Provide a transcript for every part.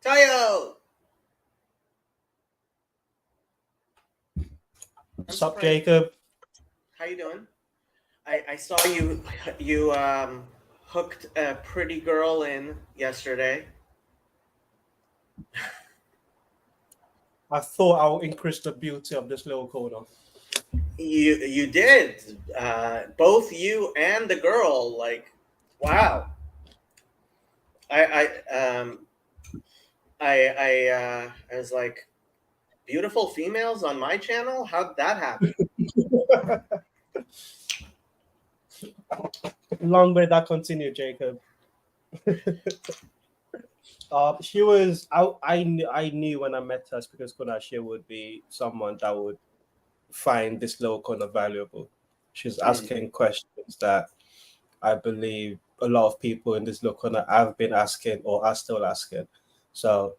Tayo! What's up, Jacob? How you doing? I saw you hooked a pretty girl in yesterday. I thought I'll increase the beauty of this little corner. You did. Both you and the girl, like, wow. I was like, beautiful females on my channel? How'd that happen? Long may that continue, Jacob. She was. I knew when I met her because she would be someone that would find this little corner valuable. She's asking questions that I believe a lot of people in this little corner have been asking or are still asking. So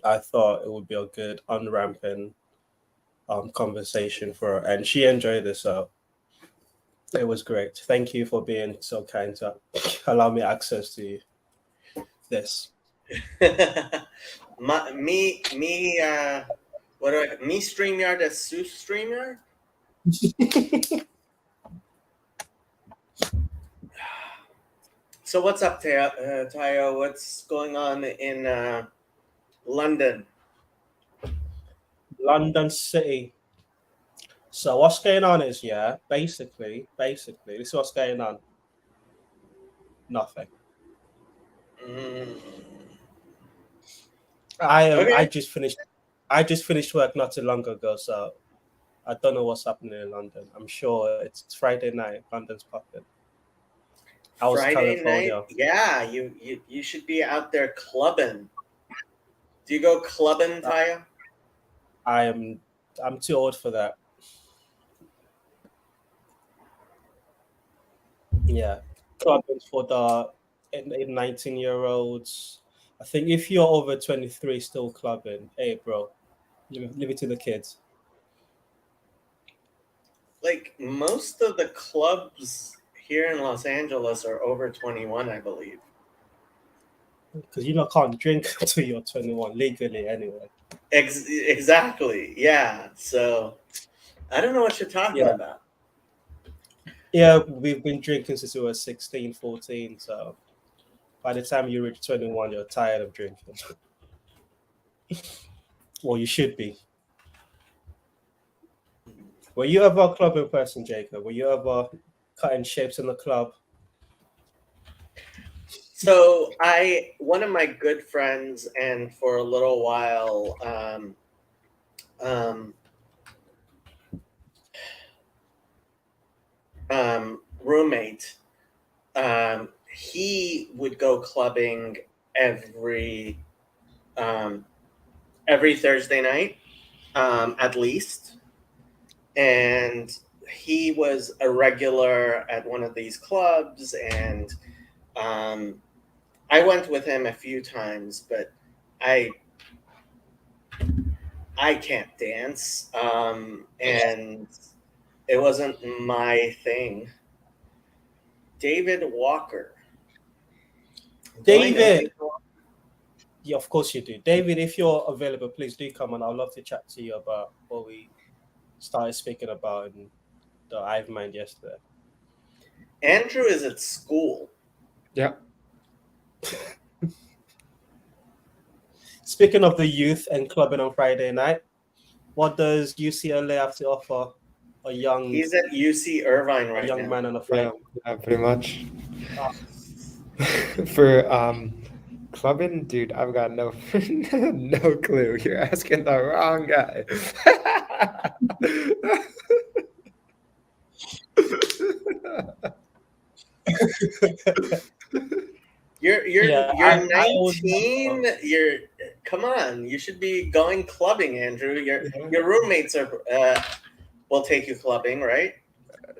I thought it would be a good unramping conversation for her, and she enjoyed it. So it was great. Thank you for being so kind to allow me access to this. me what do I me StreamYard as Sue StreamYard? So what's up, Tayo? What's going on in London? London City. So what's going on is basically, this is what's going on. Nothing. I just finished work not too long ago, so I don't know what's happening in London. I'm sure it's Friday night. London's popping. Friday night? Yeah, you should be out there clubbing. Do you go clubbing, Tayo? I'm too old for that. Yeah, clubbing for the 19-year-olds. I think if you're over 23 still clubbing, hey bro, leave it to the kids. Like most of the clubs here in Los Angeles are over 21, I believe. Because you can't drink until you're 21 legally anyway. Exactly. Yeah. So I don't know what you're talking about. Yeah, we've been drinking since we were 16, 14. So by the time you reach 21, you're tired of drinking. Well, you should be. Were you ever a clubbing person, Jacob? Were you ever cutting shapes in the club? So one of my good friends, and for a little while, roommate, he would go clubbing every Thursday night, at least, and he was a regular at one of these clubs, and I went with him a few times, but I can't dance, and it wasn't my thing. David Walker. David. Yeah, of course you do. David, if you're available, please do come on. I'd love to chat to you about what we started speaking about in the Hive Mind yesterday. Andrew is at school. Yeah. Speaking of the youth and clubbing on Friday night, what does UCLA have to offer a young? He's at UC Irvine right now. Young man on a Friday. Yeah, pretty much. For clubbing, dude, I've got no clue. You're asking the wrong guy. You're 19. Come on. You should be going clubbing, Andrew. Your roommates will take you clubbing, right?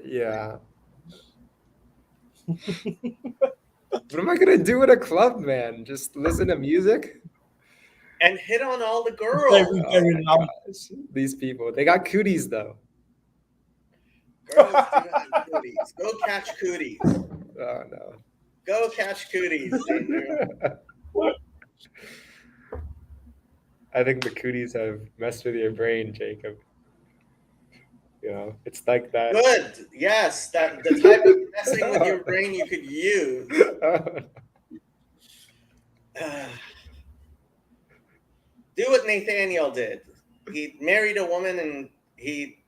Yeah. What am I gonna do at a club, man? Just listen to music and hit on all the girls. Very These people, they got cooties though. Girls do have cooties. Go catch cooties. Oh no. Go catch cooties, Andrew. I think the cooties have messed with your brain, Jacob. You know, it's like that. Good. Yes, that the type of messing with your brain you could use. Do what Nathaniel did. He married a woman and he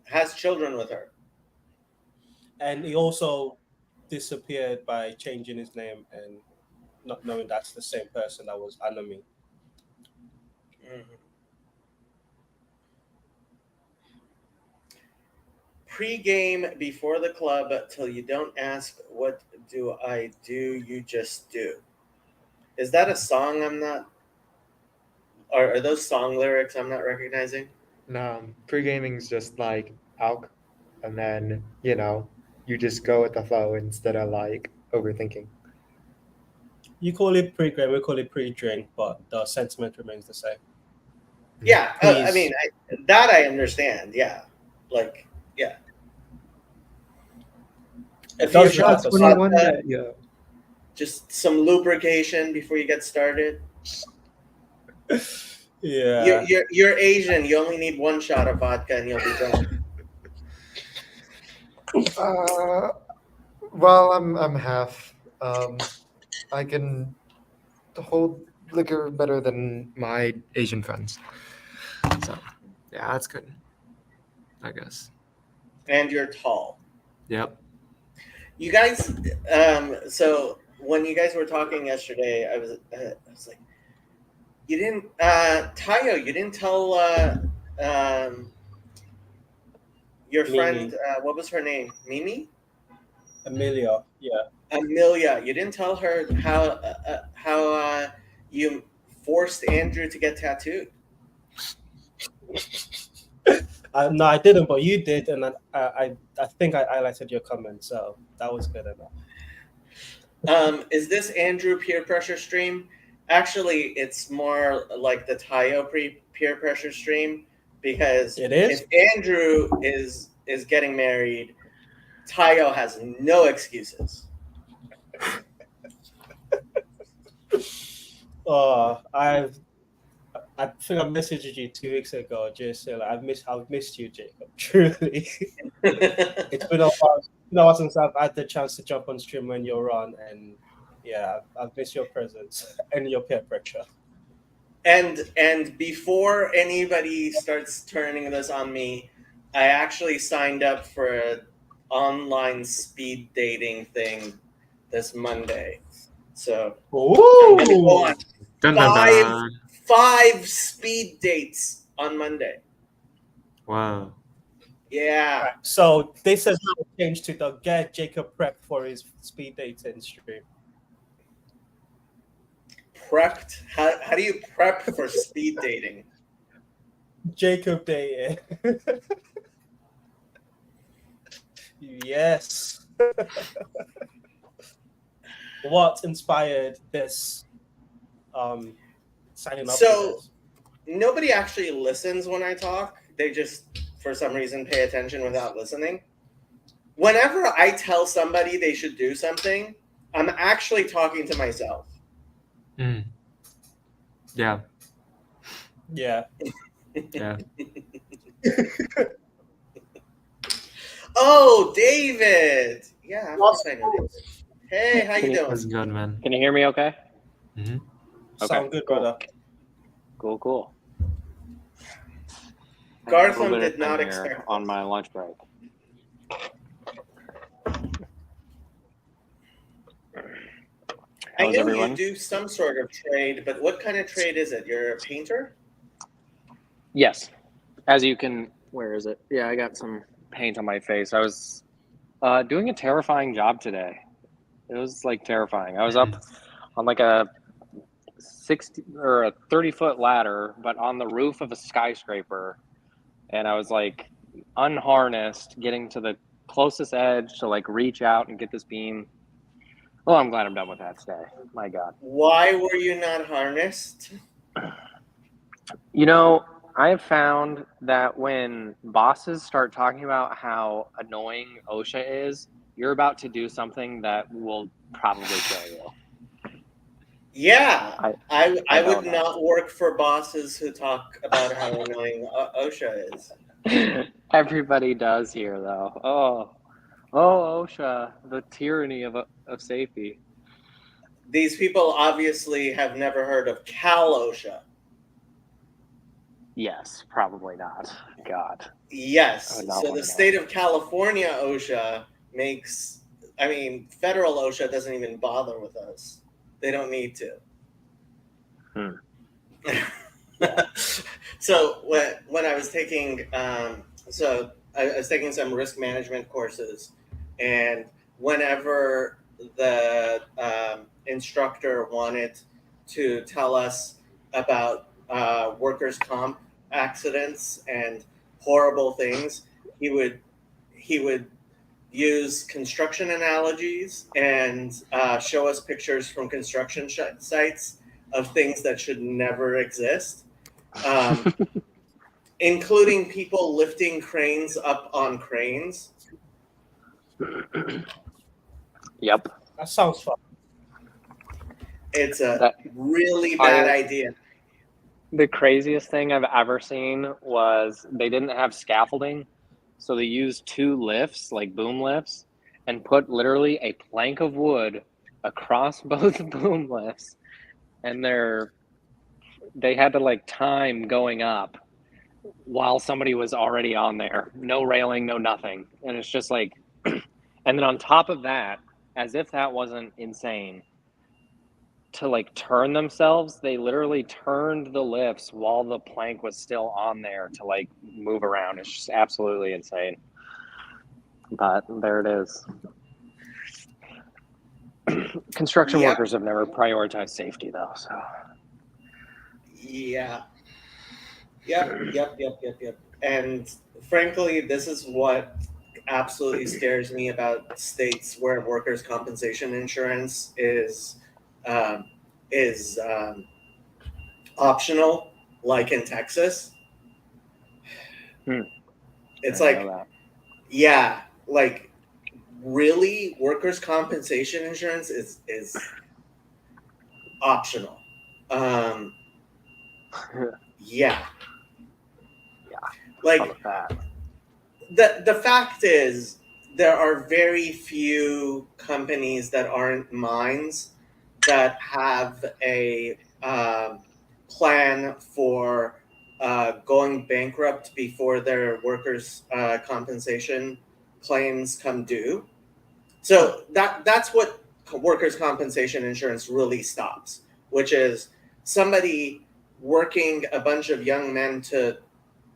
has children with her. And he also disappeared by changing his name and not knowing that's the same person that was Anami. Pre-game before the club till you don't ask what do I do, you just do. Is that a song I'm not? Are those song lyrics I'm not recognizing? No, pre-gaming's just like alk, and then you just go with the flow instead of like overthinking. You call it pre-game, we call it pre-drink, but the sentiment remains the same. Yeah, I mean that I understand. Yeah, like yeah. It does shots, shots 21. Yeah. Just some lubrication before you get started. Yeah. You're Asian. You only need one shot of vodka and you'll be done. Well, I'm half. I can hold liquor better than my Asian friends. So, yeah, that's good. I guess. And you're tall. Yep. You guys, so when you guys were talking yesterday, I was like, you didn't, Tayo, you didn't tell your friend, what was her name? Mimi? Amelia, yeah. Amelia, you didn't tell her how you forced Andrew to get tattooed. No, I didn't, but you did, and I think I highlighted your comment, so that was good enough. Is this Andrew peer pressure stream? Actually, it's more like the Tayo peer pressure stream, because it is? If Andrew is getting married, Tayo has no excuses. I think I messaged you 2 weeks ago. Just say like, I've missed you, Jacob. Truly, it's been a while since I've had the chance to jump on stream when you're on, and yeah, I've missed your presence and your peer pressure. And before anybody starts turning this on me, I actually signed up for an online speed dating thing this Monday. So I'm gonna go on 5 speed dates on Monday. Wow. Yeah. Right. So this has now changed to the get Jacob prep for his speed dating stream. Prepped? How do you prep for speed dating? Jacob dating. Yes. What inspired this signing up? So nobody actually listens when I talk. They just, for some reason, pay attention without listening. Whenever I tell somebody they should do something, I'm actually talking to myself. Yeah. Yeah. Yeah. Oh, David. Yeah, of course I know David. Hey, how you doing? That's good, man. Can you hear me okay? Mm-hmm. Okay, sound good, brother. Cool. Gartham did not expect on my lunch break. I know you do some sort of trade, but what kind of trade is it? You're a painter? Yes. As you can, where is it? Yeah, I got some paint on my face. I was doing a terrifying job today. It was like terrifying. I was up on like a 60 or a 30-foot ladder, but on the roof of a skyscraper. And I was like unharnessed, getting to the closest edge to like reach out and get this beam. Well, I'm glad I'm done with that today. My God. Why were you not harnessed? You know, I have found that when bosses start talking about how annoying OSHA is, you're about to do something that will probably kill you. Yeah, I I would don't know. not work for bosses who talk about how annoying OSHA is. Everybody does here, though. Oh, OSHA, the tyranny of safety. These people obviously have never heard of Cal OSHA. Yes, probably not. God, I Yes, would not so want the to know. state of California OSHA makes. I mean, federal OSHA doesn't even bother with us. They don't need to. So when I was taking I was taking some risk management courses, and whenever the instructor wanted to tell us about workers' comp accidents and horrible things, he would use construction analogies and show us pictures from construction sites of things that should never exist, um, including people lifting cranes up on cranes. Yep. That sounds fun. It's a That really bad I idea. the craziest thing I've ever seen was they didn't have scaffolding, so they used 2 lifts, like boom lifts, and put literally a plank of wood across both boom lifts, and they had to like time going up while somebody was already on there. No railing, no nothing. And it's just like and then on top of that, as if that wasn't insane, to like turn themselves, they literally turned the lifts while the plank was still on there to like move around. It's just absolutely insane. But there it is. Construction Yep. workers have never prioritized safety though, so Yeah. Yep. And frankly, this is what absolutely scares me about states where workers' compensation insurance um, is optional, like in Texas. It's I know like, that. yeah, like really, workers' compensation insurance is optional. Um, yeah, Yeah, like fuck that. the fact is there are very few companies that aren't mines that have a plan for going bankrupt before their workers' compensation claims come due. So that's what workers' compensation insurance really stops, which is somebody working a bunch of young men to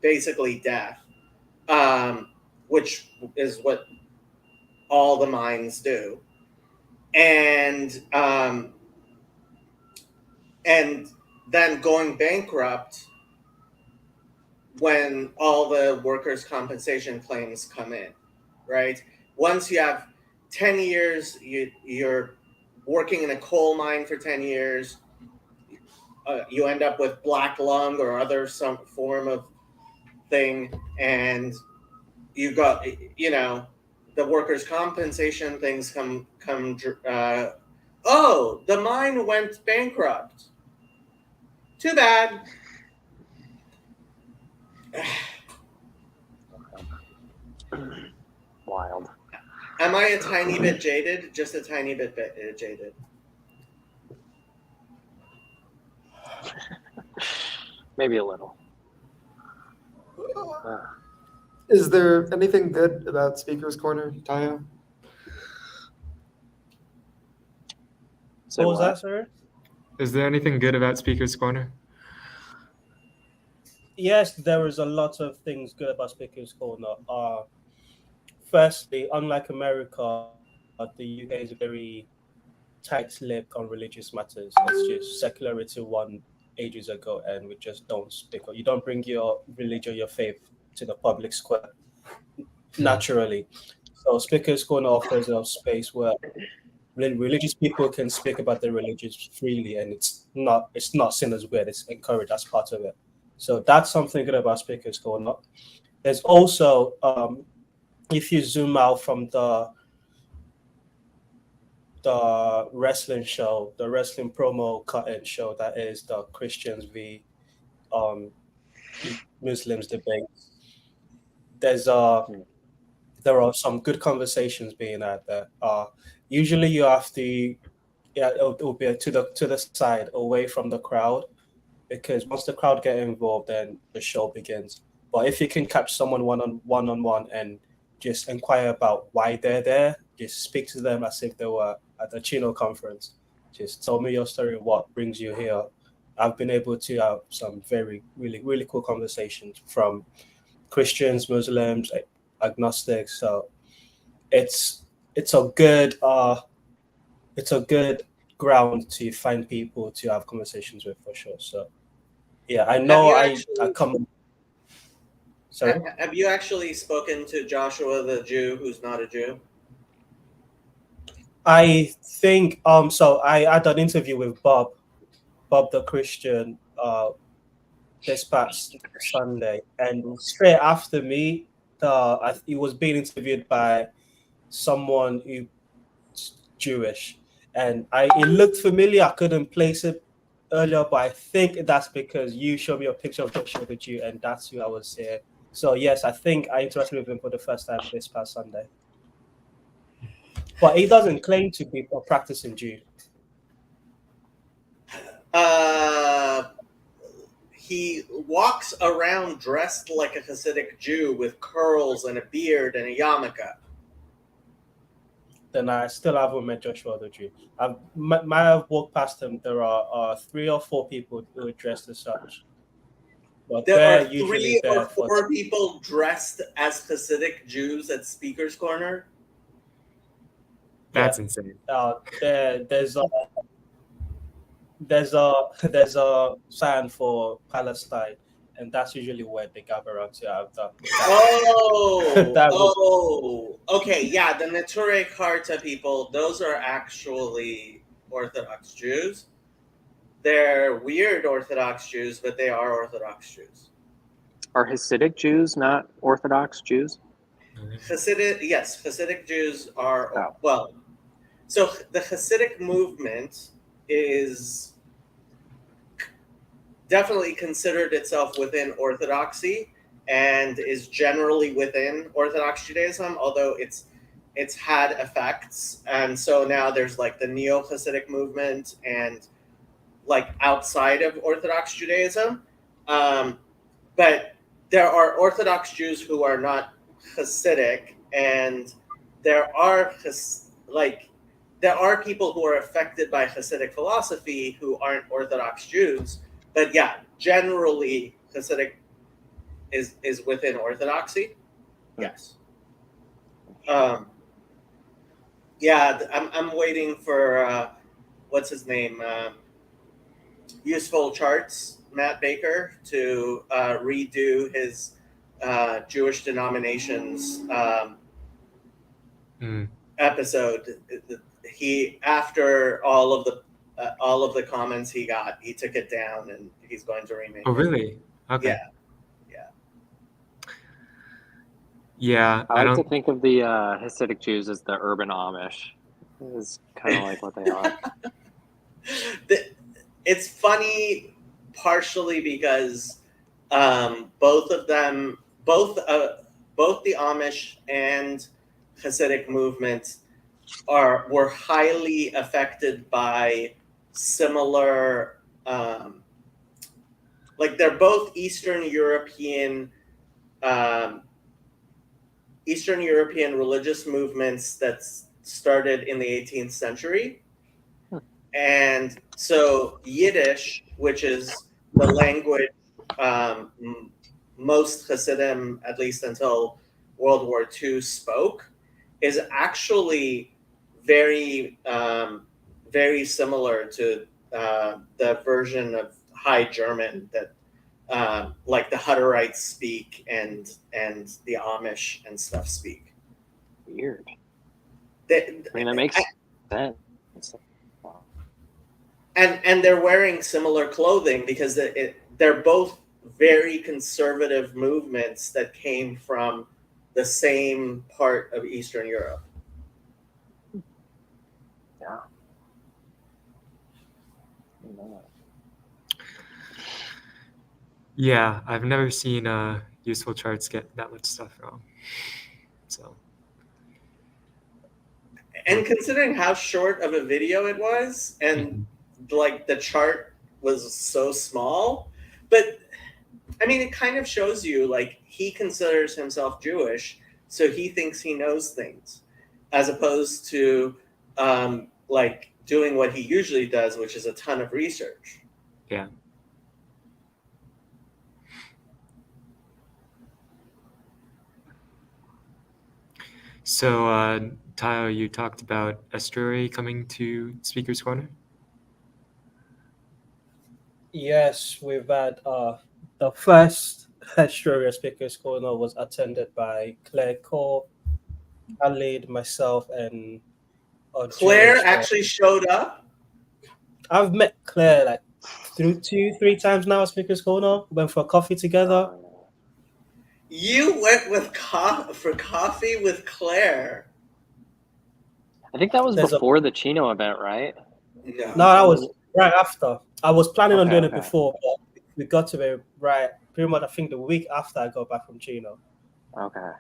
basically death, which is what all the mines do, and and then going bankrupt when all the workers' compensation claims come in, right? Once you have 10 years, you're working in a coal mine for 10 years, you end up with black lung or other some form of thing, and you got, the workers' compensation things come oh, the mine went bankrupt. Too bad. Wild. Am I a tiny bit jaded? Just a tiny bit jaded. Maybe a little. Is there anything good about Speaker's Corner, Taya? Say What was that, sir? Is there anything good about Speaker's Corner? Yes, there is a lot of things good about Speaker's Corner. Firstly, unlike America, the UK is very tight-lipped on religious matters. It's just secularity won ages ago, and we just don't speak. You don't bring your religion, your faith to the public square naturally. So Speaker's Corner offers a space where religious people can speak about their religions freely, and it's not seen as weird. It's encouraged as part of it. So that's something good about Speaker's Corner. There's also, if you zoom out from the the wrestling show, the wrestling promo cut-in show that is the Christians v um Muslims debate. There's there are some good conversations being had there. Usually you have to it'll be to the side away from the crowd, because once the crowd get involved, then the show begins. But if you can catch someone one on one and just inquire about why they're there, just speak to them as if they were at the Chino conference. Just tell me your story, what brings you here. I've been able to have some very really cool conversations from Christians, Muslims, agnostics. So it's it's a good it's a good ground to find people to have conversations with, for sure. So yeah, I know I come. Sorry, Have you actually spoken to Joshua the Jew who's not a Jew? I think so I had an interview with Bob the Christian this past Sunday, and straight after me, he was being interviewed by someone who's Jewish, and it looked familiar. I couldn't place it earlier, but I think that's because you showed me a picture of Joshua the Jew, and that's who I was here. So yes, I think I interacted with him for the first time this past Sunday. But he doesn't claim to be a practicing Jew. He walks around dressed like a Hasidic Jew with curls and a beard and a yarmulke. Then I still haven't met Joshua the Jew. I might have walked past him. There are 3 or 4 people who are dressed as such. But There are usually 3 or there 4 people dressed as Hasidic Jews at Speaker's Corner. That's insane. There's a sign for Palestine, and that's usually where they gather around to have that. Okay, yeah, the Neturei Karta people, those are actually Orthodox Jews. They're weird Orthodox Jews, but they are Orthodox Jews. Are Hasidic Jews not Orthodox Jews? Hasidic Jews are, Oh. well, so the Hasidic movement is definitely considered itself within Orthodoxy and is generally within Orthodox Judaism, although it's had effects. And so now there's like the Neo-Hasidic movement and like outside of Orthodox Judaism. But there are Orthodox Jews who are not Hasidic, and there are people who are affected by Hasidic philosophy who aren't Orthodox Jews. But yeah, generally Hasidic is within Orthodoxy. Yes. I'm waiting for what's his name? Useful Charts, Matt Baker, to redo his Jewish denominations episode. He, after all of the comments he got, he took it down and he's going to remake. Oh, really? Okay. Yeah. Yeah, I like to think of the Hasidic Jews as the urban Amish. It's kind of like what they are. It's funny, partially because both the Amish and Hasidic movements were highly affected by similar, like they're both Eastern European religious movements that started in the 18th century. And so Yiddish, which is the language most Hasidim, at least until World War II, spoke, is actually very, very similar to the version of High German that like the Hutterites speak and the Amish and stuff speak. Weird. That makes sense. And they're wearing similar clothing because they're both very conservative movements that came from the same part of Eastern Europe. Yeah. know. Yeah, I've never seen useful charts get that much stuff wrong. So And considering how short of a video it was, and like the chart was so small, but I mean, it kind of shows you like he considers himself Jewish, so he thinks he knows things, as opposed to like doing what he usually does, which is a ton of research. yeah. So Tayo, you talked about Estuary coming to Speaker's Corner. Yes, we've had the first Australia Speakers Corner was attended by Claire Cole, Khalid, myself, and Claire George. actually showed up. I've met Claire like through 2-3 times now at Speakers Corner. Went for coffee together. You went with for coffee with Claire. I think that was There's a- before the Chino event, right? No. No, that was right after. I was planning on Okay, doing it okay. before, but we got to it right pretty much. I think the week after I got back from Chino. Okay.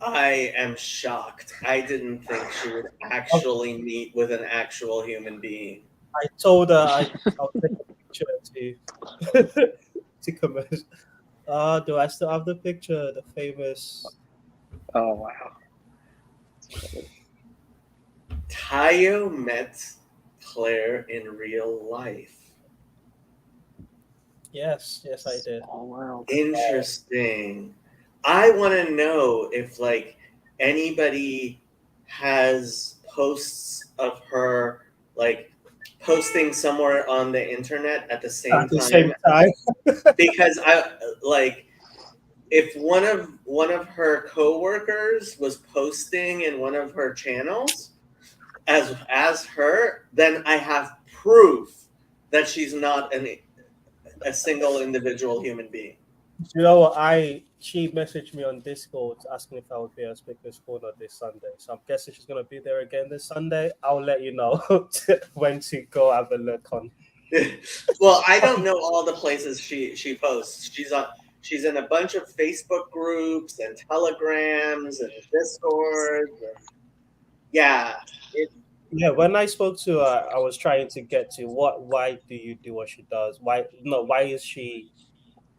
I am shocked. I didn't think she would actually meet with an actual human being. I told her I'll take a picture to commence. Do I still have the picture? The famous. Oh wow. Tayo met Claire in real life. Yes, I did. Small world. Interesting. I want to know if like anybody has posts of her like posting somewhere on the internet at the same At the time. same time. Because I like if one of her coworkers was posting in one of her channels as her, then I have proof that she's not a single individual human being. You know what? She messaged me on Discord asking if I would be at Speaker's Corner this Sunday. So I'm guessing she's gonna be there again this Sunday. I'll let you know when to go have a look on. Well, I don't know all the places she posts. She's in a bunch of Facebook groups and Telegrams and Discords. Yeah. Yeah, when I spoke to her, I was trying to get to why do you do what she does? Why is she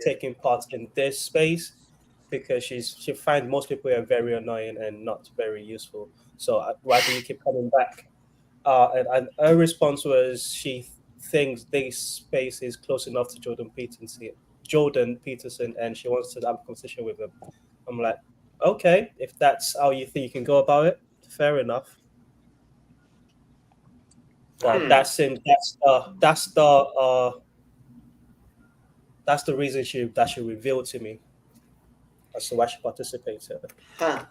taking part in this space? Because she finds most people are very annoying and not very useful. So why do you keep coming back? And her response was she thinks this space is close enough to Jordan Peterson, and she wants to have a conversation with him. I'm like, okay, if that's how you think you can go about it, fair enough. But that's the reason she revealed to me as to why she participated. Huh.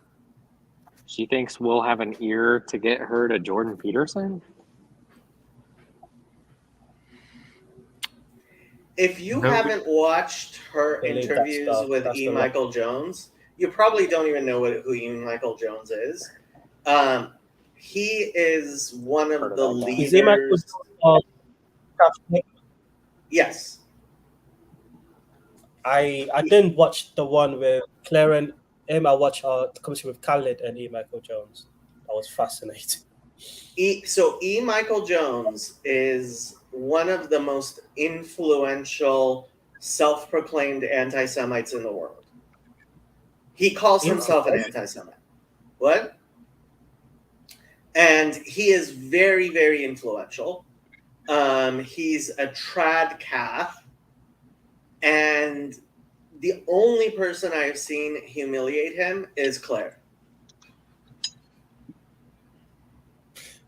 She thinks we'll have an ear to get her to Jordan Peterson? If you No. haven't watched her Believe that interviews stuff. with That's E. the Michael Jones, you probably don't even know who E. Michael Jones is. He is one Heard of of the that guy. Is it Michael leaders. Catholic? Yes. I didn't watch the one with Claire and him. I watched the conversation with Khalid and E. Michael Jones. I was fascinated. So E. Michael Jones is one of the most influential self-proclaimed anti-Semites in the world. He calls himself an anti-Semite. What? And he is very, very influential. He's a trad calf. And the only person I've seen humiliate him is Claire.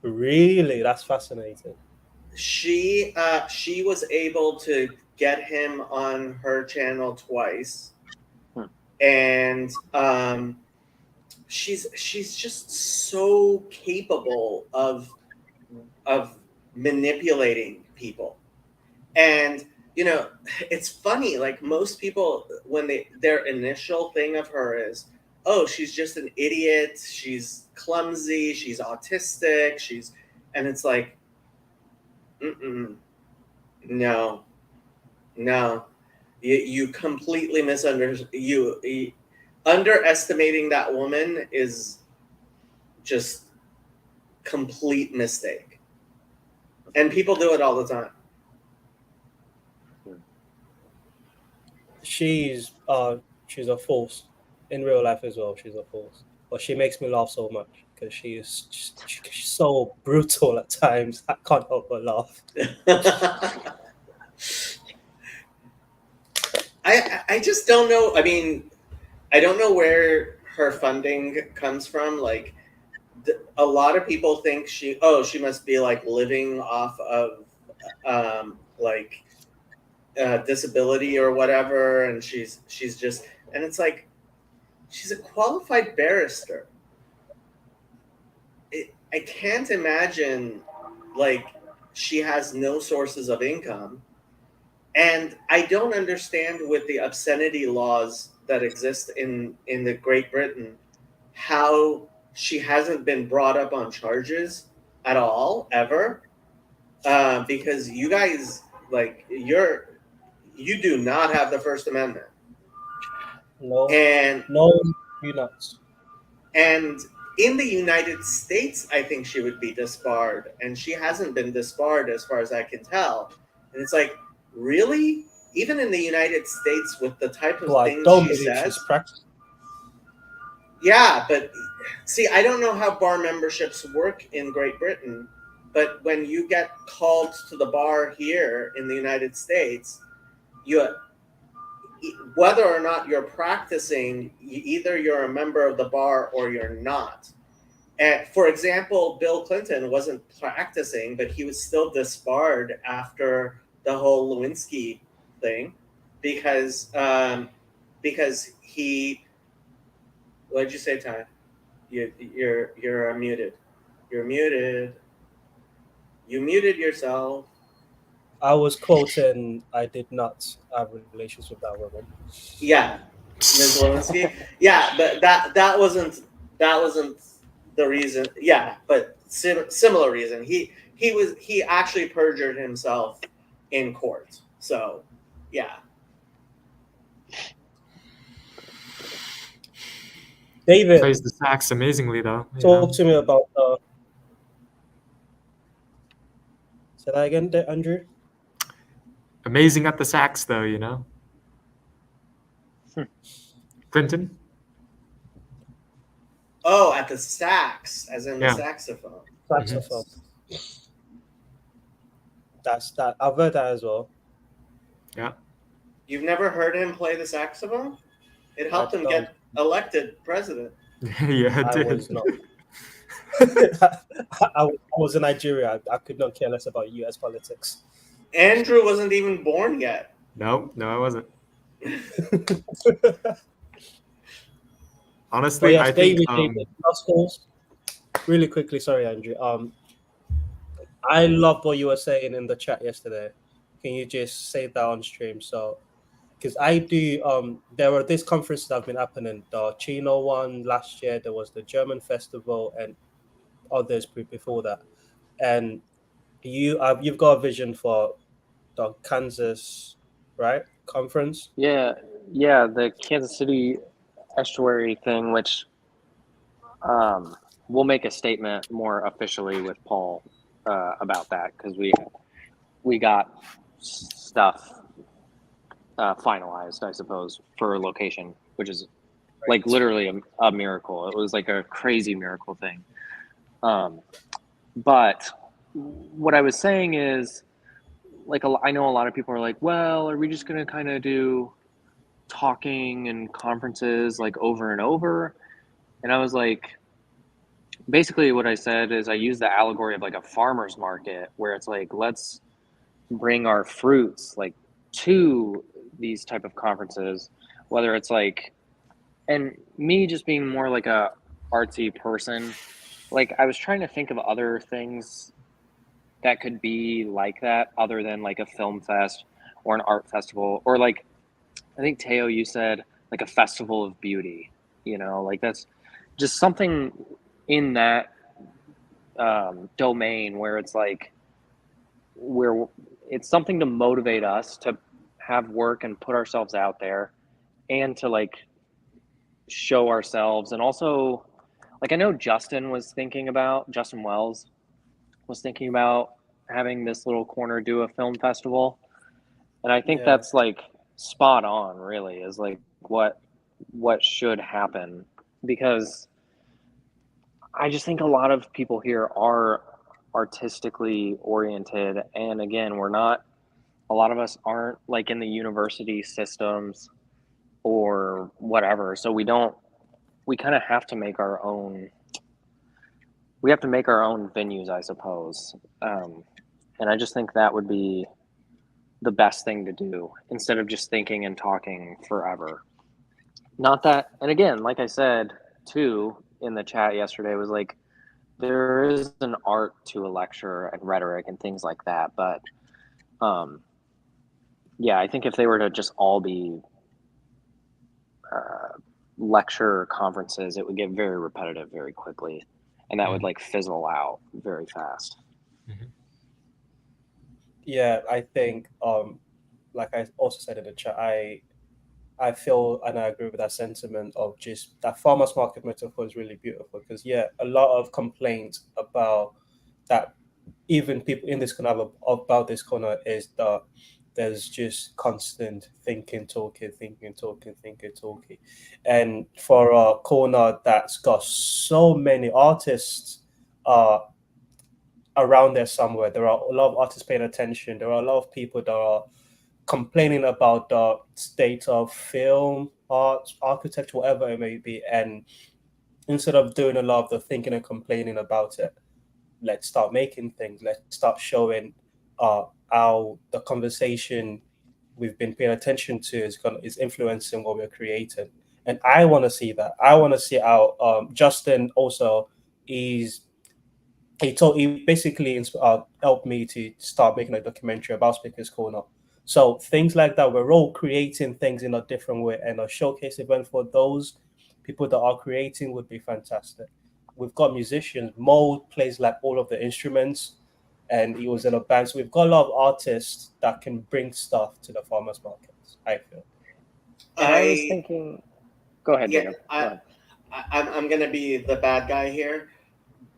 Really, that's fascinating. She was able to get him on her channel twice, and she's just so capable of manipulating people. And you know, it's funny. Like most people, when their initial thing of her is, oh, she's just an idiot. She's clumsy. She's autistic. And it's like, No, no, you completely misunderstood. You underestimating that woman is just complete mistake, and people do it all the time. She's a force in real life as well. She's a force, but she makes me laugh so much because she's so brutal at times. I can't help but laugh. I just don't know. I mean, I don't know where her funding comes from. Like, a lot of people think she must be like living off of like disability or whatever, and she's just, and it's like she's a qualified barrister. I can't imagine like she has no sources of income. And I don't understand with the obscenity laws that exist in the Great Britain how she hasn't been brought up on charges at all ever, because you guys like you do not have the First Amendment, No, and no, you nuts. and in the United States I think she would be disbarred, and she hasn't been disbarred as far as I can tell. And it's like, really, even in the United States with the type of Well, I things don't she believe says. she's practicing. Yeah, but see, I don't know how bar memberships work in Great Britain, but when you get called to the bar here in the United States, you, whether or not you're practicing, either you're a member of the bar or you're not. And for example, Bill Clinton wasn't practicing, but he was still disbarred after the whole Lewinsky thing, because he. What did you say, Ty? You're muted. You're muted. You muted yourself. I was quoting, I did not have relations with that woman. Yeah, Ms. Lewinsky. Yeah, but that wasn't the reason. Yeah, but similar reason. He actually perjured himself in court. So, yeah. David, Plays the sax amazingly though. You talk know? to me about say that again, Andrew. Amazing at the sax though, you know. Clinton. Oh, at the sax, as in the Yeah. saxophone. Saxophone. That's that. I've heard that as well. Yeah. You've never heard him play the saxophone? It helped him don't. get elected president. Yeah, it I did. was not. I was in Nigeria. I could not care less about U.S. politics. Andrew wasn't even born yet. No, I wasn't. But Honestly, yes, I think David, last calls. Really quickly, sorry, Andrew. I loved what you were saying in the chat yesterday. Can you just say that on stream? So, because I do, there were these conferences that have been happening. The Chino one last year, there was the German festival, and others before that. And you've got a vision for the Kansas, right, conference? Yeah, the Kansas City estuary thing, which we'll make a statement more officially with Paul about that, because we got stuff finalized, I suppose, for location, which is like literally a miracle. It was like a crazy miracle thing. But what I was saying is, like, I know a lot of people are like, well, are we just going to kind of do talking and conferences like over and over? And I was like, basically what I said is I use the allegory of like a farmer's market, where it's like, let's bring our fruits like to these type of conferences, whether it's like, and me just being more like a artsy person, like I was trying to think of other things that could be like that other than like a film fest or an art festival, or like, I think Teo, you said like a festival of beauty, you know, like that's just something in that domain where it's like, where it's something to motivate us to have work and put ourselves out there and to like show ourselves. And also, like, I know Justin Wells was thinking about having this little corner do a film festival. And I think Yeah. that's like spot on, really, is like what should happen, because I just think a lot of people here are artistically oriented, and again, a lot of us aren't like in the university systems or whatever, so we kind of have to make our own venues, I suppose. And I just think that would be the best thing to do instead of just thinking and talking forever. Not that, and again, like I said too in the chat yesterday, was like, there is an art to a lecture and rhetoric and things like that, but yeah, I think if they were to just all be lecture conferences, it would get very repetitive very quickly, and that would like fizzle out very fast. Yeah, I think like I also said in the chat, I feel and I agree with that sentiment of just that farmers market metaphor is really beautiful, because a lot of complaints about that, even people in this corner about this corner, is that there's just constant thinking, talking, and for a corner that's got so many artists around there somewhere, there are a lot of artists paying attention. There are a lot of people that are complaining about the state of film, art, architecture, whatever it may be. And instead of doing a lot of the thinking and complaining about it, let's start making things. Let's start showing how the conversation we've been paying attention to is influencing what we're creating. And I want to see that. I want to see how Justin also is. He basically helped me to start making a documentary about Speakers Corner. So things like that, we're all creating things in a different way, and a showcase event for those people that are creating would be fantastic. We've got musicians. Mo plays like all of the instruments, and he was in a band. So we've got a lot of artists that can bring stuff to the farmers markets, I feel. And I was thinking, go ahead, Yeah, Jacob. Go ahead. I'm going to be the bad guy here.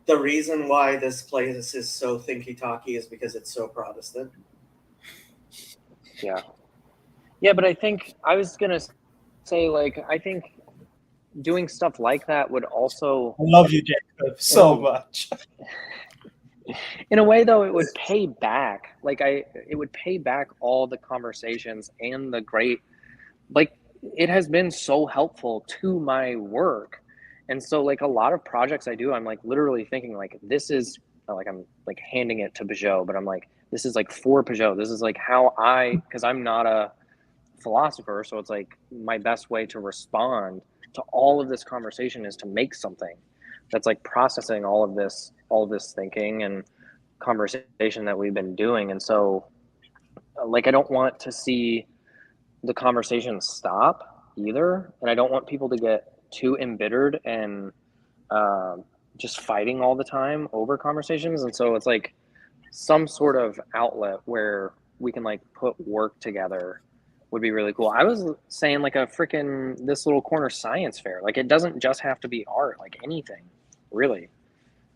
The reason why this place is so thinky-talky is because it's so Protestant. Yeah, but I think I was going to say, like, I think doing stuff like that would also... I love you, Jacob, so much. In a way, though, it would pay back. Like, it would pay back all the conversations and the great... Like, it has been so helpful to my work. And so, like, a lot of projects I do, I'm, like, literally thinking, like, this is... Like, I'm, like, handing it to Peugeot, but I'm, like, this is, like, for Peugeot. This is, like, how because I'm not a philosopher, so it's, like, my best way to respond to all of this conversation is to make something that's, like, processing all of this thinking and conversation that we've been doing. And so, like, I don't want to see the conversation stop either, and I don't want people to get too embittered and just fighting all the time over conversations. And so it's like some sort of outlet where we can like put work together would be really cool. I was saying like a freaking this little corner science fair. Like, it doesn't just have to be art, like anything really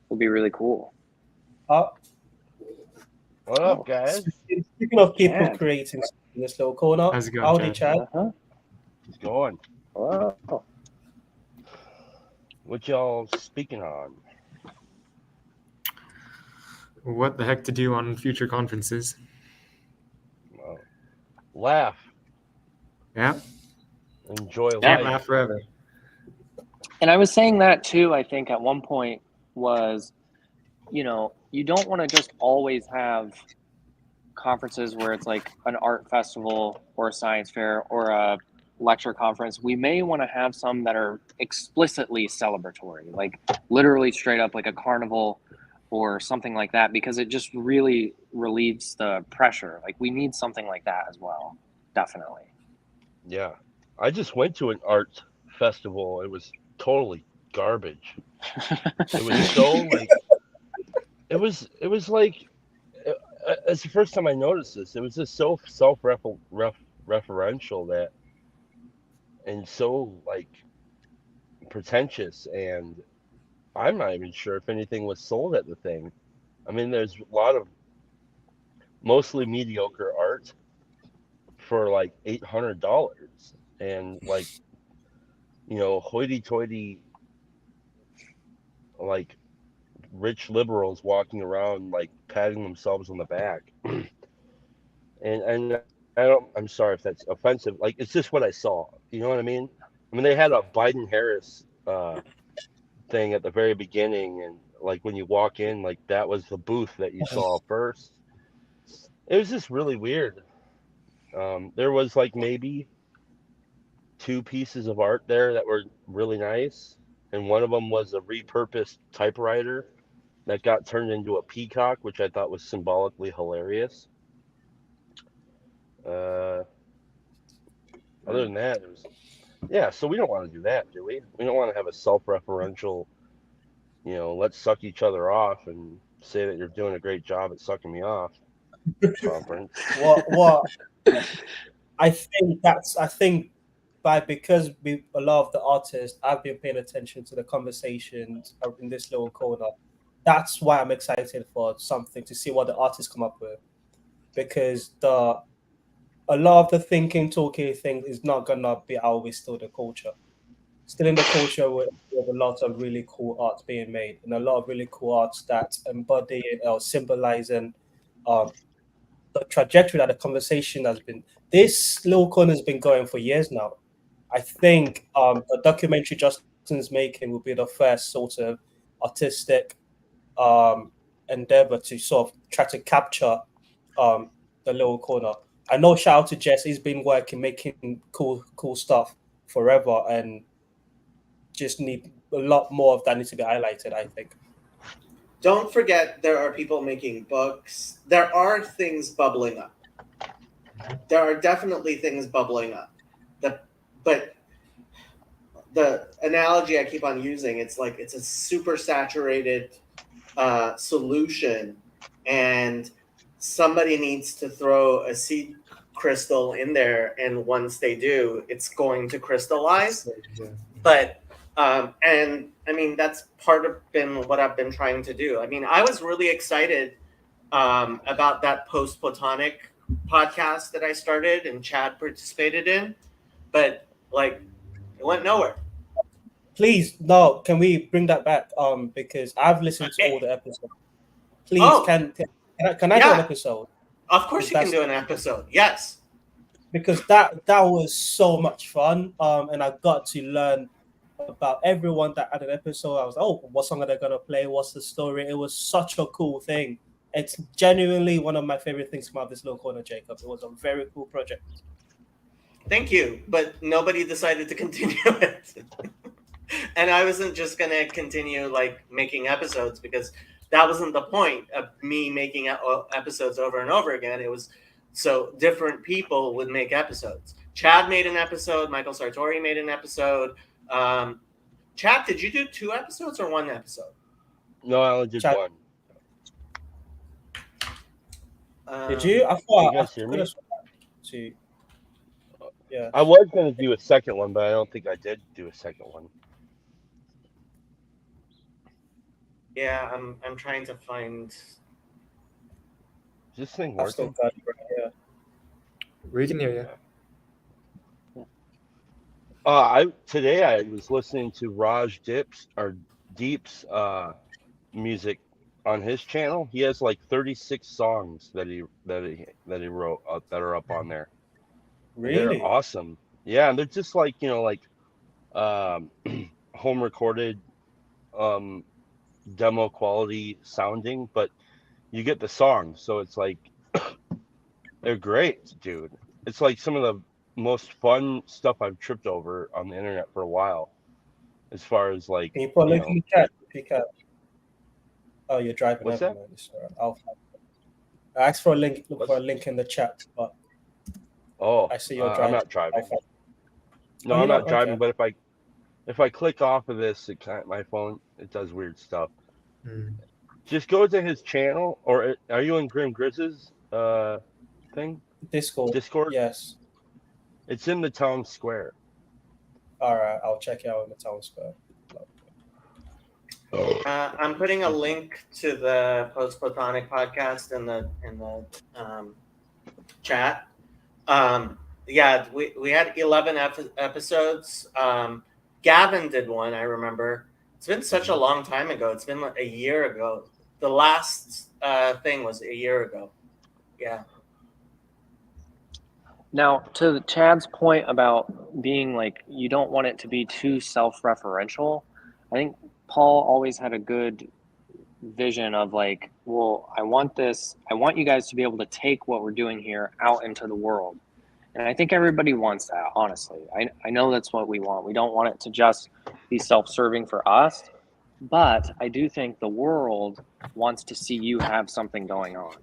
would be really cool. What up, guys? Speaking of people creating in this little corner, How's it going, howdy, Chad? Chad. It's going. Oh. What y'all speaking on? What the heck to do on future conferences? Well, laugh. Yeah. Enjoy Can't life. laugh forever. And I was saying that too, I think at one point was, you know, you don't want to just always have conferences where it's like an art festival or a science fair or a lecture conference. We may want to have some that are explicitly celebratory, like literally straight up like a carnival or something like that, because it just really relieves the pressure. Like, we need something like that as well. Definitely. Yeah. I just went to an art festival. It was totally garbage. It was so like it was like it's the first time I noticed this. It was just so self-referential that, and so like pretentious, and I'm not even sure if anything was sold at the thing. I mean, there's a lot of mostly mediocre art for like $800, and like hoity-toity like rich liberals walking around like patting themselves on the back. and I'm sorry if that's offensive. Like, it's just what I saw. You know what I mean? I mean, they had a Biden Harris thing at the very beginning, and like when you walk in, like that was the booth that you saw first. It was just really weird. There was like maybe 2 pieces of art there that were really nice, and one of them was a repurposed typewriter that got turned into a peacock, which I thought was symbolically hilarious. Other than that, it was, yeah. So we don't want to do that, do we? We don't want to have a self-referential, let's suck each other off and say that you're doing a great job at sucking me off conference. What I think because a lot of the artists, I've been paying attention to the conversations in this little corner. That's why I'm excited for something to see what the artists come up with, because a lot of the thinking, talking thing is not gonna be always still the culture. Still in the culture with a lot of really cool art being made, and a lot of really cool arts that embody or symbolizing the trajectory that the conversation has been. This little corner has been going for years now. I think the documentary Justin's making will be the first sort of artistic endeavor to sort of try to capture the little corner. I know, shout out to Jess, he's been making cool stuff forever, and just need a lot more of that needs to be highlighted, I think. Don't forget, there are people making books. There are things bubbling up. There are definitely things bubbling up. But the analogy I keep on using, it's like it's a super saturated solution, and somebody needs to throw a seed crystal in there, and once they do, it's going to crystallize. But and I mean, that's part of what I've been trying to do. I mean, I was really excited about that Post-Platonic podcast that I started and Chad participated in, but like it went nowhere. Please, no, can we bring that back? Because I've listened to all the episodes. Please, can I do an episode? Of course, you can do an episode. Yes, because that was so much fun. And I got to learn about everyone that had an episode. I was like, oh, what song are they gonna play? What's the story? It was such a cool thing. It's genuinely one of my favorite things about this little corner, Jacob. It was a very cool project. Thank you, but nobody decided to continue it. And I wasn't just gonna continue like making episodes, because that wasn't the point of me making episodes over and over again. It was so different people would make episodes. Chad made an episode. Michael Sartori made an episode. Chad, did you do 2 episodes or 1 episode? No, I only did Chad, 1. Did you? I thought you guys hear me? Yeah. I was going to do a second one, but I don't think I did do a second one. Yeah, I'm trying to find. Is this thing I've still working? got it right here. We can hear you. Today I was listening to Raj Deep's music on his channel. He has like 36 songs that he wrote that are up on there. Really? They're awesome. Yeah, and they're just like home recorded demo quality sounding, but you get the songs, so it's like they're great, dude. It's like some of the most fun stuff I've tripped over on the internet for a while, as far as like. Can you put a link in the chat? Oh, you're driving. What's that? I asked for a link. Look for a link in the chat, but Oh, I see you're driving. I'm not driving. No, Oh, I'm not okay. driving. But if I click off of this, my phone, it does weird stuff. Just go to his channel, or are you in Grim Grizz's thing? Discord. Discord? Yes. It's in the town square. All right. I'll check it out in the town square. I'm putting a link to the Post Platonic podcast in the chat. Yeah, we had 11 episodes. Gavin did one, I remember. It's been such a long time ago. It's been like a year ago. The last thing was a year ago. Yeah. Now, to Chad's point about being like, you don't want it to be too self-referential, I think Paul always had a good vision of like, well, I want you guys to be able to take what we're doing here out into the world. And I think everybody wants that, honestly. I know that's what we want. We don't want it to just be self-serving for us, but I do think the world wants to see you have something going on.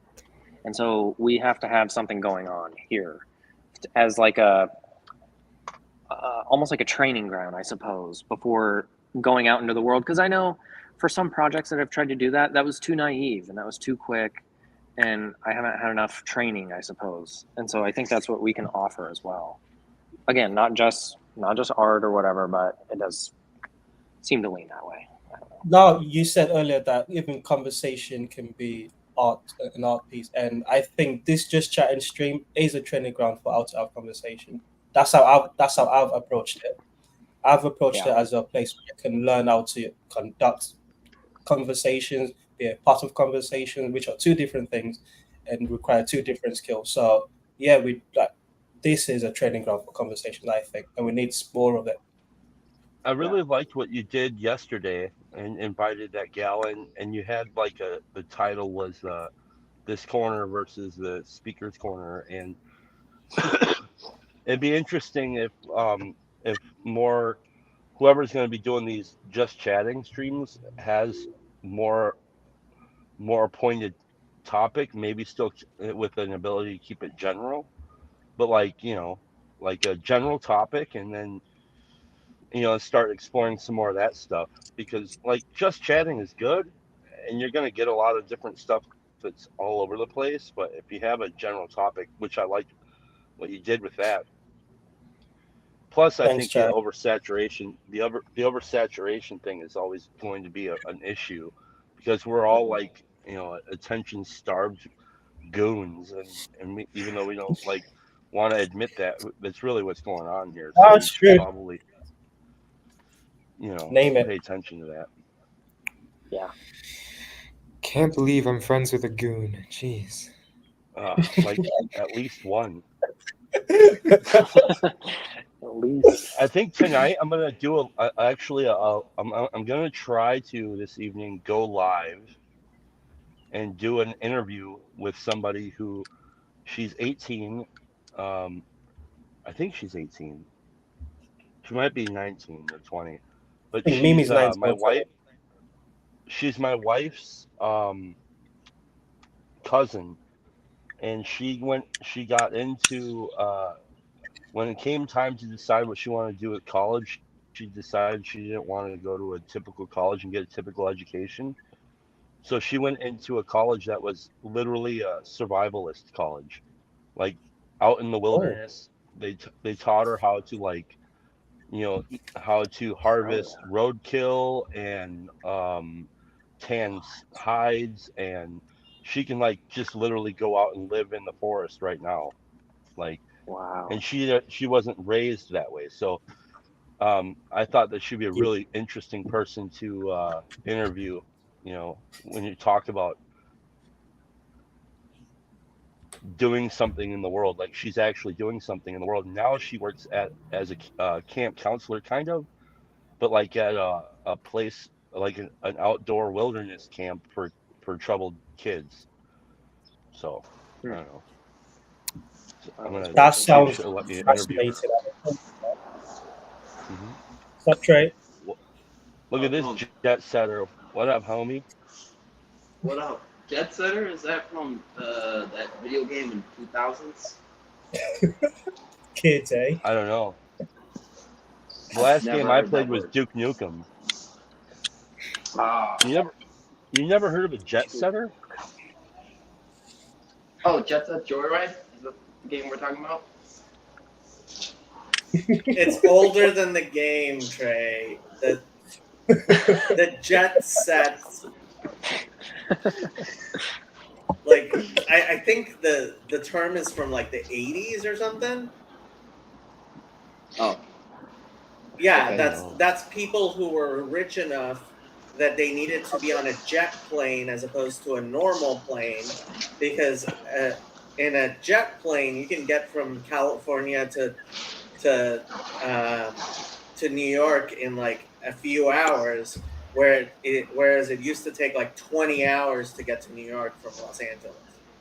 And so we have to have something going on here as like almost like a training ground, I suppose, before going out into the world. Because I know for some projects that I've tried to do that was too naive and that was too quick. And I haven't had enough training, I suppose. And so I think that's what we can offer as well. Again, not just art or whatever, but it does seem to lean that way. I don't know. Now, you said earlier that even conversation can be an art piece, and I think this Just Chatting stream is a training ground for how to have conversation. That's how I've approached it. I've approached it as a place where you can learn how to conduct conversations, be a part of conversations, which are two different things and require two different skills. So yeah, this is a training ground for conversation, I think, and we need more of it. I really liked what you did yesterday and invited that gal in, and you had like the title was this corner versus the speaker's corner, and it'd be interesting if more whoever's going to be doing these Just Chatting streams has more pointed topic, maybe still with an ability to keep it general, but like a general topic, and then start exploring some more of that stuff, because like Just Chatting is good and you're going to get a lot of different stuff that's all over the place, but if you have a general topic, which I liked what you did with that. Plus, I think the oversaturation thing is always going to be an issue, because we're all like attention starved goons, and even though we don't like want to admit that, that's really what's going on here. So That's true. Probably Name it. pay attention to that. Yeah. Can't believe I'm friends with a goon. Jeez. Like at least one. At least. I think tonight I'm gonna do I'm gonna try to this evening go live and do an interview with somebody who, she's 18. I think she's 18. She might be 19 or 20, but she's Mimi's 19. my wife. She's my wife's cousin, and she got into when it came time to decide what she wanted to do at college, she decided she didn't want to go to a typical college and get a typical education. So she went into a college that was literally a survivalist college, like out in the wilderness. They taught her how to how to harvest roadkill and tan hides, and she can like just literally go out and live in the forest right now, like. Wow. And she wasn't raised that way, so I thought that she'd be a really interesting person to interview. When you talk about doing something in the world, like she's actually doing something in the world. Now she works as a camp counselor, kind of, but like at a place like an outdoor wilderness camp for troubled kids. So I don't know. That sounds fascinating. What's up, Trey? Look at this Jet Setter. What up, homie? What up? Jet Setter? Is that from that video game in 2000s? Kids, eh? I don't know. The last game I played was Duke Nukem. Ah. You You never heard of a jet setter? Oh, Jet Set Joyride? Is that the game we're talking about? It's older than the game, Trey. The jet set. Like I think the term is from like the 80s or something. Oh. Yeah, Okay. that's people who were rich enough that they needed to be on a jet plane as opposed to a normal plane, because in a jet plane you can get from California to New York in like a few hours, whereas it used to take like 20 hours to get to New York from Los Angeles.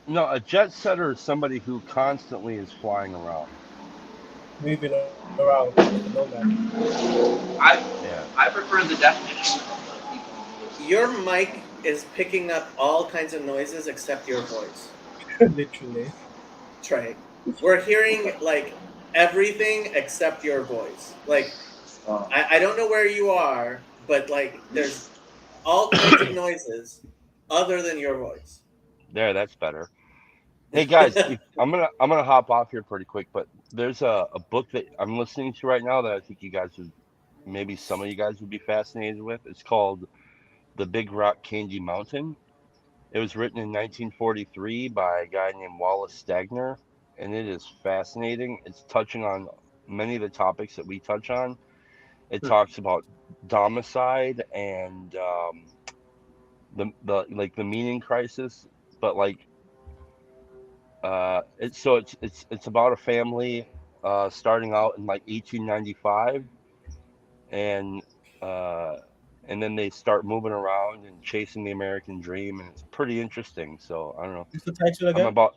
No, a jet setter is somebody who constantly is flying around. Moving around like a nomad. I prefer the definition of the people. Your mic is picking up all kinds of noises except your voice, Literally. Trey. We're hearing like everything except your voice. Like I don't know where you are, but like there's all kinds of noises other than your voice. There, that's better. Hey guys, I'm gonna hop off here pretty quick, but there's a book that I'm listening to right now that I think you guys would, maybe some of you guys would be fascinated with. It's called The Big Rock Candy Mountain. It was written in 1943 by a guy named Wallace Stegner, and it is fascinating. It's touching on many of the topics that we touch on. It talks about domicide and the like the meaning crisis, but like it's about a family starting out in like 1895, and then they start moving around and chasing the American dream, and it's pretty interesting. So I don't know. What's the title I'm again? about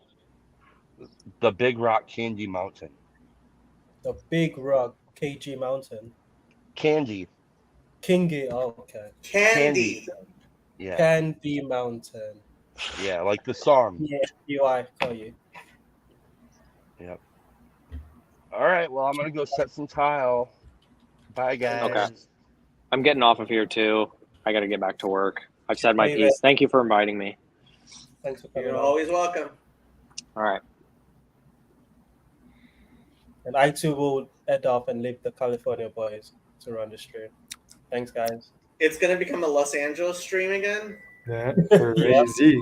The Big Rock Candy Mountain. The Big Rock KG Mountain. Candy. Kingy. Oh, okay. Candy. Yeah. Candy Mountain. Yeah, like the song. Yeah, UI call you. Yep. All right. Well, I'm gonna go set some tile. Bye, guys. Okay. I'm getting off of here too. I got to get back to work. I've said my Hey, piece. Thank you for inviting me. Thanks for coming You're on. always welcome. All right. And I too will head off and leave the California boys to run the stream. Thanks, guys. It's gonna become a Los Angeles stream again. Yeah, crazy.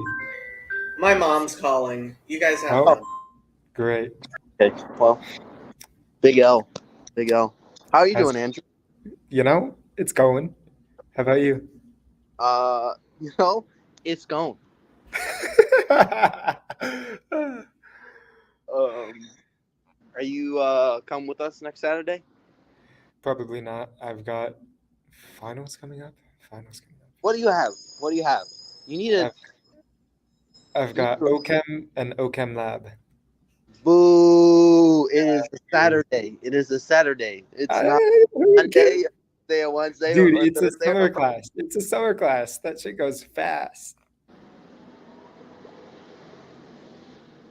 My mom's calling. You guys have Oh. fun. Great. Okay. Well, Big L. How are you How's- doing, Andrew? You know, it's going. How about you? It's going. Are you come with us next Saturday? Probably not. I've got finals coming up. What do you have? You need a I've got OChem and OChem Lab. boo. It is a Saturday. It's not Monday, or Wednesday, Dude, or it's a Thursday or summer Friday. class. It's a summer class. That shit goes fast.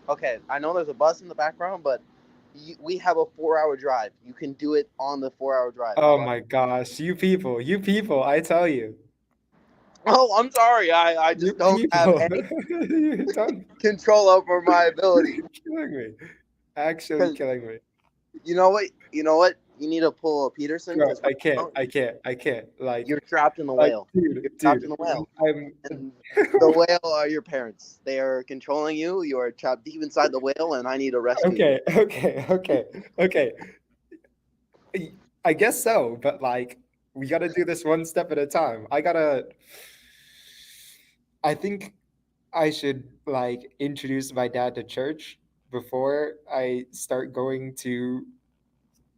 Okay, I know there's a bus in the background, but we have a 4-hour drive. You can do it on the 4-hour drive. Oh my gosh, you people, I tell you. Oh, I'm sorry. I You just don't have any You don't. control over my ability. You're killing me. Actually killing me. You know what? You need to pull a Peterson. Bro, 'cause I can't. Like, You're trapped in the whale. dude, You're trapped in the whale. I'm And the whale are your parents. They are controlling you. You are trapped deep inside the whale, and I need to rescue you. okay. I guess so, but like, we gotta do this one step at a time. I think I should like introduce my dad to church before I start going to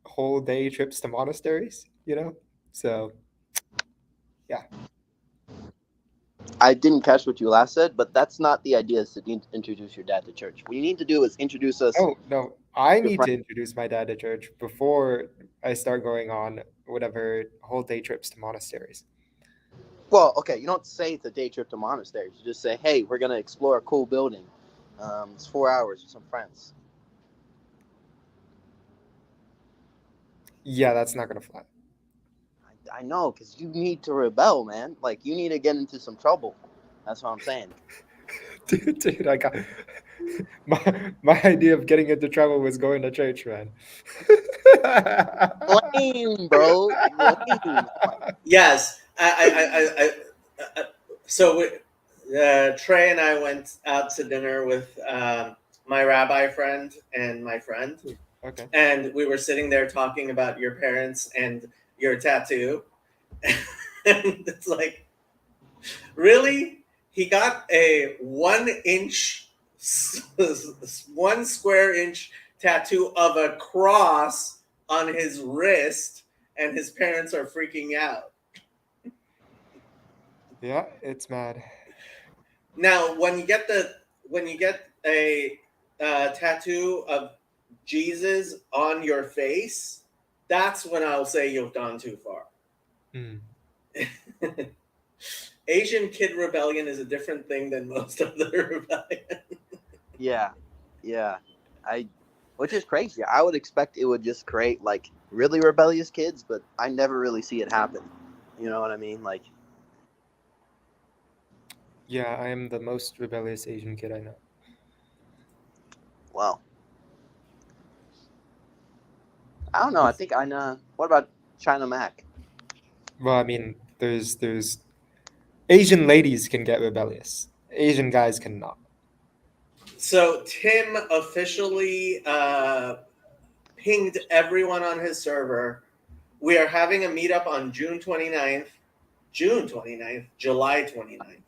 whole day trips to monasteries, So yeah. I didn't catch what you last said, but that's not the idea, is to introduce your dad to church. What you need to do is introduce us. Oh, no, I Your need friend- to introduce my dad to church before I start going on whatever whole day trips to monasteries. Well, okay, you don't say it's a day trip to monasteries. You just say, hey, we're going to explore a cool building. It's 4 hours with some friends. Yeah, that's not gonna fly. I know, because you need to rebel, man. Like, you need to get into some trouble. That's what I'm saying. Dude, I got my idea of getting into trouble was going to church, man. Lame, bro. Lame. Yes, so Trey and I went out to dinner with my rabbi friend and my friend, Okay. and we were sitting there talking about your parents and your tattoo. And it's like, really? He got a 1 inch, 1 square inch tattoo of a cross on his wrist, and his parents are freaking out. Yeah, it's mad. Now, when you get a tattoo of Jesus on your face, that's when I'll say you've gone too far. Mm. Asian Kid Rebellion is a different thing than most of the rebellion. Yeah. Which is crazy. I would expect it would just create like really rebellious kids, but I never really see it happen. You know what I mean? Like, Yeah, I am the most rebellious Asian kid I know. well, I don't know. I think I know. What about China Mac? Well, I mean, there's Asian ladies can get rebellious. Asian guys cannot. So Tim officially pinged everyone on his server. We are having a meetup on July 29th, July 29th.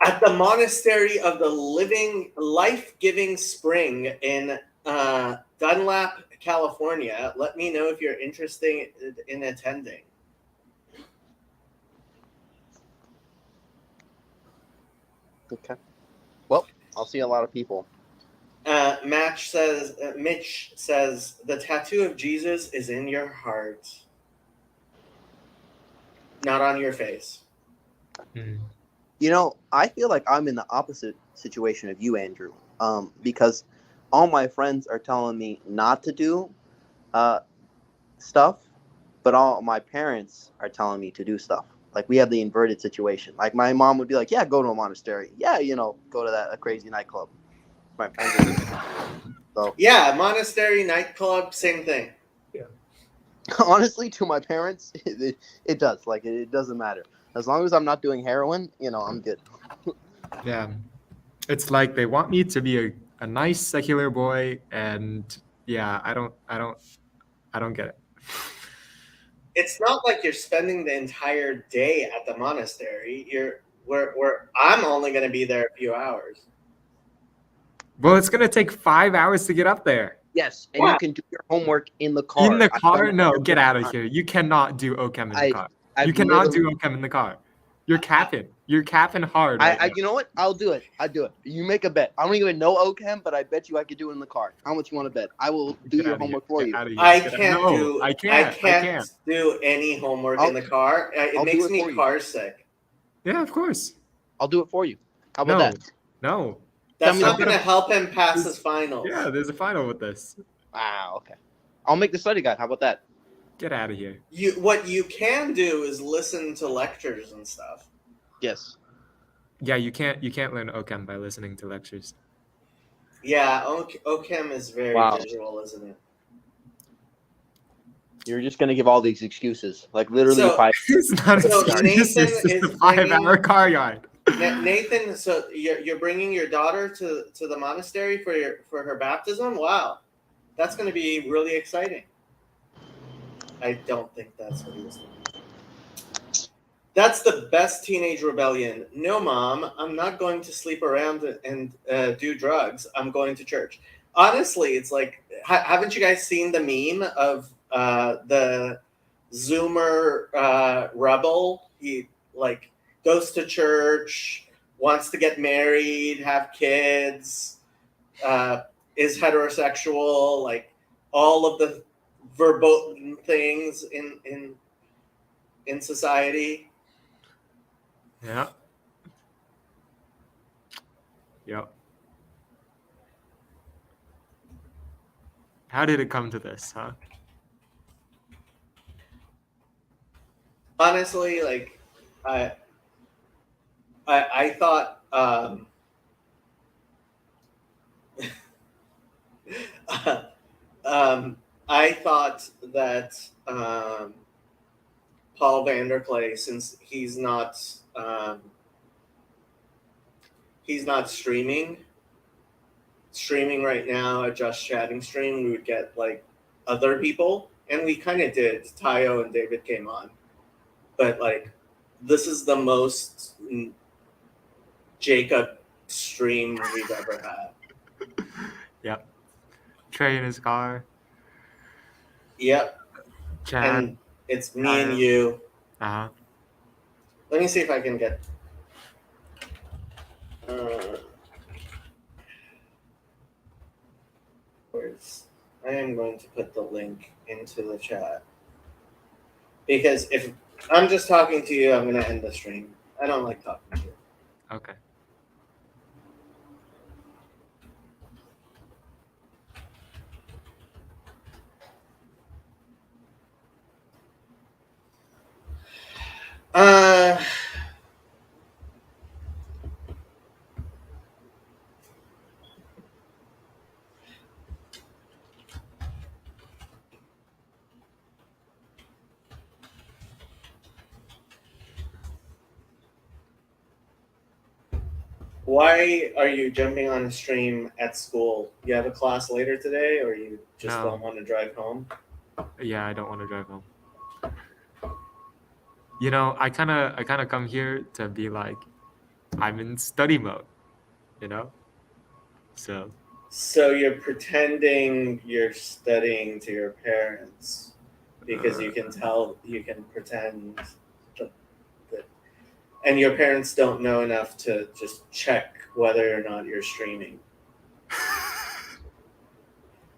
At the Monastery of the Life-Giving Spring in Dunlap, California. Let me know if you're interested in attending. Okay. Well, I'll see a lot of people. Mitch says the tattoo of Jesus is in your heart, not on your face. Mm. You know, I feel like I'm in the opposite situation of you, Andrew, because all my friends are telling me not to do stuff, but all my parents are telling me to do stuff. Like, we have the inverted situation. Like, my mom would be like, yeah, go to a monastery. Yeah, go to a crazy nightclub. My friends so, Yeah, monastery, nightclub, same thing. honestly, to my parents, it does. Like, it doesn't matter. As long as I'm not doing heroin, I'm good. Yeah, it's like they want me to be a nice secular boy, and yeah, I don't get it. It's not like you're spending the entire day at the monastery. I'm only going to be there a few hours. Well, it's gonna take 5 hours to get up there. Yes, and Wow. you can do your homework in the car. In the I've car? done it No, every get out of time. here. You cannot do OChem in the car. I've You cannot do literally- OChem in the car. You're capping. You're capping hard. Right now. You know what? I'll do it. You make a bet. I don't even know OChem, but I bet you I could do it in the car. How much you want to bet? I will do Get your out of here. homework for Get you. out of here. I Get out- can't No, do. I can't. do any homework I'll- in the car. It I'll makes do it me for you. car sick. Yeah, of course. I'll do it for you. How about No, that? no. That's me not the- going to help him pass his finals. Yeah, there's a final with this. Wow. Okay. I'll make the study guide. How about that? Get out of here. What you can do is listen to lectures and stuff. Yes. Yeah, you can't learn OChem by listening to lectures. Yeah, OChem is very Wow. visual, isn't it? You're just gonna give all these excuses. Like literally, So- if I It's not So a Nathan it's just is a 5-hour bringing- car ride. Nathan, so you're bringing your daughter to the monastery for her baptism? Wow, that's going to be really exciting. I don't think that's what he was thinking. That's the best teenage rebellion. No, Mom, I'm not going to sleep around and do drugs. I'm going to church. Honestly, it's like, haven't you guys seen the meme of the Zoomer rebel? He like goes to church, wants to get married, have kids, is heterosexual, like all of the verboten things in society. Yeah. Yep. How did it come to this, huh? honestly, like, I I thought um, I thought that Paul Vanderklay, since he's not streaming right now, a Just Chatting stream, we would get like other people, and we kind of did. Tayo and David came on, but like this is the most Jacob stream we've ever had. Yep. Trey in his car. Yep, Chad. and it's me and you. Uh-huh. Let me see if I can get. Uh, where's I am going to put the link into the chat because if I'm just talking to you, I'm going to end the stream. I don't like talking to you. Okay. Uh, why are you jumping on a stream at school? You have a class later today, or you just No. don't want to drive home? Yeah, I don't want to drive home. You know, I kind of come here to be like, I'm in study mode, you know? So, So you're pretending you're studying to your parents because you can pretend that, and your parents don't know enough to just check whether or not you're streaming.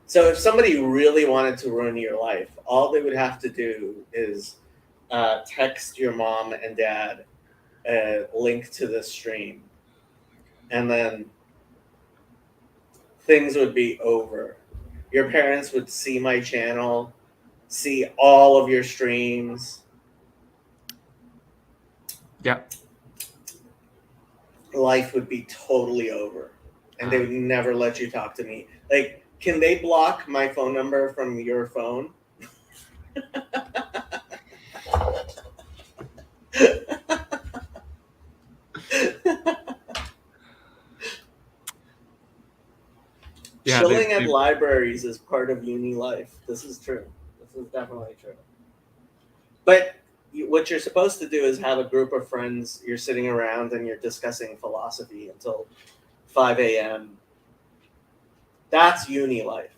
So if somebody really wanted to ruin your life, all they would have to do is text your mom and dad a link to the stream, and then things would be over. Your parents would see my channel, see all of your streams. yeah. Life would be totally over, and they would never let you talk to me. Like, can they block my phone number from your phone? Yeah, Chilling at libraries is part of uni life. This is true. This is definitely true. But what you're supposed to do is have a group of friends. You're sitting around and you're discussing philosophy until 5 a.m. That's uni life.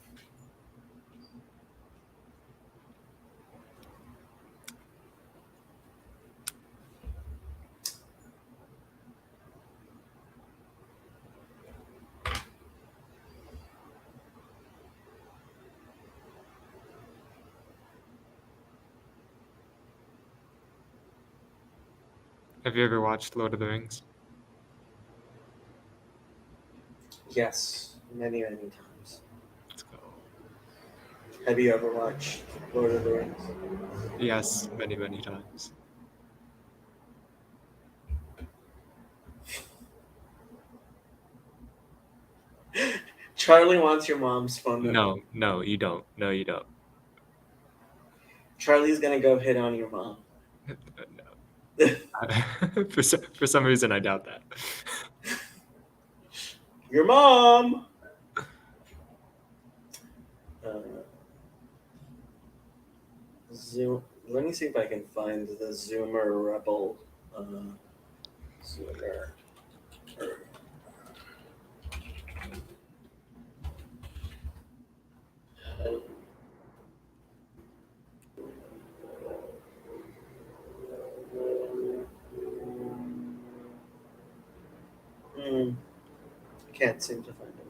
Have you ever watched Lord of the Rings? Yes, many, many times. Let's go. Have you ever watched Lord of the Rings? Yes, many, many times. Charlie wants your mom's phone number. No, you don't. No, you don't. Charlie's gonna go hit on your mom. No. For some reason, I doubt that. Your mom. Zoom. Let me see if I can find the Zoomer Rebel. Zoomer. Can't seem to find him.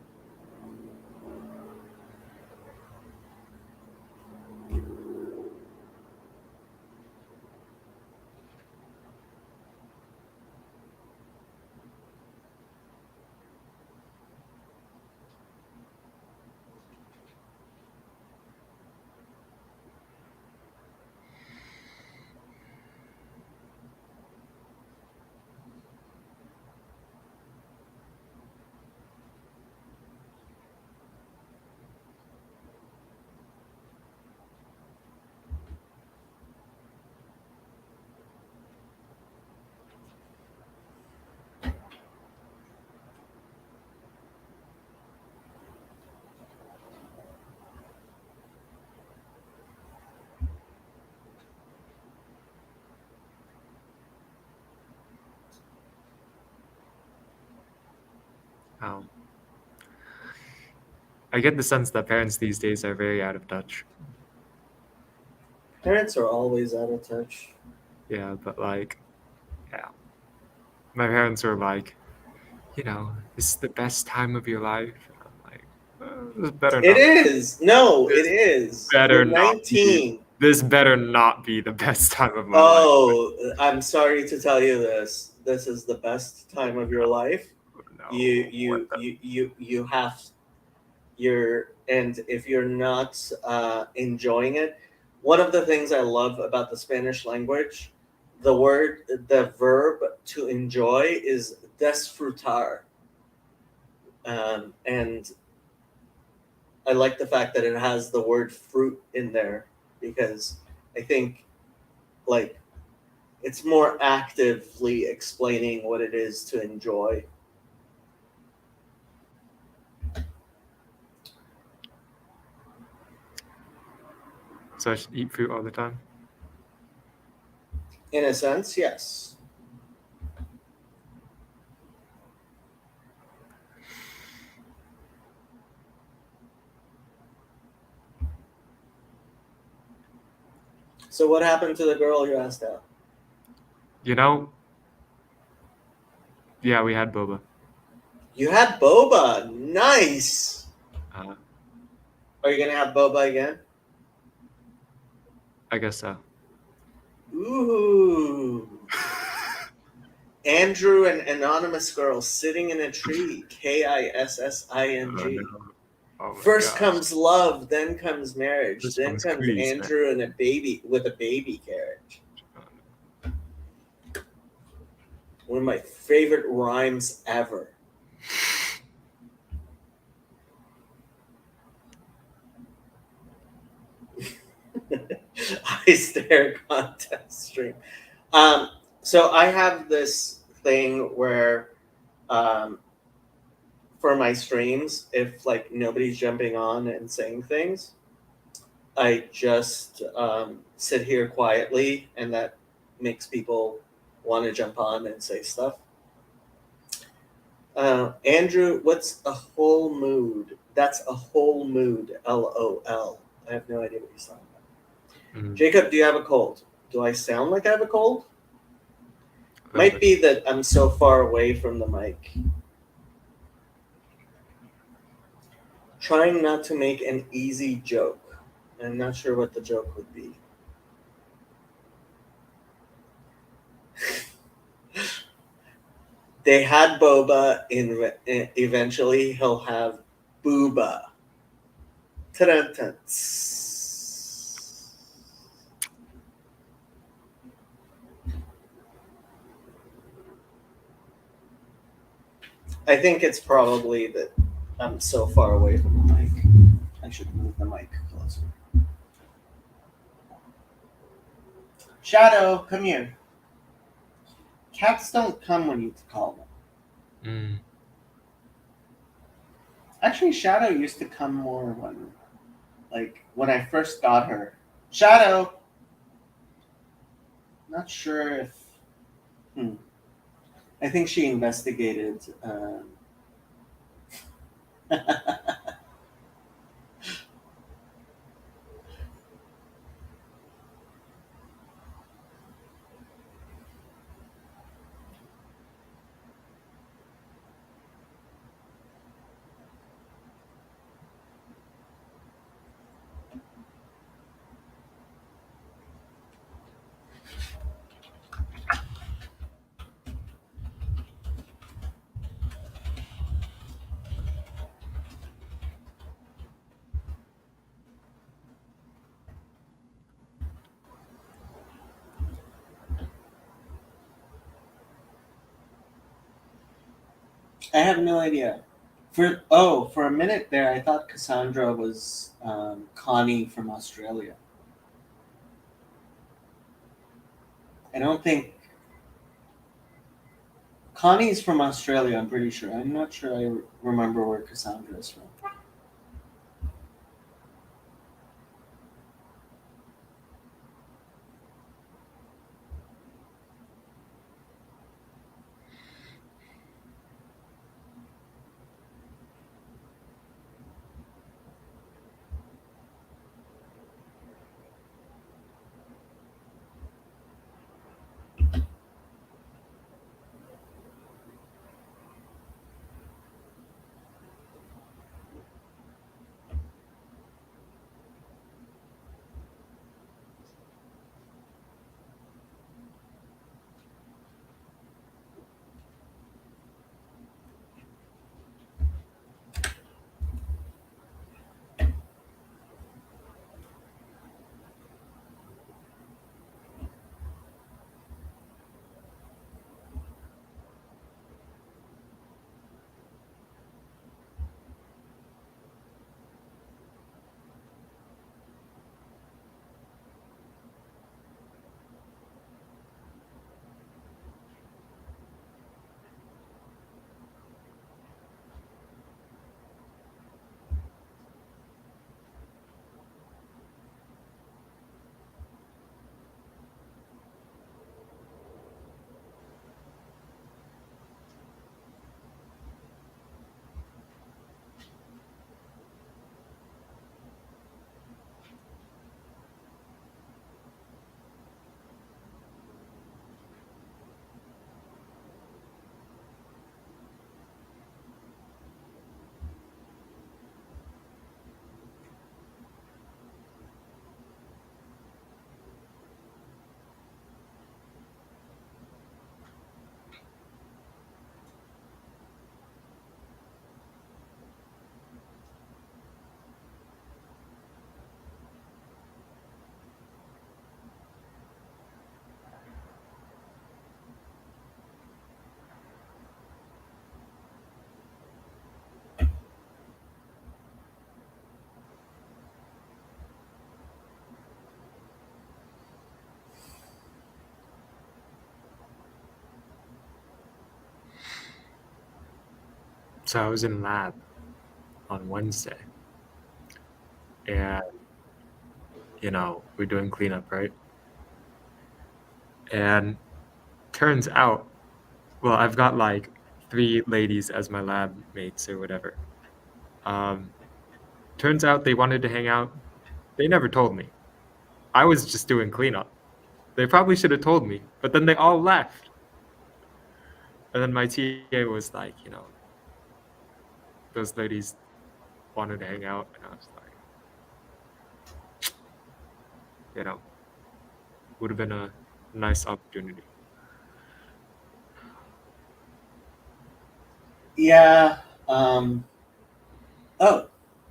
Um, I get the sense that parents these days are very out of touch. Parents are always out of touch. Yeah, but like, yeah, my parents were like, this is the best time of your life. And I'm like, this better It not. is. No, it This is. better You're not be. 19. This better not be the best time of my life. Oh, I'm sorry to tell you this. This is the best time of your life. No, You have and if you're not enjoying it, one of the things I love about the Spanish language, the verb to enjoy is disfrutar, and I like the fact that it has the word fruit in there because I think like it's more actively explaining what it is to enjoy. So I should eat fruit all the time. In a sense, yes. So what happened to the girl you asked out? Yeah, we had boba. You had boba. Nice. Uh, Are you gonna have boba again? I guess so. Ooh. Andrew and anonymous girl sitting in a tree. Kissing. Oh my First gosh. comes love, then comes marriage, This then one's comes crazy, man. Andrew and a baby with a baby carriage. One of my favorite rhymes ever. I stare contest stream. So I have this thing where for my streams, if like nobody's jumping on and saying things, I just sit here quietly, and that makes people want to jump on and say stuff. Andrew, what's a whole mood? That's a whole mood. LOL. I have no idea what you're talking about. Mhm. Jacob, do you have a cold? Do I sound like I have a cold? Might be that I'm so far away from the mic. Trying not to make an easy joke. I'm not sure what the joke would be. They had boba, eventually he'll have booba. Ta-da-ta. I think it's probably that I'm so far away from the mic. I should move the mic closer. Shadow, come here. Cats don't come when you call them. Mm. Actually, Shadow used to come more when I first got her. Shadow! Not sure if... I think she investigated... I have no idea. For a minute there, I thought Cassandra was Connie from Australia. I don't think Connie's from Australia. I'm pretty sure. I'm not sure. I remember where Cassandra is from. So I was in lab on Wednesday, and we're doing cleanup, right? And turns out, well, I've got like 3 ladies as my lab mates or whatever. Turns out they wanted to hang out. They never told me. I was just doing cleanup. They probably should have told me, but then they all left. And then my TA was like, those ladies wanted to hang out, and I was like, would have been a nice opportunity. Yeah. Oh,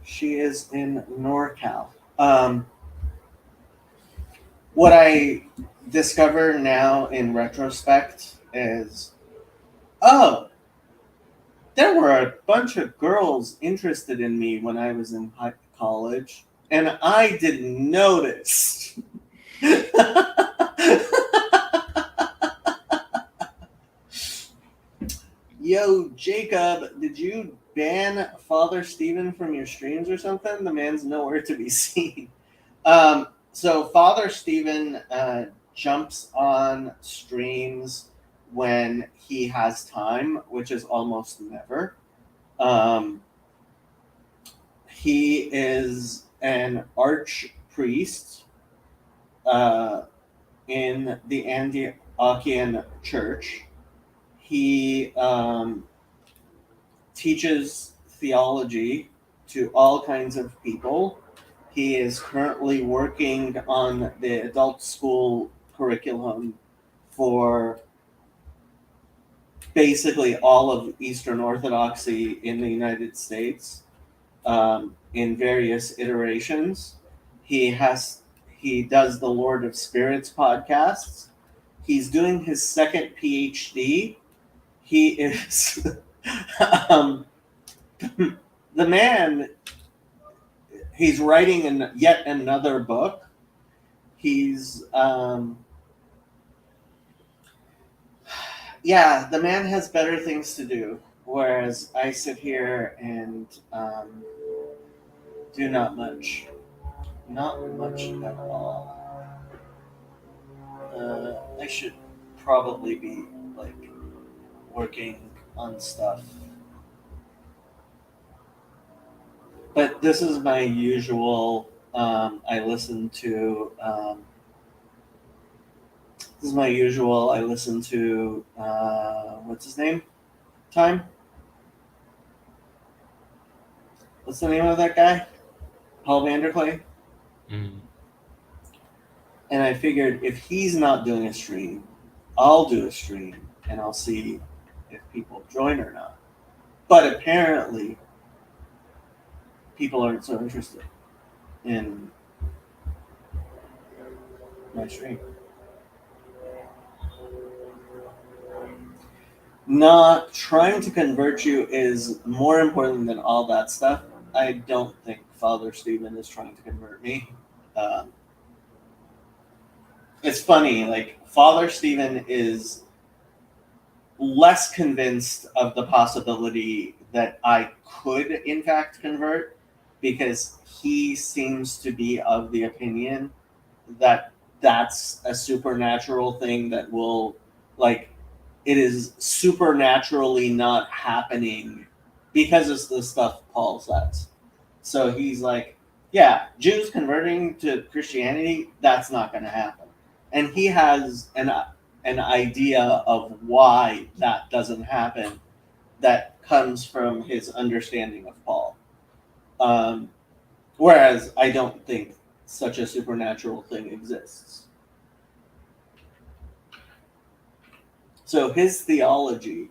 she is in NorCal. What I discover now in retrospect is, oh, there were a bunch of girls interested in me when I was in college, and I didn't notice. Yo, Jacob, did you ban Father Stephen from your streams or something? The man's nowhere to be seen. So Father Stephen jumps on streams when he has time, which is almost never. He is an archpriest in the Antiochian Church. He teaches theology to all kinds of people. He is currently working on the adult school curriculum for basically all of Eastern Orthodoxy in the United States, in various iterations. He does the Lord of Spirits podcasts. He's doing his second PhD. He is the man. He's writing yet another book. He's yeah, the man has better things to do, whereas I sit here and do not much at all. I should probably be like working on stuff, but this is my usual. I listen to. This is my usual. I listen to what's his name? Time. What's the name of that guy? Paul Vanderklay. Mm. And I figured if he's not doing a stream, I'll do a stream and I'll see if people join or not. But apparently, people aren't so interested in my stream. Not trying to convert you is more important than all that stuff. I don't think Father Stephen is trying to convert me. It's funny, like Father Stephen is less convinced of the possibility that I could in fact convert, because he seems to be of the opinion that that's a supernatural thing that will, like, it is supernaturally not happening because of the stuff Paul says. So he's like, yeah, Jews converting to Christianity, that's not going to happen. And he has an idea of why that doesn't happen that comes from his understanding of Paul. Whereas I don't think such a supernatural thing exists. So his theology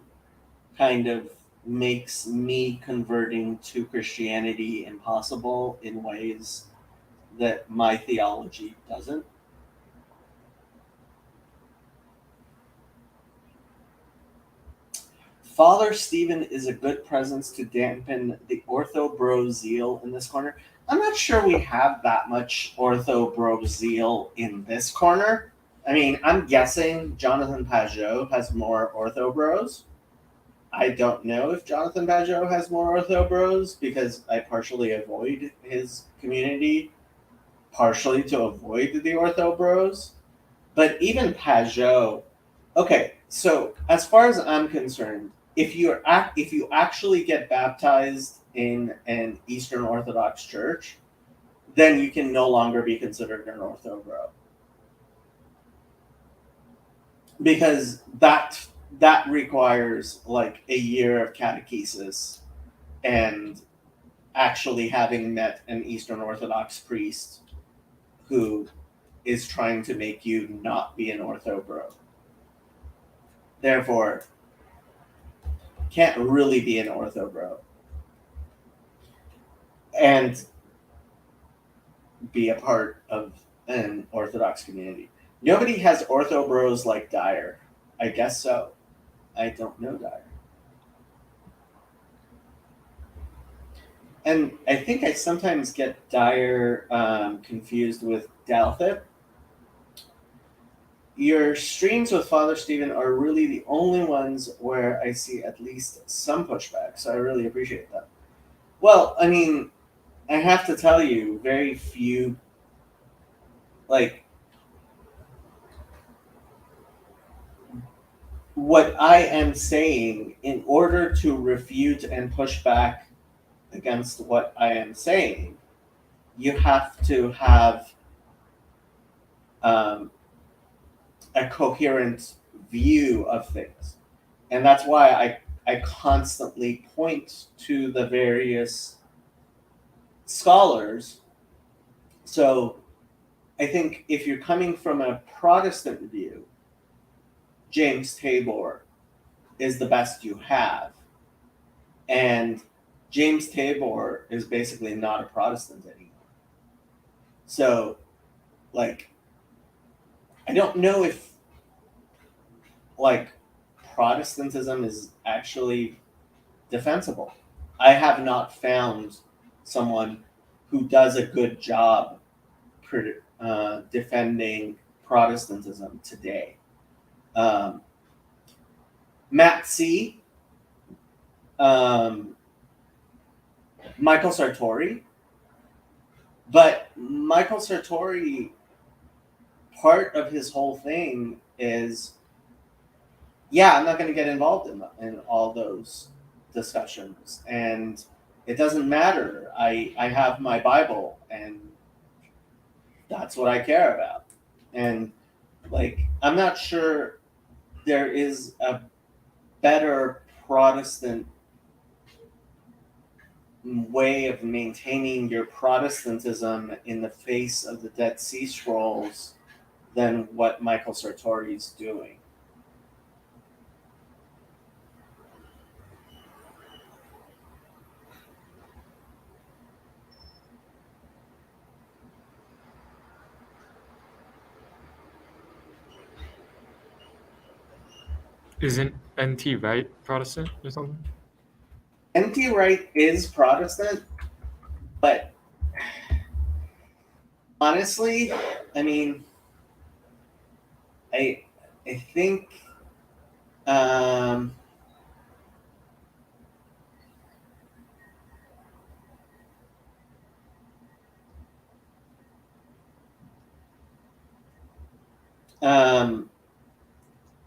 kind of makes me converting to Christianity impossible in ways that my theology doesn't. Father Stephen is a good presence to dampen the ortho bro zeal in this corner. I'm not sure we have that much ortho bro zeal in this corner. I mean, I'm guessing Jonathan Pajot has more ortho bros. I don't know if Jonathan Pageau has more Ortho Bros because I partially avoid his community, partially to avoid the Ortho Bros. But even Pageau, okay. So as far as I'm concerned, if you actually get baptized in an Eastern Orthodox church, then you can no longer be considered an Ortho Bro. Because that requires like a year of catechesis and actually having met an Eastern Orthodox priest who is trying to make you not be an Ortho Bro. Therefore, can't really be an Ortho Bro and be a part of an Orthodox community. Nobody has Ortho Bros like Dyer. I guess so. I don't know Dyer. And I think I sometimes get Dyer confused with Dalthip. Your streams with Father Stephen are really the only ones where I see at least some pushback, so I really appreciate that. Well, I mean, I have to tell you, very few, like, what I am saying, in order to refute and push back against what I am saying, you have to have a coherent view of things. And that's why I constantly point to the various scholars. So I think if you're coming from a Protestant view, James Tabor is the best you have. And James Tabor is basically not a Protestant anymore. So, like, I don't know if, like, Protestantism is actually defensible. I have not found someone who does a good job defending Protestantism today. Matt C., Michael Sartori, but Michael Sartori, part of his whole thing is, yeah, I'm not going to get involved in all those discussions, and it doesn't matter. I have my Bible, and that's what I care about. And, like, I'm not sure there is a better Protestant way of maintaining your Protestantism in the face of the Dead Sea Scrolls than what Michael Sartori is doing. Isn't NT Wright Protestant or something? N.T. Wright is Protestant, but honestly, I mean, I think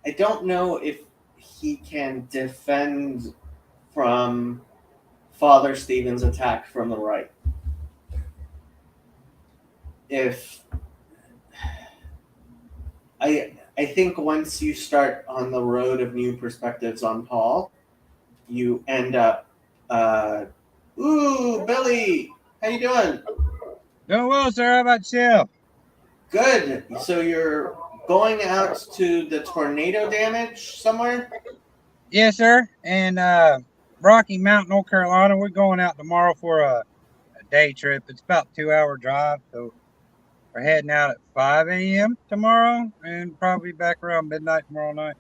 I don't know if he can defend from Father Stephen's attack from the right. If I think once you start on the road of new perspectives on Paul, you end up ooh, Billy, how you doing? Doing well, sir. How about yourself? Good. So you're going out to the tornado damage somewhere? Yes, sir. And Rocky Mount, North Carolina. We're going out tomorrow for a day trip. It's about a 2-hour drive. So we're heading out at 5 a.m. tomorrow and probably back around midnight tomorrow night.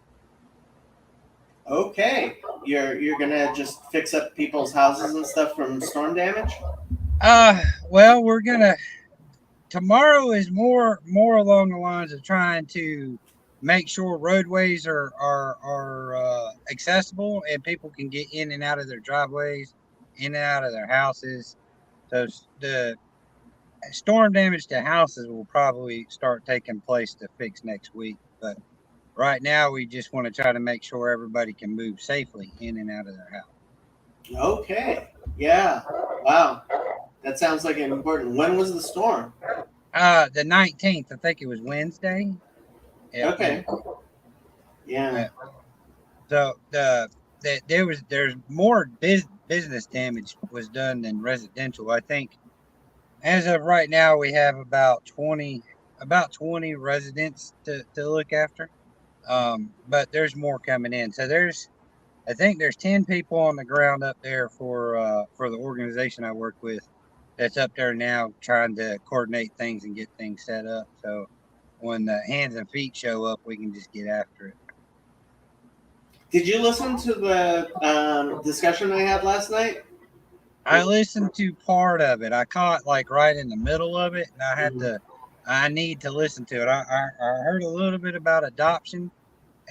Okay. You're gonna just fix up people's houses and stuff from storm damage? Well, tomorrow is more along the lines of trying to make sure roadways are accessible and people can get in and out of their driveways, in and out of their houses. So the storm damage to houses will probably start taking place to fix next week. But right now, we just want to try to make sure everybody can move safely in and out of their house. Okay. Yeah. Wow. That sounds like an important. When was the storm? The 19th, I think it was Wednesday. Yeah, Okay. Yeah. So there's more business damage was done than residential. I think as of right now we have about 20 residents to look after. But there's more coming in. So I think there's 10 people on the ground up there for the organization I work with that's up there now trying to coordinate things and get things set up. So when the hands and feet show up, we can just get after it. Did you listen to the discussion I had last night? I listened to part of it. I caught like right in the middle of it, and I need to listen to it. I heard a little bit about adoption,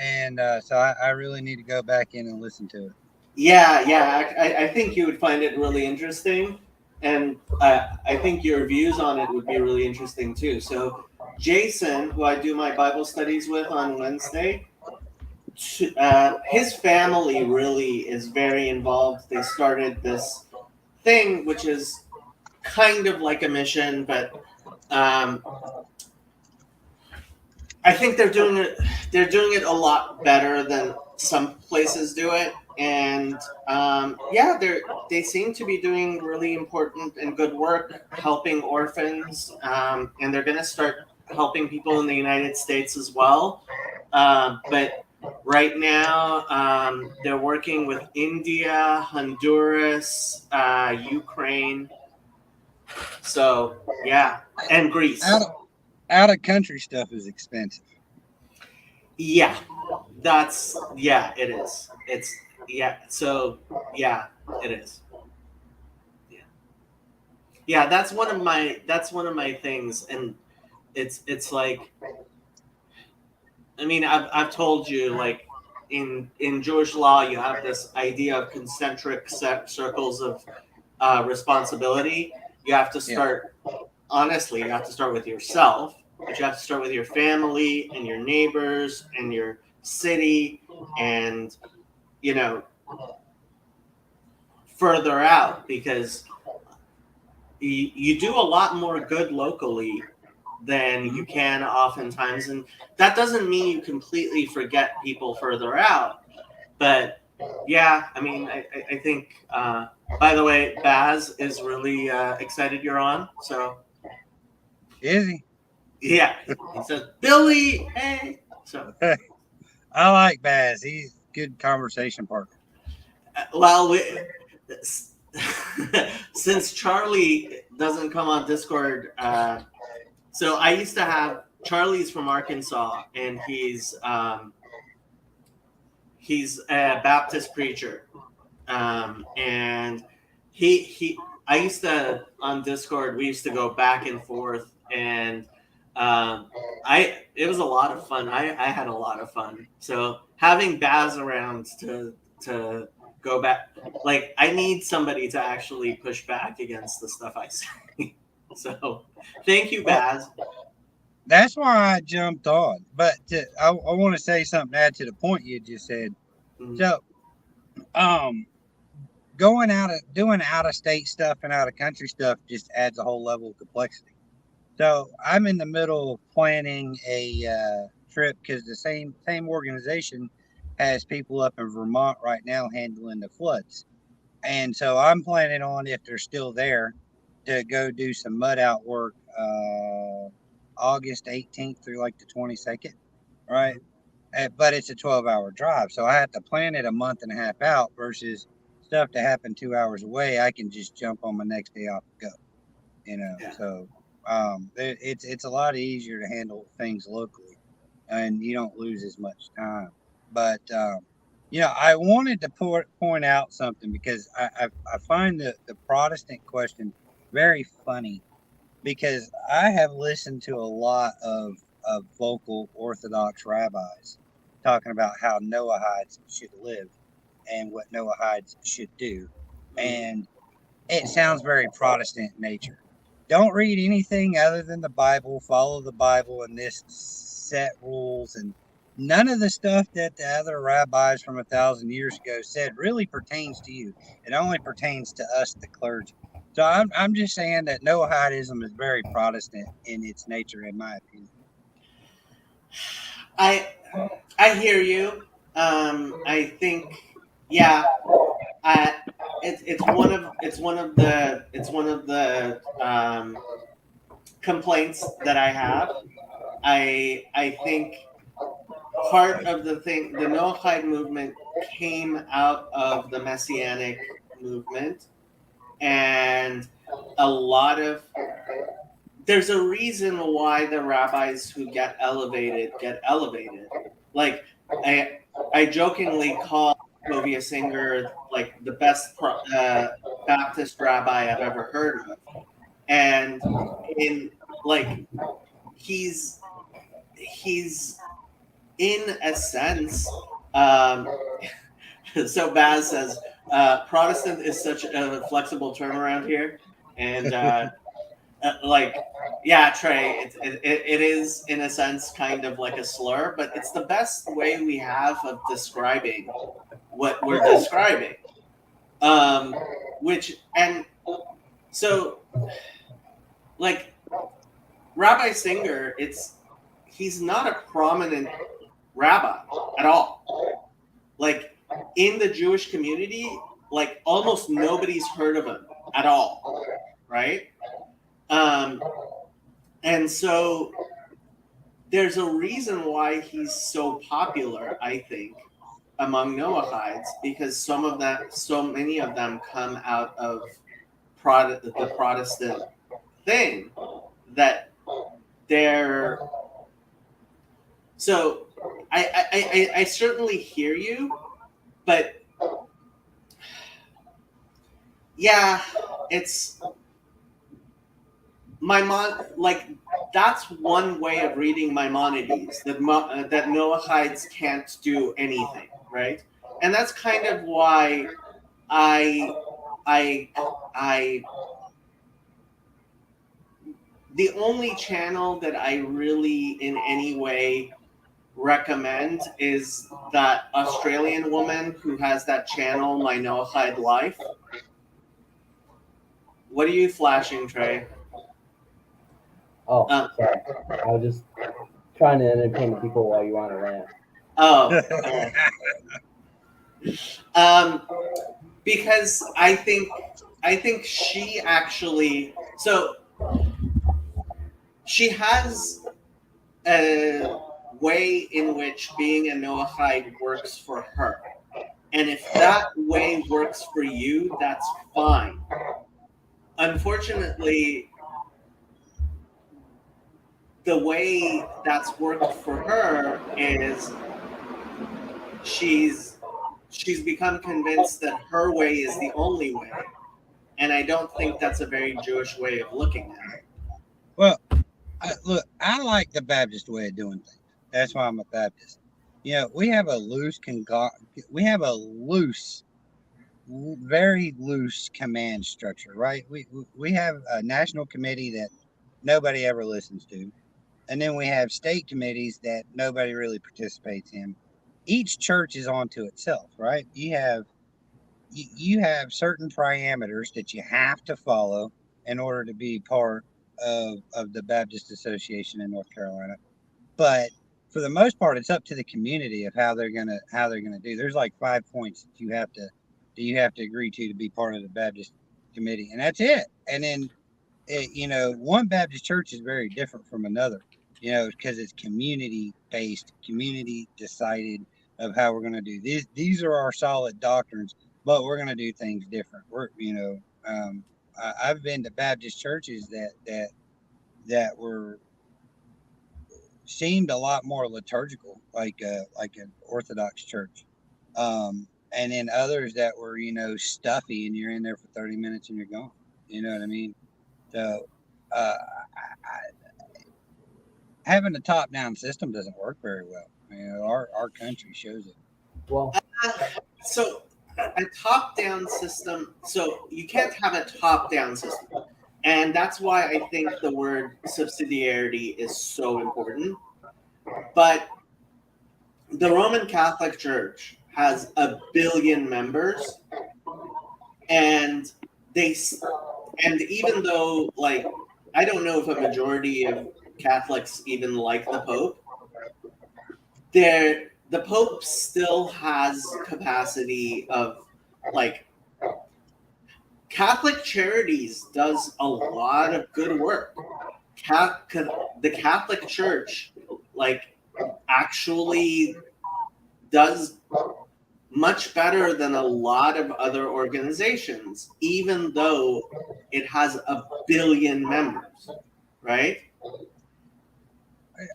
and so I really need to go back in and listen to it. Yeah. I think you would find it really interesting, and I think your views on it would be really interesting too. So Jason, who I do my Bible studies with on Wednesday, his family really is very involved. They started this thing, which is kind of like a mission, but I think they're doing it a lot better than some places do it, and they seem to be doing really important and good work helping orphans, and they're going to start helping people in the United States as well, but right now they're working with India, Honduras, Ukraine, so yeah, and Greece. Out of country stuff is expensive. Yeah, it is. It is. Yeah, that's one of my things, and it's like, I mean, I've told you, like, in Jewish law you have this idea of concentric circles of responsibility. You have to start, honestly, you have to start with yourself, but you have to start with your family and your neighbors and your city, and further out, because you do a lot more good locally than you can oftentimes, and that doesn't mean you completely forget people further out, but yeah, I mean, I think by the way, Baz is really excited you're on, so Is he? yeah, he says, Billy, hey. So I like Baz. He's a good conversation partner. well, since Charlie doesn't come on Discord, so I used to have Charlie's from Arkansas, and he's a Baptist preacher, and I used to, on Discord, we used to go back and forth, and it was a lot of fun. I had a lot of fun. So having Baz around to go back, like, I need somebody to actually push back against the stuff I say. So thank you, Baz. That's why I jumped on. But I want to say something to add to the point you just said. Mm-hmm. So, doing out of state stuff and out of country stuff just adds a whole level of complexity. So I'm in the middle of planning a trip, because the same organization has people up in Vermont right now handling the floods, and so I'm planning on, if they're still there, to go do some mud out work August 18th through like the 22nd, right? But it's a 12-hour drive, so I have to plan it a month and a half out, versus stuff to happen 2 hours away. I can just jump on my next day off and go, Yeah. So it's a lot easier to handle things locally, and you don't lose as much time. But I wanted to point out something, because I find the Protestant question very funny, because I have listened to a lot of of vocal Orthodox rabbis talking about how Noahides should live and what Noahides should do. And it sounds very Protestant in nature. Don't read anything other than the Bible, follow the Bible and this set rules, and none of the stuff that the other rabbis from 1,000 years ago said really pertains to you. It only pertains to us, the clergy. So I'm just saying that Noahidism is very Protestant in its nature, in my opinion. I hear you. I think, yeah. It's one of the complaints that I have. I think part of the Noahide movement came out of the Messianic movement, and there's a reason why the rabbis who get elevated. Like I jokingly call Tovia Singer like the best Baptist rabbi I've ever heard of, and in like he's in a sense. So Baz says Protestant is such a flexible term around here, and like, yeah, Trey, it is in a sense kind of like a slur, but it's the best way we have of describing what we're describing. So like Rabbi Singer, he's not a prominent rabbi at all. Like in the Jewish community, like almost nobody's heard of him at all, right? And so there's a reason why he's so popular, I think, among Noahides, because so many of them come out of the Protestant thing that they're. So I certainly hear you, but yeah, it's. Like that's one way of reading Maimonides, that Noahides can't do anything, right? And that's kind of why I the only channel that I really in any way recommend is that Australian woman who has that channel, My Noahide Life. What are you flashing, Trey? Oh, sorry. I was just trying to entertain the people while you were on a rant. Because I think she actually, so she has a way in which being a Noahide works for her. And if that way works for you, that's fine. Unfortunately, the way that's worked for her is she's become convinced that her way is the only way, and I don't think that's a very Jewish way of looking at it. Well, look, I like the Baptist way of doing things. That's why I'm a Baptist. You know, we have a very loose command structure, right? We have a national committee that nobody ever listens to. And then we have state committees that nobody really participates in. Each church is onto itself, right? You have certain parameters that you have to follow in order to be part of the Baptist Association in North Carolina. But for the most part, it's up to the community of how they're gonna do. There's like 5 points that you have to agree to be part of the Baptist committee, and that's it. And then one Baptist church is very different from another. Because it's community-based, community-decided of how we're going to do this. These are our solid doctrines, but we're going to do things different. I've been to Baptist churches that seemed a lot more liturgical, like an Orthodox church, and then others that were stuffy, and you're in there for 30 minutes and you're gone. You know what I mean? So. having a top-down system doesn't work very well. Our country shows it. Well, So a top-down system. So you can't have a top-down system, and that's why I think the word subsidiarity is so important. But the Roman Catholic Church has 1 billion members, and even though, like, I don't know if a majority of Catholics even like the Pope, the Pope still has capacity of, like, Catholic Charities does a lot of good work. The Catholic Church, like, actually does much better than a lot of other organizations, even though it has 1 billion members, right?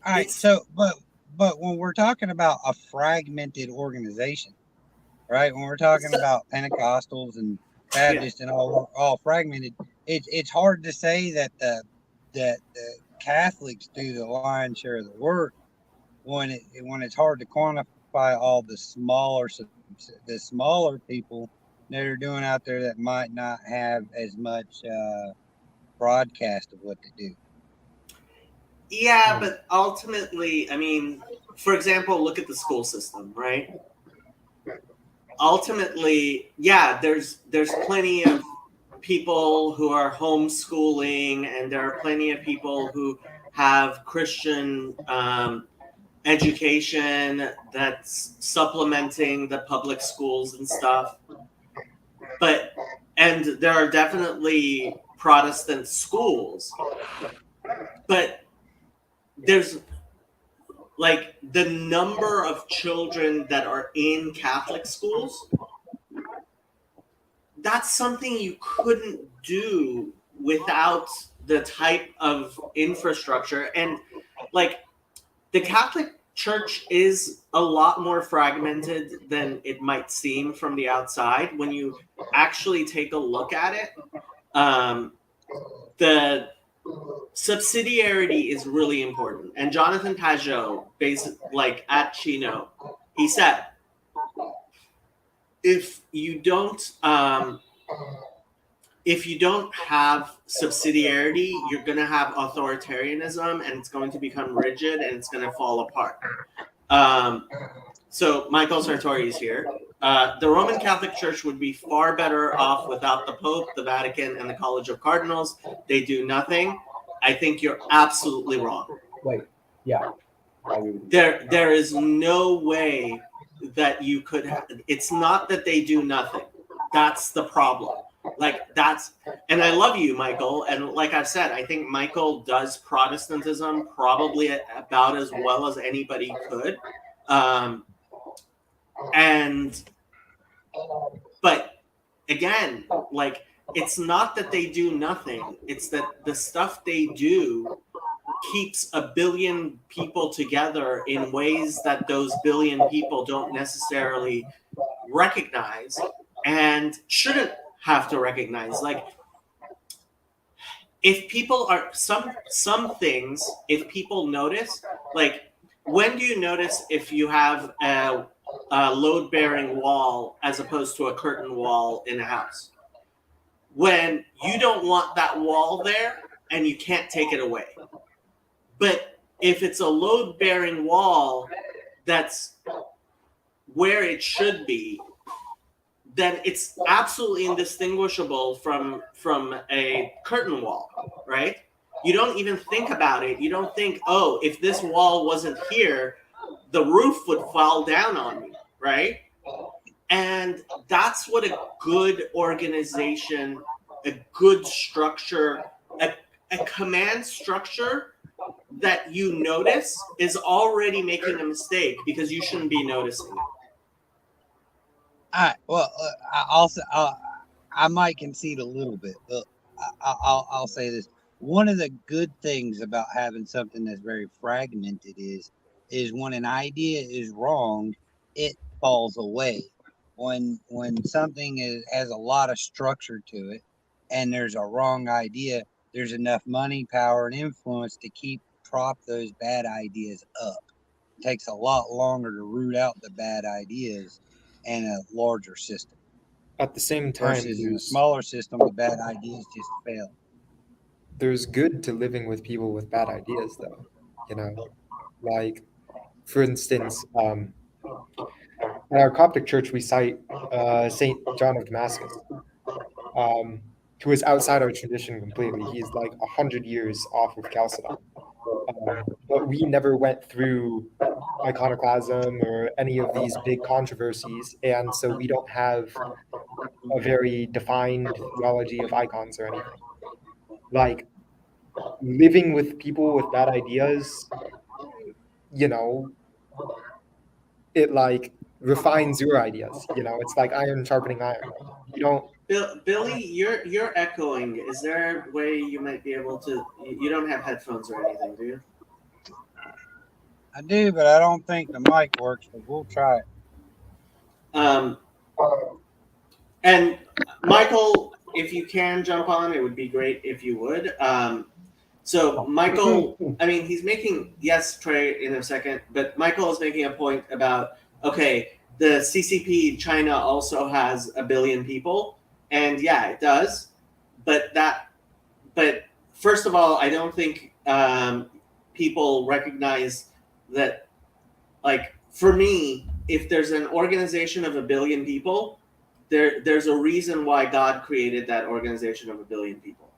All right. So, but when we're talking about a fragmented organization, right? When we're talking about Pentecostals and Baptists and all fragmented, it's hard to say that the Catholics do the lion's share of the work when it's hard to quantify all the smaller people that are doing out there that might not have as much broadcast of what they do. Yeah, but ultimately, I mean, for example, look at the school system, right? Ultimately, yeah, there's plenty of people who are homeschooling, and there are plenty of people who have Christian education that's supplementing the public schools and stuff. And there are definitely Protestant schools, but there's, like, the number of children that are in Catholic schools, that's something you couldn't do without the type of infrastructure. And, like, the Catholic Church is a lot more fragmented than it might seem from the outside. When you actually take a look at it, the subsidiarity is really important. And Jonathan Pageau, basically, like, at Chino, he said, if you don't have subsidiarity, you're going to have authoritarianism, and it's going to become rigid, and it's going to fall apart. So Michael Sartori is here. The Roman Catholic Church would be far better off without the Pope, the Vatican, and the College of Cardinals. They do nothing. I think you're absolutely wrong. wait, yeah. There is no way that you could have. It's not that they do nothing. That's the problem. And I love you, Michael. And like I've said, I think Michael does Protestantism probably about as well as anybody could. But again, like, it's not that they do nothing. It's that the stuff they do keeps 1 billion people together in ways that those 1 billion people don't necessarily recognize and shouldn't have to recognize. Like, if people are some things, if people notice, like, when do you notice if you have a load-bearing wall as opposed to a curtain wall in a house? When you don't want that wall there and you can't take it away. But if it's a load-bearing wall that's where it should be, then it's absolutely indistinguishable from a curtain wall, right? You don't even think about it. You don't think, oh, if this wall wasn't here, the roof would fall down on me, right? And that's what a good organization, a good structure, a command structure that you notice is already making a mistake because you shouldn't be noticing it. All right. Well, I might concede a little bit, but I'll say this. One of the good things about having something that's very fragmented is when an idea is wrong, it falls away. When something has a lot of structure to it, and there's a wrong idea, there's enough money, power, and influence to keep prop those bad ideas up. It takes a lot longer to root out the bad ideas in a larger system At the same time, versus in a smaller system, the bad ideas just fail. there's good to living with people with bad ideas, though. You know, like for instance, at our Coptic church, we cite Saint John of Damascus, who is outside our tradition completely. He's like 100 years off of Chalcedon. But we never went through iconoclasm or any of these big controversies, and so we don't have a very defined theology of icons or anything. Like living with people with bad ideas, you know, it like refines your ideas. You know, it's like iron sharpening iron. You don't. Billy, you're echoing. Is there a way you might be able to? You don't have headphones or anything, do you? I do, but I don't think the mic works, but we'll try it. And Michael, if you can jump on, it would be great if you would. So Michael, I mean, he's making, yes, Trey, in a second, but Michael is making a point about, okay, the CCP, China also has 1 billion people, and yeah, it does, but first of all, I don't think people recognize that, like, for me, if there's an organization of 1 billion people, there's a reason why God created that organization of 1 billion people.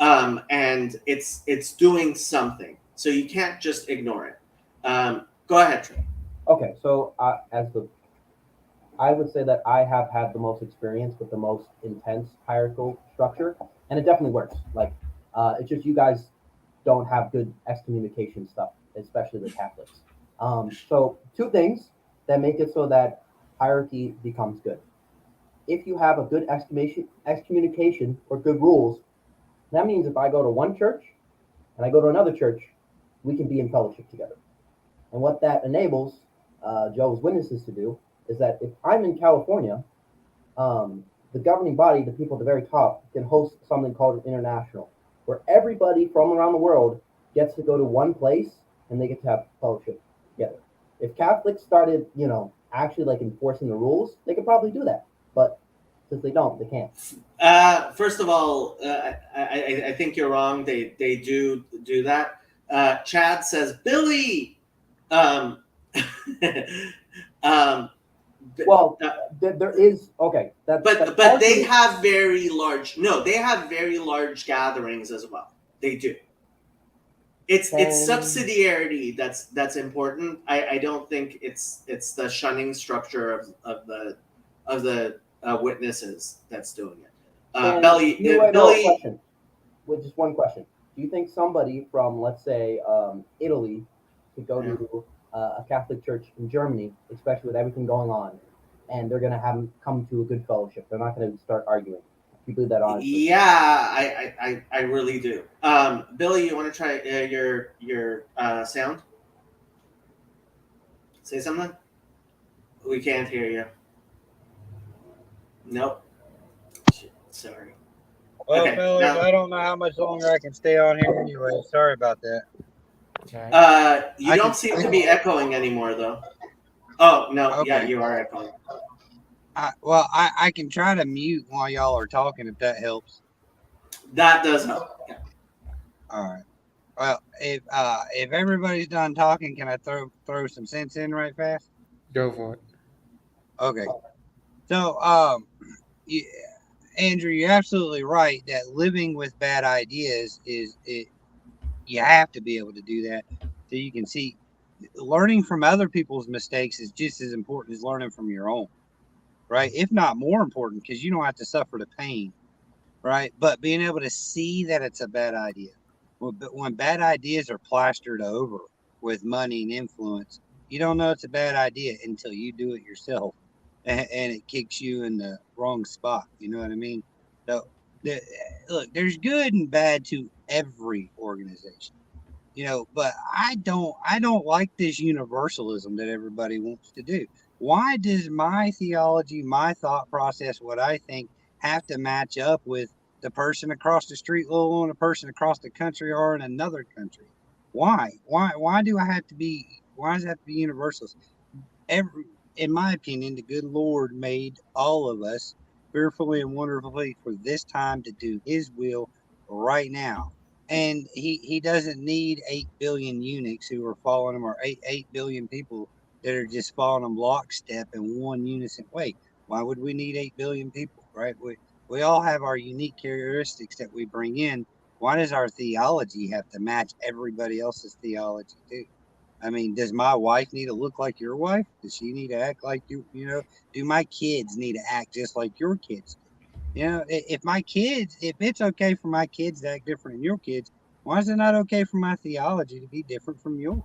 And it's doing something. So you can't just ignore it. Go ahead, Trey. Okay, so I would say that I have had the most experience with the most intense hierarchical structure, and it definitely works. Like, it's just you guys don't have good excommunication stuff, especially the Catholics. So 2 things that make it so that hierarchy becomes good. If you have a good excommunication or good rules, that means if I go to one church and I go to another church, we can be in fellowship together. And what that enables Jehovah's Witnesses to do is that if I'm in California, the governing body, the people at the very top, can host something called an international, where everybody from around the world gets to go to one place and they get to have fellowship together. If Catholics started, actually like enforcing the rules, they could probably do that. But since they don't, they can't. First of all, I think you're wrong. They do that. Chad says, Billy. Well, there is okay. But they have very large. No, they have very large gatherings as well. They do. It's subsidiarity that's important. I don't think it's the shunning structure of the witnesses that's doing it. Billy. Question. With just one question. Do you think somebody from, let's say, Italy could go to a Catholic church in Germany, especially with everything going on, and they're going to have them come to a good fellowship? They're not going to start arguing. You believe that honestly? Yeah, I really do. Billy, you want to try your sound? Say something. We can't hear you. Nope. Shit, sorry. Well, Okay, fellas, now- I don't know how much longer I can stay on here anyway. Sorry about that. You don't seem to be echoing anymore, though. Oh no, Okay. yeah, you are echoing. I can try to mute while y'all are talking if that helps. That does help. Yeah. All right. Well, if everybody's done talking, can I throw some sense in right fast? Go for it. Okay. So, Andrew, you're absolutely right that living with bad ideas you have to be able to do that so you can see. Learning from other people's mistakes is just as important as learning from your own, right? If not more important, because you don't have to suffer the pain, right? But being able to see that it's a bad idea. But when bad ideas are plastered over with money and influence, you don't know it's a bad idea until you do it yourself, and it kicks you in the wrong spot. You know what I mean? So, look, there's good and bad to every organization, but I don't like this universalism that everybody wants to do. Why does my theology, my thought process, what I think, have to match up with the person across the street, let alone a person across the country or in another country? Why? Why do I have to be? Why does it have to be universals? In my opinion, the good Lord made all of us fearfully and wonderfully for this time to do His will right now. And he doesn't need 8 billion eunuchs who are following him, or 8 billion people that are just following him lockstep in one unison way. Why would we need 8 billion people, right? We all have our unique characteristics that we bring in. Why does our theology have to match everybody else's theology too? I mean, does my wife need to look like your wife? Does she need to act like you? You know, do my kids need to act just like your kids do? You know, if it's okay for my kids to act different than your kids, why is it not okay for my theology to be different from yours,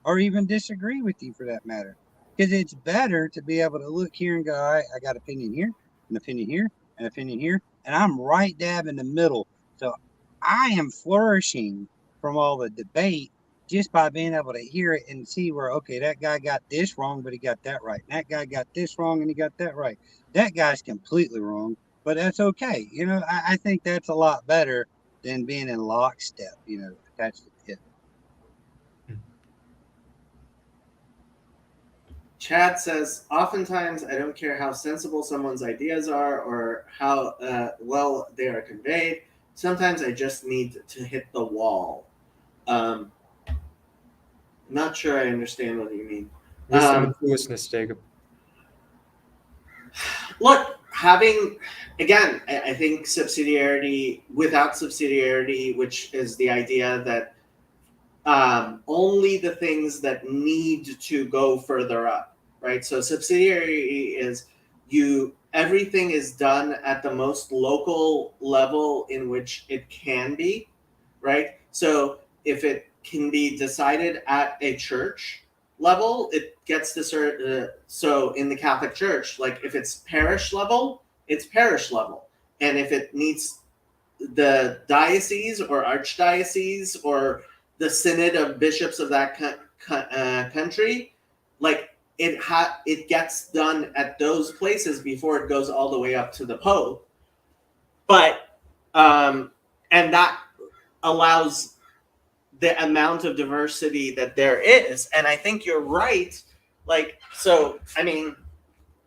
or even disagree with you for that matter? Because it's better to be able to look here and go, all right, I got opinion here, an opinion here, an opinion here, and I'm right dab in the middle. So I am flourishing from all the debate just by being able to hear it and see where, okay, that guy got this wrong, but he got that right. And that guy got this wrong and he got that right. That guy's completely wrong, but that's okay. You know, I think that's a lot better than being in lockstep, you know, attached to the hip. Chad says, oftentimes I don't care how sensible someone's ideas are or how well they are conveyed. Sometimes I just need to hit the wall. Not sure I understand what you mean. Wisdom and foolishness, Jacob. Look, having, again, I think subsidiarity, without subsidiarity, which is the idea that only the things that need to go further up, right? So subsidiarity is everything is done at the most local level in which it can be, right? So if it can be decided at a church level, it gets to so in the Catholic Church, like if it's parish level, it's parish level, and if it needs the diocese or archdiocese or the synod of bishops of that country, like it gets done at those places before it goes all the way up to the Pope. But and that allows the amount of diversity that there is. And I think you're right. Like, so, I mean,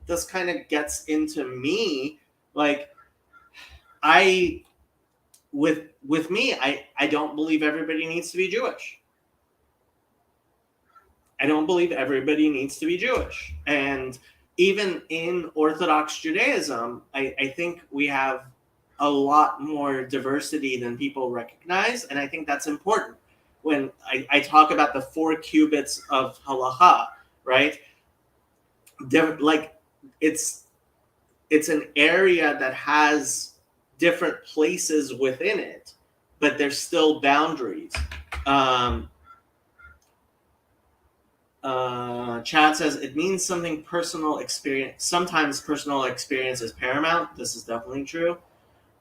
this kind of gets into me. Like, with me, I don't believe everybody needs to be Jewish. I don't believe everybody needs to be Jewish. And even in Orthodox Judaism, I think we have a lot more diversity than people recognize. And I think that's important. When I talk about the 4 cubits of halacha, right? Like it's an area that has different places within it, but there's still boundaries. Chad says it means something personal experience. Sometimes personal experience is paramount. This is definitely true.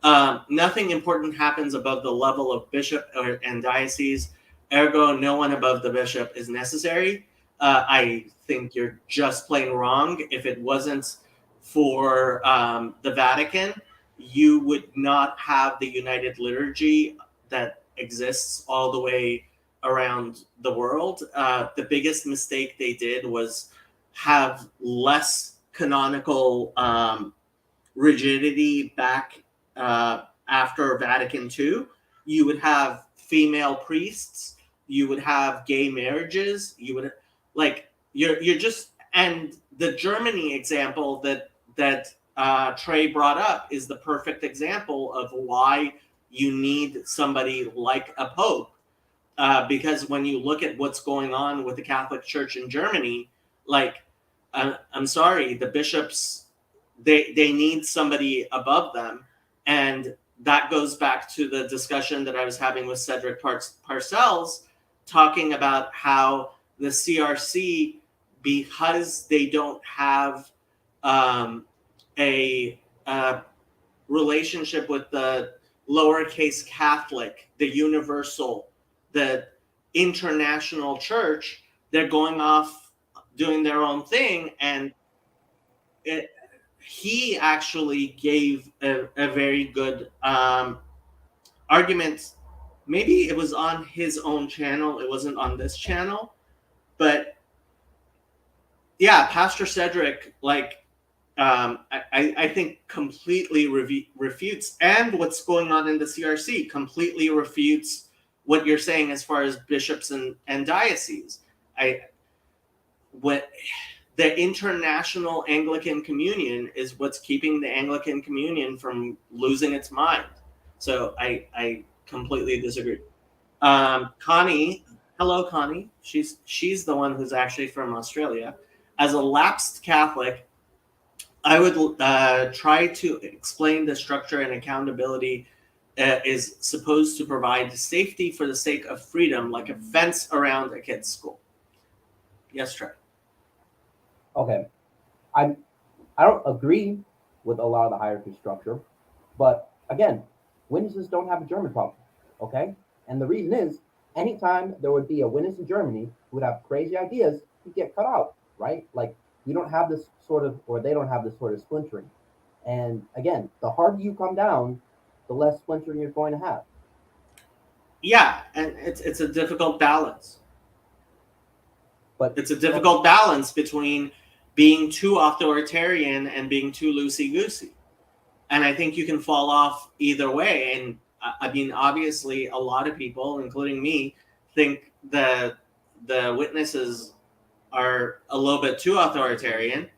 Nothing important happens above the level of bishop and diocese. Ergo, no one above the bishop is necessary. I think you're just plain wrong. If it wasn't for the Vatican, you would not have the United Liturgy that exists all the way around the world. The biggest mistake they did was have less canonical rigidity back after Vatican II. You would have female priests, you would have gay marriages, you would you're just, and the Germany example that Trey brought up is the perfect example of why you need somebody like a pope, because when you look at what's going on with the Catholic Church in Germany, like I'm sorry, the bishops they need somebody above them, and that goes back to the discussion that I was having with Cedric Parcells, talking about how the CRC, because they don't have a relationship with the lowercase Catholic, the universal, the international church, they're going off doing their own thing. And he actually gave a very good argument maybe it was on his own channel. It wasn't on this channel, but yeah, Pastor Cedric, like, I think completely refutes, and what's going on in the CRC completely refutes what you're saying as far as bishops and dioceses. What the International Anglican Communion is what's keeping the Anglican Communion from losing its mind. So I completely disagree. Connie, hello, Connie. She's the one who's actually from Australia. As a lapsed Catholic, I would try to explain the structure and accountability is supposed to provide safety for the sake of freedom, like a fence around a kid's school. Yes, Trey. Okay, I don't agree with a lot of the hierarchy structure, but again, witnesses don't have a German problem, okay? And the reason is, anytime there would be a witness in Germany who would have crazy ideas, he'd get cut out, right? Like, we don't have this sort of, or they don't have this sort of splintering. And again, the harder you come down, the less splintering you're going to have. Yeah, and it's a difficult balance. But it's a difficult balance between being too authoritarian and being too loosey-goosey. And I think you can fall off either way. And I mean, obviously, a lot of people, including me, think that the witnesses are a little bit too authoritarian,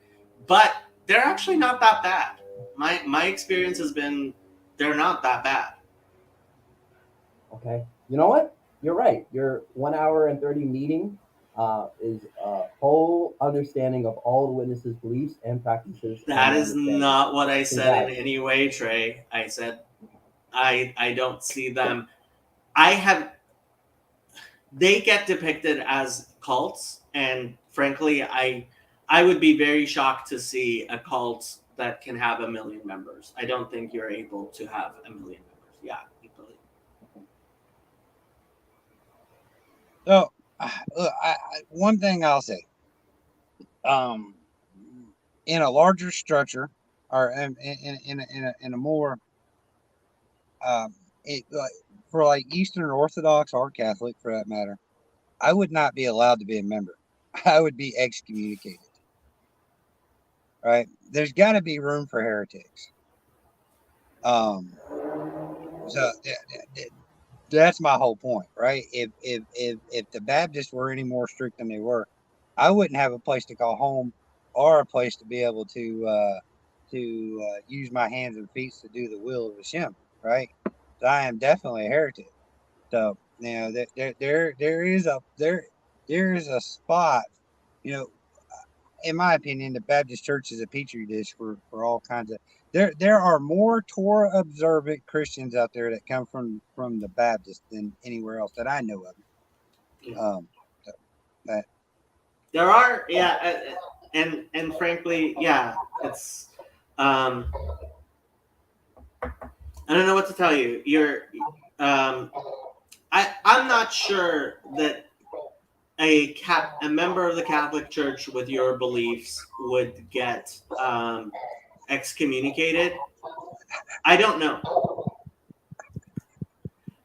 but they're actually not that bad. My experience has been they're not that bad. Okay. You know what? You're right. Your 1 hour and 30 meeting is a whole understanding of all the witnesses' beliefs and practices. That is not what I said in any way, Trey. I said I don't see them. They get depicted as cults, and frankly, I would be very shocked to see a cult that can have 1 million members. I don't think you're able to have 1 million members. Yeah, equally. So, look, one thing I'll say, in a larger structure, or in a more, for like Eastern Orthodox or Catholic for that matter, I would not be allowed to be a member. I would be excommunicated. Right? There's got to be room for heretics. So that's my whole point, right? If the Baptists were any more strict than they were, I wouldn't have a place to call home or a place to be able to use my hands and feet to do the will of Hashem, right? So I am definitely a heretic. So there is a spot, in my opinion, the Baptist Church is a petri dish for all kinds of. There are more Torah observant Christians out there that come from the Baptist than anywhere else that I know of. There are, yeah, and frankly, yeah, it's. I don't know what to tell you. I'm not sure that a member of the Catholic Church with your beliefs would get excommunicated. I don't know.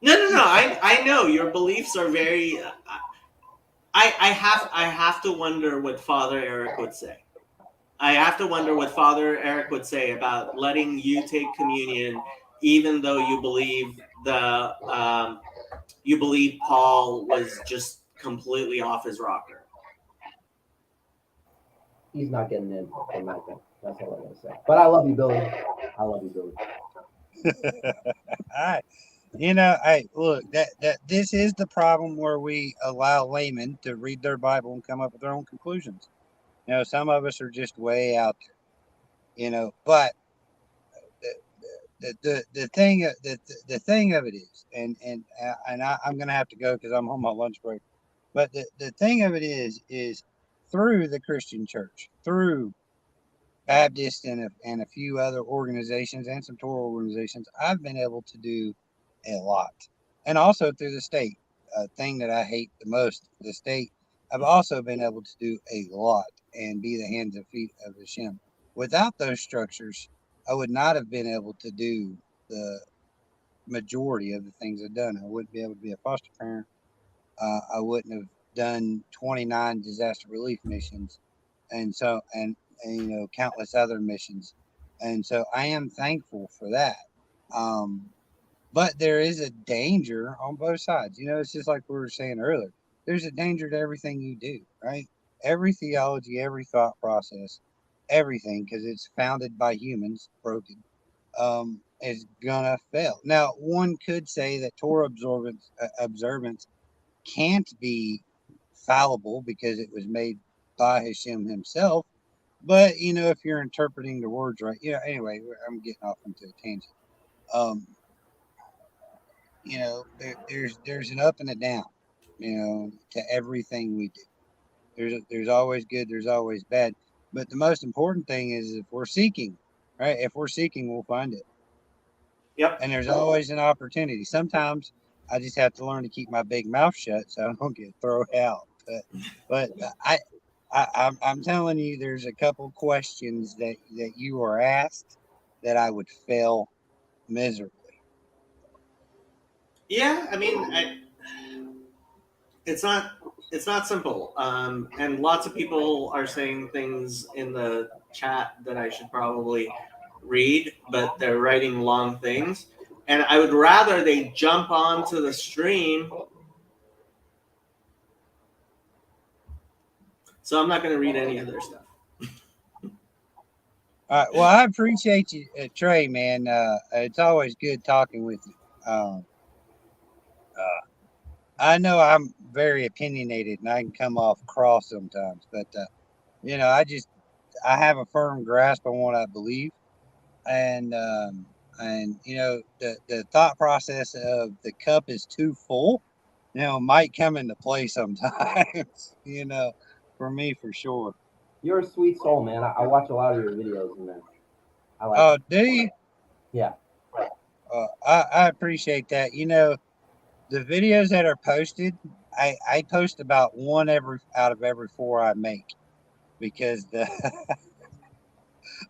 No. I know your beliefs are very. I have to wonder what Father Eric would say. I have to wonder what Father Eric would say about letting you take communion, even though you believe Paul was just completely off his rocker. He's not getting in my thing. That's all I'm gonna say. But I love you, Billy. I love you, Billy. Hey, look, that this is the problem where we allow laymen to read their Bible and come up with their own conclusions. Some of us are just way out there. But the thing of it is, and I'm gonna have to go because I'm on my lunch break. But the thing of it is through the Christian church, through Baptist and a few other organizations and some Torah organizations, I've been able to do a lot. And also through the state, a thing that I hate the most, the state, I've also been able to do a lot and be the hands and feet of Hashem. Without those structures, I would not have been able to do majority of the things I've done. I wouldn't be able to be a foster parent. I wouldn't have done 29 disaster relief missions, and countless other missions. And so I am thankful for that. But there is a danger on both sides. It's just like we were saying earlier. There's a danger to everything you do, right? Every theology, every thought process, everything, because it's founded by humans, broken, is gonna fail. Now, one could say that Torah observance can't be fallible because it was made by Hashem himself. But if you're interpreting the words right, anyway, I'm getting off into a tangent. There's an up and a down, to everything we do. There's always good, there's always bad. But the most important thing is if we're seeking, right? If we're seeking, we'll find it. Yep. And there's always an opportunity. Sometimes I just have to learn to keep my big mouth shut so I don't get thrown out. But I'm telling you, there's a couple questions that you are asked that I would fail miserably. Yeah, I mean, it's not simple. And lots of people are saying things in the chat that I should probably read, but they're writing long things. And I would rather they jump onto the stream. So I'm not going to read any of their stuff. All right. Well, I appreciate you, Trey, man. It's always good talking with you. I know I'm very opinionated and I can come off cross sometimes, but I have a firm grasp on what I believe, and the thought process of the cup is too full, might come into play sometimes. For me, for sure. You're a sweet soul, man. I watch a lot of your videos, and I like. Oh, do you? Yeah. I appreciate that. The videos that are posted, I post about one out of every 4 I make, because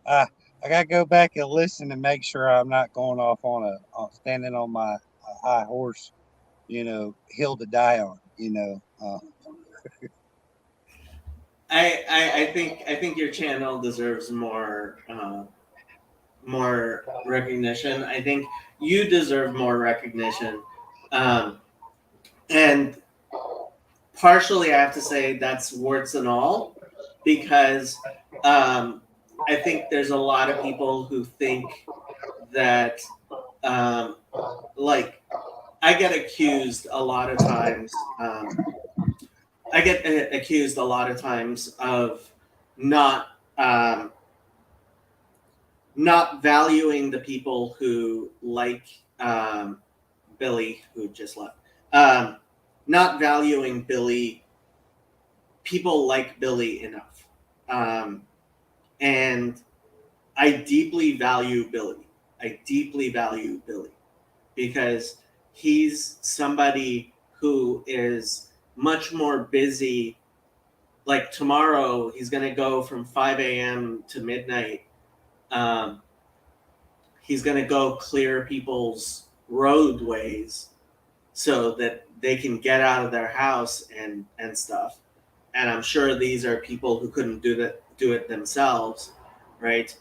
I gotta go back and listen to make sure I'm not going off on standing on my high horse, hill to die on. I think your channel deserves more recognition. I think you deserve more recognition. And partially, I have to say that's warts and all, because I think there's a lot of people who think that, like, I get accused a lot of times. I get accused a lot of times of not valuing the people who like Billy, who just left. Not valuing people like Billy enough. And I deeply value Billy. Because he's somebody who is much more busy. Like tomorrow, he's going to go from 5 a.m. to midnight. He's going to go clear people's roadways so that they can get out of their house and stuff. And I'm sure these are people who couldn't do it themselves, right?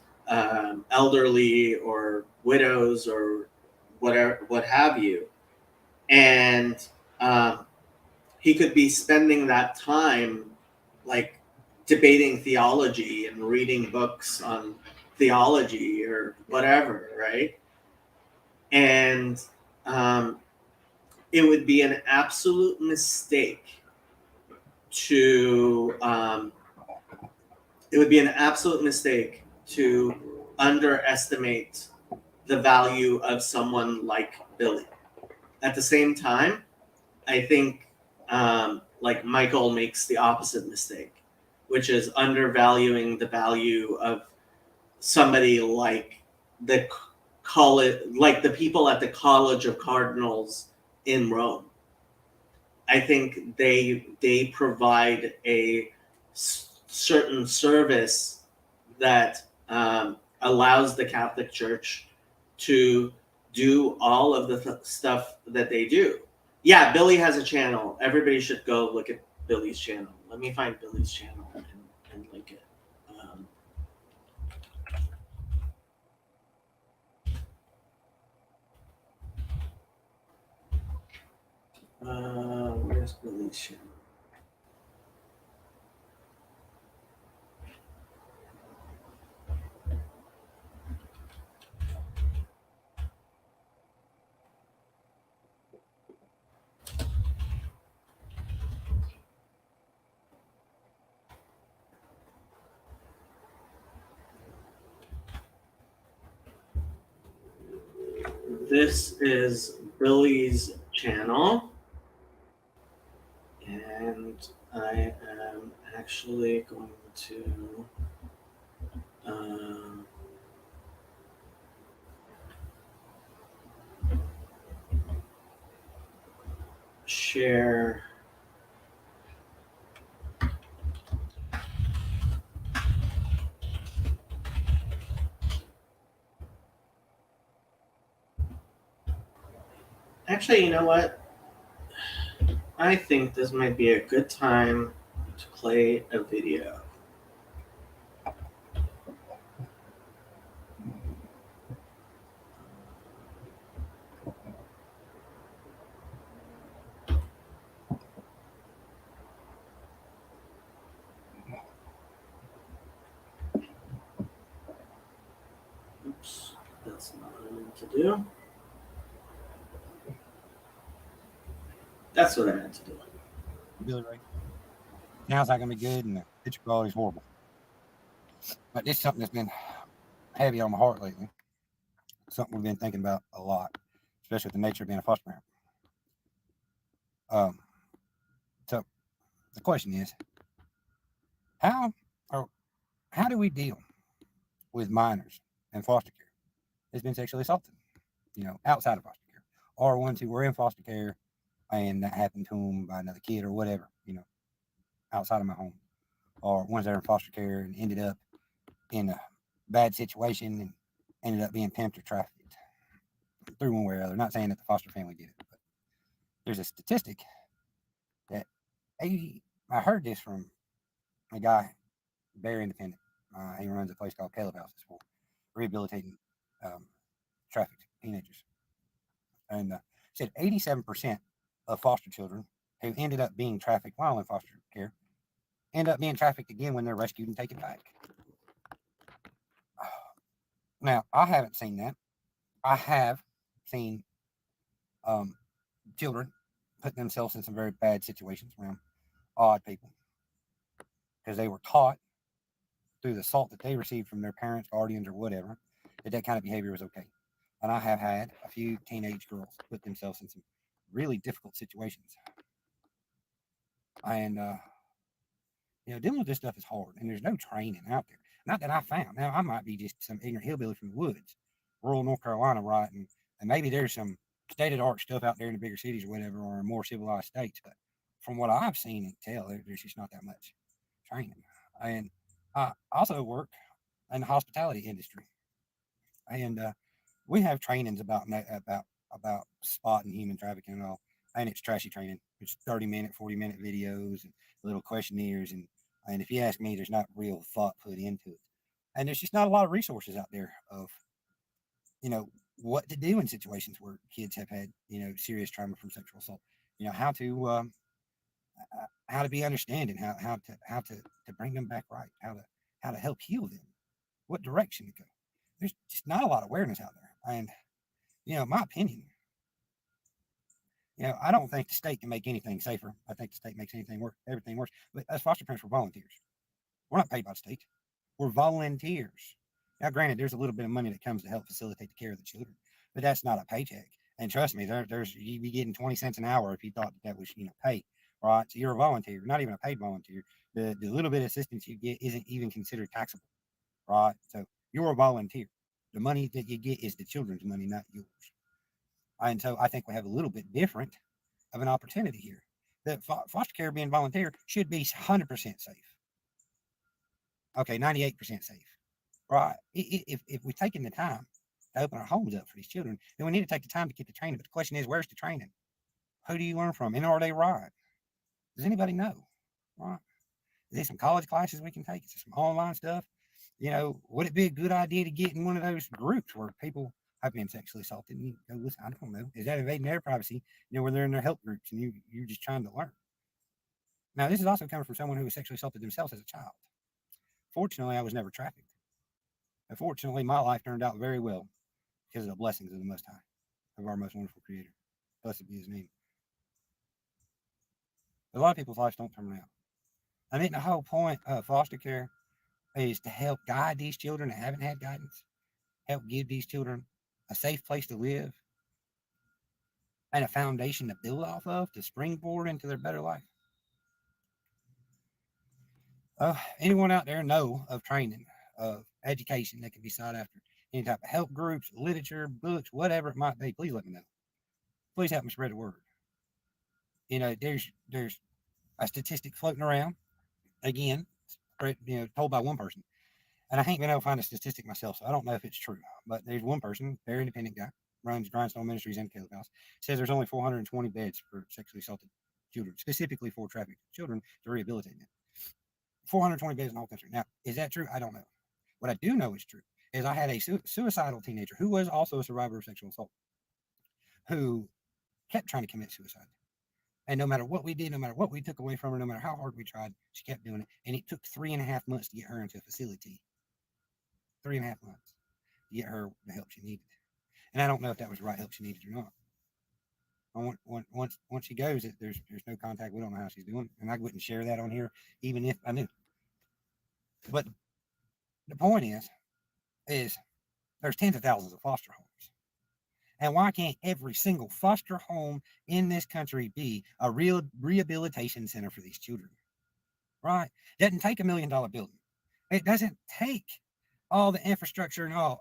Elderly or widows or whatever, what have you. And he could be spending that time like debating theology and reading books on theology or whatever, right? And it would be an absolute mistake to underestimate the value of someone like Billy. At the same time, I think like Michael makes the opposite mistake, which is undervaluing the value of somebody like the college, like the people at the College of Cardinals in Rome. I think they provide a certain service that allows the Catholic Church to do all of the stuff that they do. Yeah, Billy has a channel. Everybody should go look at Billy's channel. Let me find Billy's channel and link it. Where's Billy's channel? This is Billy's channel, and I am actually going to share. Actually, you know what? I think this might be a good time to play a video. Oops, that's not what I meant to do. That's what I meant to do. Billy Ray. Sounds like gonna be good, and the picture quality is horrible. But this is something that's been heavy on my heart lately. Something we've been thinking about a lot, especially with the nature of being a foster parent. So the question is, how do we deal with minors in foster care that's been sexually assaulted, outside of foster care, or ones who were in foster care and that happened to them by another kid or whatever, outside of my home, or ones that are in foster care and ended up in a bad situation and ended up being pimped or trafficked through one way or other. Not saying that the foster family did it, but there's a statistic that I heard this from a guy, very independent. He runs a place called Caleb Houses for rehabilitating trafficked teenagers. And said 87% of foster children who ended up being trafficked while in foster care end up being trafficked again when they're rescued and taken back. Now, I haven't seen that. I have seen children put themselves in some very bad situations around odd people because they were taught through the assault that they received from their parents, guardians, or whatever, that kind of behavior was okay. And I have had a few teenage girls put themselves in some really difficult situations. And, dealing with this stuff is hard, and there's no training out there. Not that I found. Now, I might be just some ignorant hillbilly from the woods, rural North Carolina, right? And maybe there's some state-of-the-art stuff out there in the bigger cities or whatever, or in more civilized states. But from what I've seen and tell, there's just not that much training. And I also work in the hospitality industry, and we have trainings about spotting human trafficking and all. And it's trashy training. It's 30-minute, 40-minute videos and little questionnaires. And if you ask me, there's not real thought put into it. And there's just not a lot of resources out there of, what to do in situations where kids have had, serious trauma from sexual assault. How to be understanding, how to bring them back right, how to help heal them, what direction to go. There's just not a lot of awareness out there. And, my opinion, I don't think the state can make anything safer. I think the state makes everything worse. But as foster parents, we're volunteers. We're not paid by the state. We're volunteers. Now, granted, there's a little bit of money that comes to help facilitate the care of the children, but that's not a paycheck. And trust me, you'd be getting 20 cents an hour if you thought that was, pay, right? So you're a volunteer, not even a paid volunteer. The little bit of assistance you get isn't even considered taxable, right? So you're a volunteer. The money that you get is the children's money, not yours. And so I think we have a little bit different of an opportunity here. The foster care being volunteer should be 100% safe. Okay, 98% safe, right? If we're taking the time to open our homes up for these children, then we need to take the time to get the training. But the question is, where's the training? Who do you learn from? And are they right? Does anybody know? Right? Is there some college classes we can take? Is there some online stuff? Would it be a good idea to get in one of those groups where people have been sexually assaulted and you go, listen, I don't know. Is that invading their privacy? Where they're in their help groups and you're just trying to learn. Now, this is also coming from someone who was sexually assaulted themselves as a child. Fortunately, I was never trafficked. Unfortunately, my life turned out very well because of the blessings of the Most High, of our most wonderful Creator. Blessed be His name. A lot of people's lives don't turn out. I think the whole point of foster care is to help guide these children that haven't had guidance, help give these children a safe place to live and a foundation to build off of, to springboard into their better life. Anyone out there know of training, of education that can be sought after? Any type of help groups, literature, books, whatever it might be, please let me know. Please help me spread the word. There's a statistic floating around, again, told by one person. And I ain't been able to find a statistic myself, so I don't know if it's true. But there's one person, very independent guy, runs Grindstone Ministries in Caleb House, says there's only 420 beds for sexually assaulted children, specifically for trafficked children, to rehabilitate them. 420 beds in the whole country. Now, is that true? I don't know. What I do know is true is I had a suicidal teenager who was also a survivor of sexual assault, who kept trying to commit suicide. And no matter what we did, no matter what we took away from her, no matter how hard we tried, she kept doing it. And it took 3.5 months to get her into a facility. 3.5 months to get her the help she needed. And I don't know if that was the right help she needed or not. Once she goes, there's no contact. We don't know how she's doing. And I wouldn't share that on here, even if I knew. But the point is there's tens of thousands of foster homes. And why can't every single foster home in this country be a real rehabilitation center for these children? Right? It doesn't take $1 million building. It doesn't take all the infrastructure and all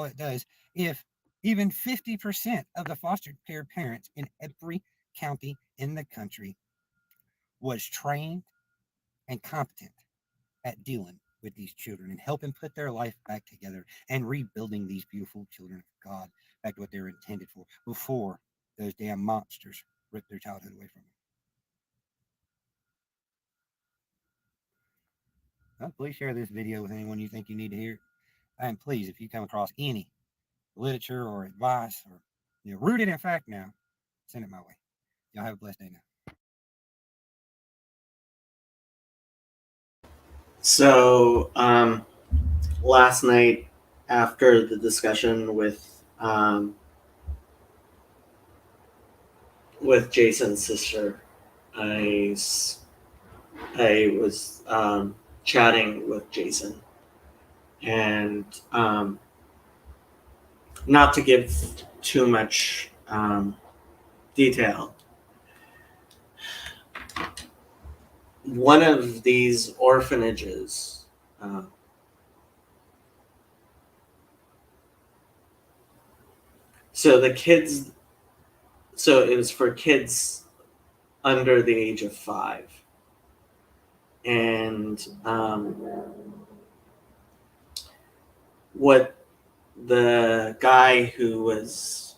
it does. If even 50% of the foster care parents in every county in the country was trained and competent at dealing with these children and helping put their life back together and rebuilding these beautiful children of God back to what they were intended for before those damn monsters ripped their childhood away from them. Well, please share this video with anyone you think you need to hear. And please, if you come across any literature or advice or rooted in fact now, send it my way. Y'all have a blessed day now. So last night after the discussion with Jason's sister, I was chatting with Jason, and not to give too much detail, one of these orphanages so it was for kids under the age of 5, and what the guy who was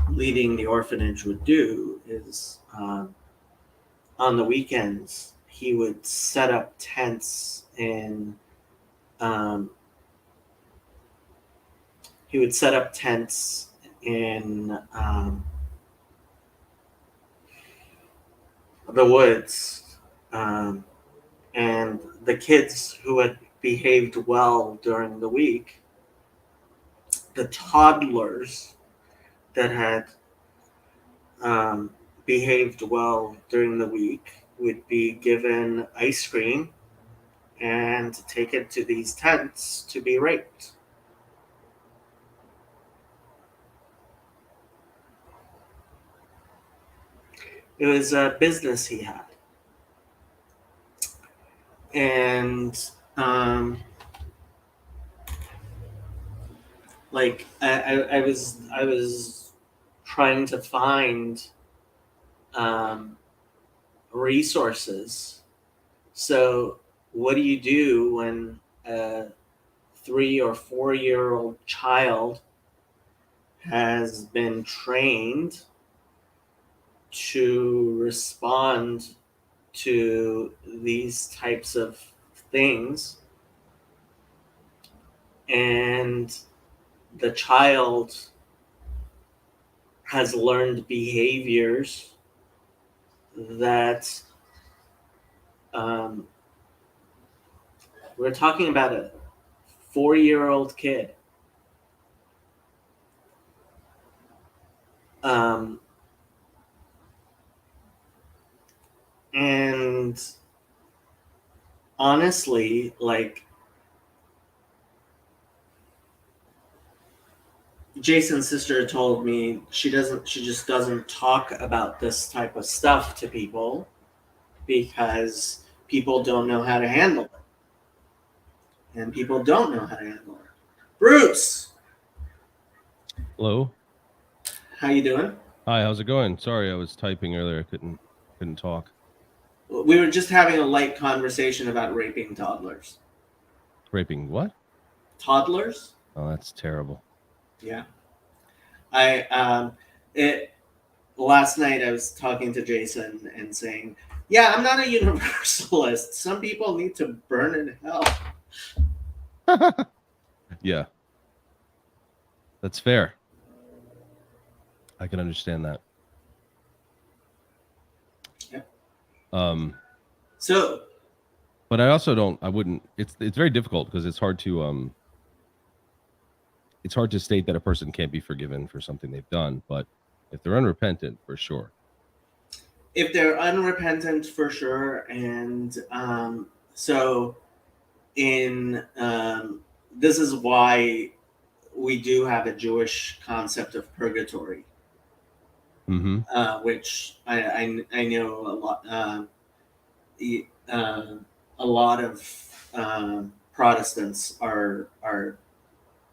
leading the orphanage would do is on the weekends he would set up tents in the woods, and the kids who had behaved well during the week, the toddlers that had behaved well during the week would be given ice cream and take it to these tents to be raped. It was a business he had. And I was trying to find resources. So what do you do when a 3 or 4 year old child has been trained to respond to these types of things, and the child has learned behaviors that we're talking about a 4-year-old kid. And honestly, like, Jason's sister told me she just doesn't talk about this type of stuff to people because people don't know how to handle it. And people don't know how to handle it. Bruce, Hello. how you doing? Hi. How's it going? Sorry, I was typing earlier. I couldn't talk. We were just having a light conversation about raping toddlers. Raping what? Toddlers? Oh, that's terrible. Yeah. Last night I was talking to Jason and saying, yeah, I'm not a universalist. Some people need to burn in hell. Yeah. That's fair. I can understand that. Yep. So, but I also wouldn't, it's very difficult because it's hard to state that a person can't be forgiven for something they've done, but if they're unrepentant, for sure. If they're unrepentant, for sure. And so this is why we do have a Jewish concept of purgatory, which I know a lot of Protestants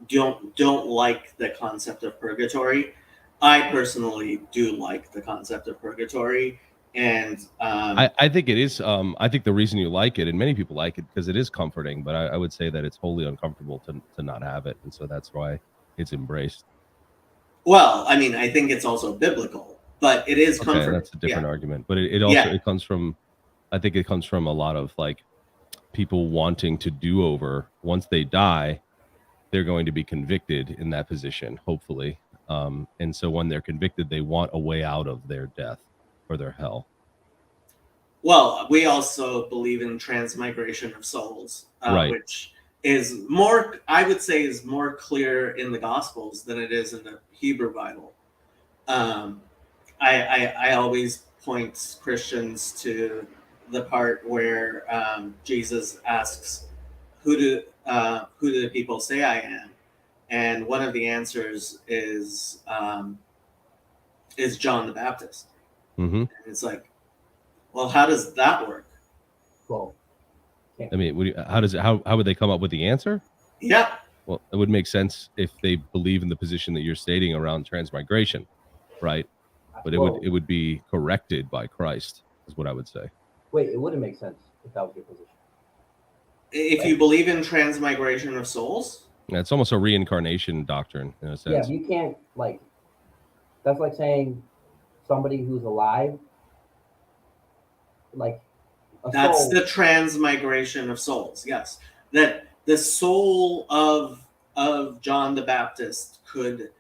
don't like the concept of purgatory. I personally do like the concept of purgatory, and I think it is. I think the reason you like it, and many people like it, because it is comforting. But I would say that it's wholly uncomfortable to not have it, and so that's why it's embraced. Well, I mean, I think it's also biblical, but it is comforting. That's a different argument, but it also it comes from. I think it comes from a lot of like people wanting to do over. Once they die, they're going to be convicted in that position, hopefully. And so when they're convicted, they want a way out of their death or their hell. Well, we also believe in transmigration of souls, right. Which is more, I would say, is more clear in the Gospels than it is in the Hebrew Bible. I always point Christians to the part where Jesus asks, "Who do the people say I am?" And one of the answers is John the Baptist. And it's like, well, how does that work? Well, I mean, how would they come up with the answer? Yeah. Well, it would make sense if they believe in the position that you're stating around transmigration, right? But it would be corrected by Christ, is what I would say. Wait, it wouldn't make sense if that was your position. If you believe in transmigration of souls? Yeah, it's almost a reincarnation doctrine in a sense. Yeah, you can't, like, that's like saying somebody who's alive, like, that's soul. The transmigration of souls, yes. That the soul of John the Baptist could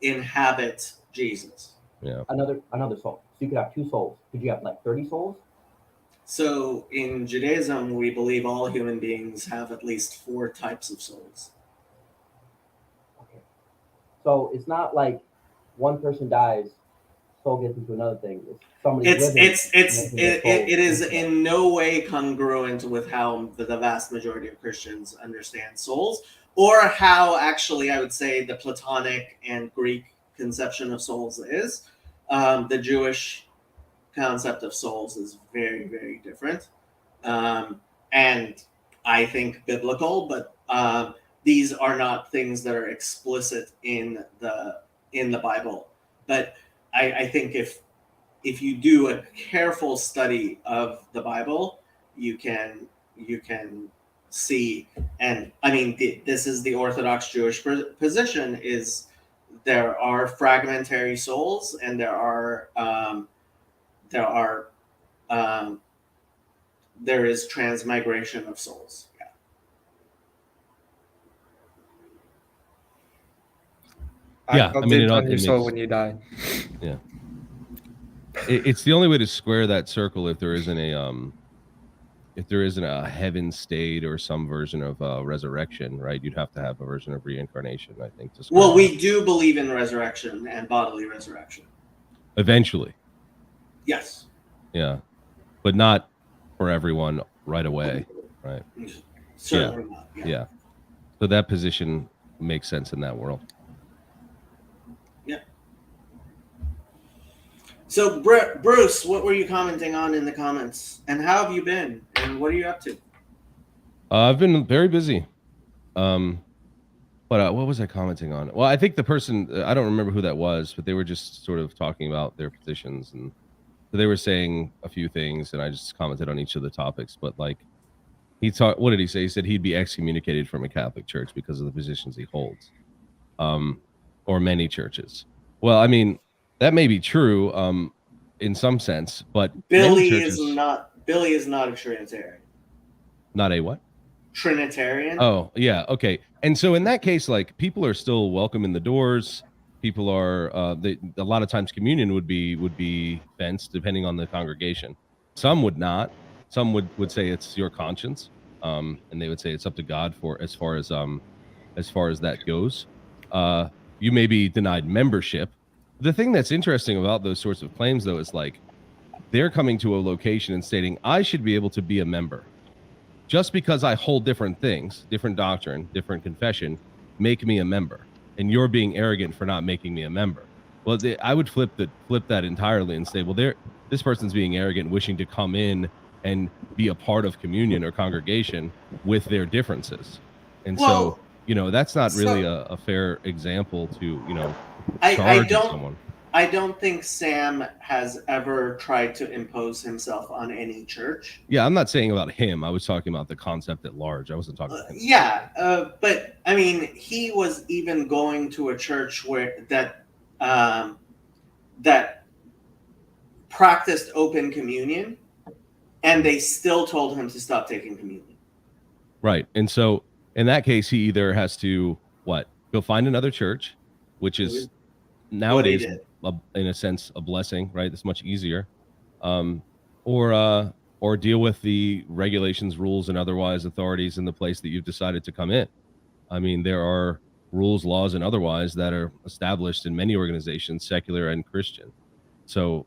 inhabit Jesus. Yeah. Another soul. So you could have two souls. Could you have like 30 souls? So in Judaism, we believe all human beings have at least 4 types of souls. Okay. So it's not like one person dies, soul gets into another thing. It's somebody. It is in no way congruent with how the vast majority of Christians understand souls, or how actually I would say the Platonic and Greek conception of souls is. The Jewish concept of souls is very, very different, and I think biblical, but these are not things that are explicit in the Bible. But I think if you do a careful study of the Bible, you can see, and I mean, this is the Orthodox Jewish position, is there are fragmentary souls, and there is transmigration of souls. Yeah, I mean, on your it soul makes, when you die. yeah. It's the only way to square that circle if there isn't a heaven state or some version of resurrection, right? You'd have to have a version of reincarnation, I think. To square Well, that. we do believe in resurrection and bodily resurrection. Eventually, Yes. yeah, but not for everyone right away, right? Certainly not. Yeah. So that position makes sense in that world. Yeah. So, Bruce, what were you commenting on in the comments? And how have you been? And what are you up to? I've been very busy. But what was I commenting on? Well, I think the person, I don't remember who that was, but they were just sort of talking about their positions. And so they were saying a few things, and I just commented on each of the topics. But like, what did he say? He said he'd be excommunicated from a Catholic church because of the positions he holds, or many churches. Well, I mean, that may be true in some sense, but Billy churches, is not a Trinitarian. Not a what? Trinitarian. Oh, yeah. Okay. And so in that case, like, people are still welcome in the doors. People are a lot of times communion would be fenced depending on the congregation. Some would not. Some would say it's your conscience. And they would say it's up to God for as far as that goes. You may be denied membership. The thing that's interesting about those sorts of claims, though, is like they're coming to a location and stating, I should be able to be a member. Just because I hold different things, different doctrine, different confession, make me a member. And you're being arrogant for not making me a member. Well, I would flip that entirely and say, well, this person's being arrogant, wishing to come in and be a part of communion or congregation with their differences. And so, that's not really a fair example to, charge someone. I don't think Sam has ever tried to impose himself on any church. Yeah, I'm not saying about him. I was talking about the concept at large. I wasn't talking about him. But I mean, he was even going to a church where that practiced open communion, and they still told him to stop taking communion. Right. And so in that case, he either has to go find another church, which is nowadays, in a sense, a blessing, right? It's much easier, or deal with the regulations, rules, and otherwise authorities in the place that you've decided to come in. I mean, there are rules, laws, and otherwise that are established in many organizations, secular and Christian. So,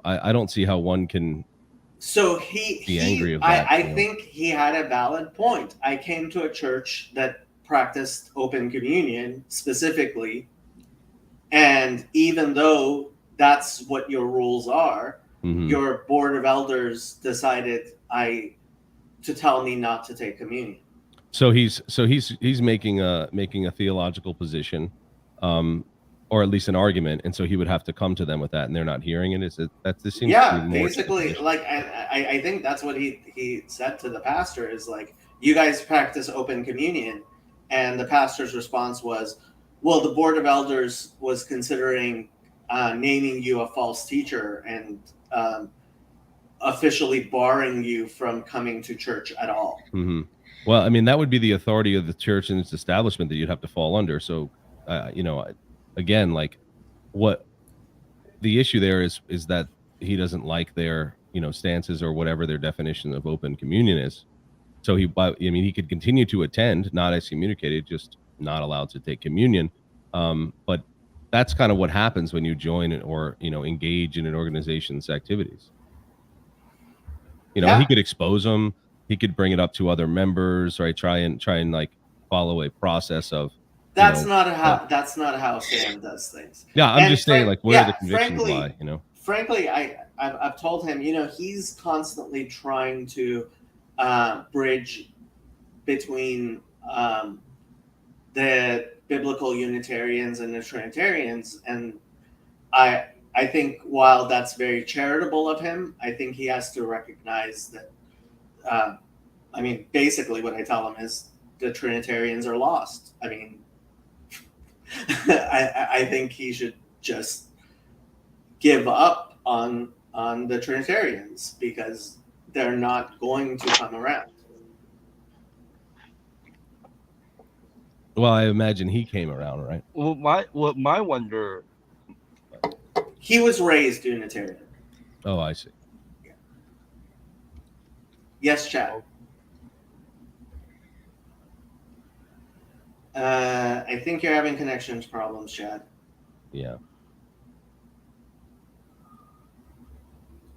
I don't see how one can. So be angry of that. I think he had a valid point. I came to a church that practiced open communion specifically, and even though that's what your rules are, your board of elders decided to tell me not to take communion. So he's making a theological position, or at least an argument, and so he would have to come to them with that, and they're not hearing it. This seems to be more basically, like I think that's what he said to the pastor is like, you guys practice open communion, and the pastor's response was, well, the board of elders was considering naming you a false teacher and officially barring you from coming to church at all. Mm-hmm. Well, I mean, that would be the authority of the church and its establishment that you'd have to fall under. So, again, like, what the issue there is that he doesn't like their stances or whatever their definition of open communion is. So he could continue to attend, not excommunicated, just not allowed to take communion. But that's kind of what happens when you join or engage in an organization's activities. He could expose them. He could bring it up to other members, right? Try and like follow a process of. That's not how Sam does things. Yeah, I'm just saying, like, where the convictions lie. Frankly, I've told him, he's constantly trying to bridge between the biblical Unitarians and the Trinitarians, and I think while that's very charitable of him, I think he has to recognize that. Basically, what I tell him is the Trinitarians are lost. I mean, I think he should just give up on the Trinitarians because they're not going to come around. Well, I imagine he came around, right? Well, my wonder. He was raised Unitarian. Oh, I see. Yes, Chad. I think you're having connections problems, Chad. Yeah.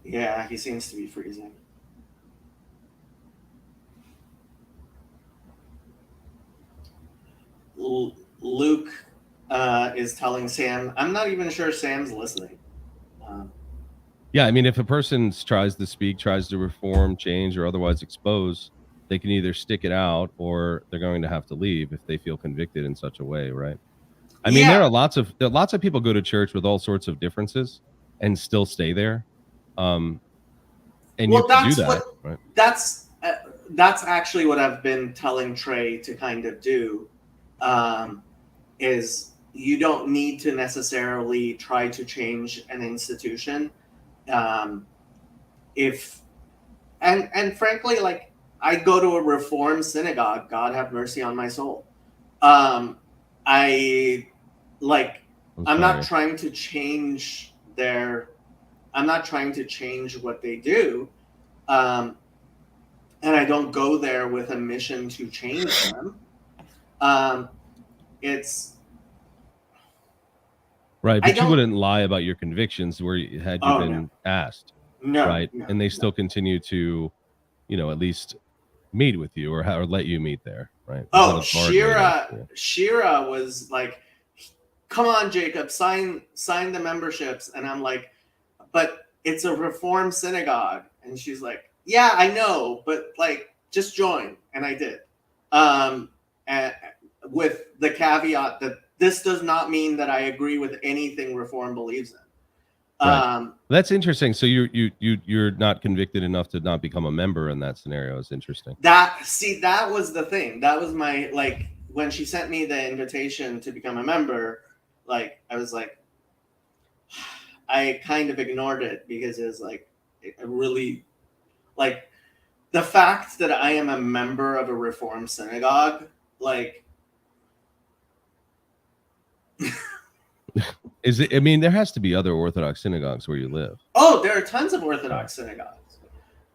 Yeah, he seems to be freezing. Luke is telling Sam, I'm not even sure Sam's listening. Yeah, I mean, if a person tries to speak, tries to reform, change, or otherwise expose, they can either stick it out or they're going to have to leave if they feel convicted in such a way, right? I mean, there are lots of people go to church with all sorts of differences and still stay there. And you can do that, right? That's actually what I've been telling Trey to kind of do. Is you don't need to necessarily try to change an institution. If frankly, like, I go to a Reformed synagogue, God have mercy on my soul. I'm not trying to change I'm not trying to change what they do. And I don't go there with a mission to change them. It's right, but you wouldn't lie about your convictions had you been asked. No, right? No, and they still continue to, at least meet with you or let you meet there, right? Oh, Shira was like, "Come on, Jacob, sign the memberships," and I'm like, "But it's a Reformed synagogue," and she's like, "Yeah, I know, but like, just join," and I did, and with the caveat that this does not mean that I agree with anything Reform believes in. Right. That's interesting. So you're not convicted enough to not become a member in that scenario. Is interesting. That was the thing. That was my, like, when she sent me the invitation to become a member, like, I was like, I kind of ignored it because it was like, really, like, the fact that I am a member of a Reformed synagogue, like, Is it? I mean, there has to be other Orthodox synagogues where you live. Oh, there are tons of Orthodox synagogues,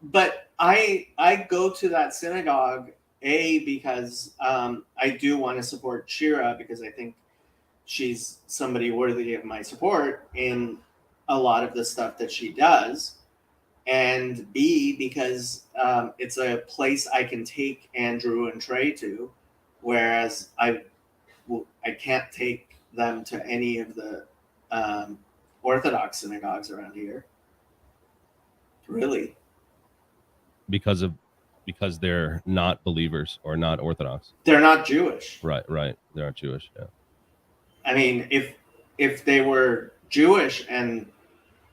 but I go to that synagogue because I do want to support Shira because I think she's somebody worthy of my support in a lot of the stuff that she does, and B, because it's a place I can take Andrew and Trey to, whereas I can't take them to any of the Orthodox synagogues around here. Really? Because they're not believers or not Orthodox. They're not Jewish. Right. They aren't Jewish. Yeah. I mean, if they were Jewish and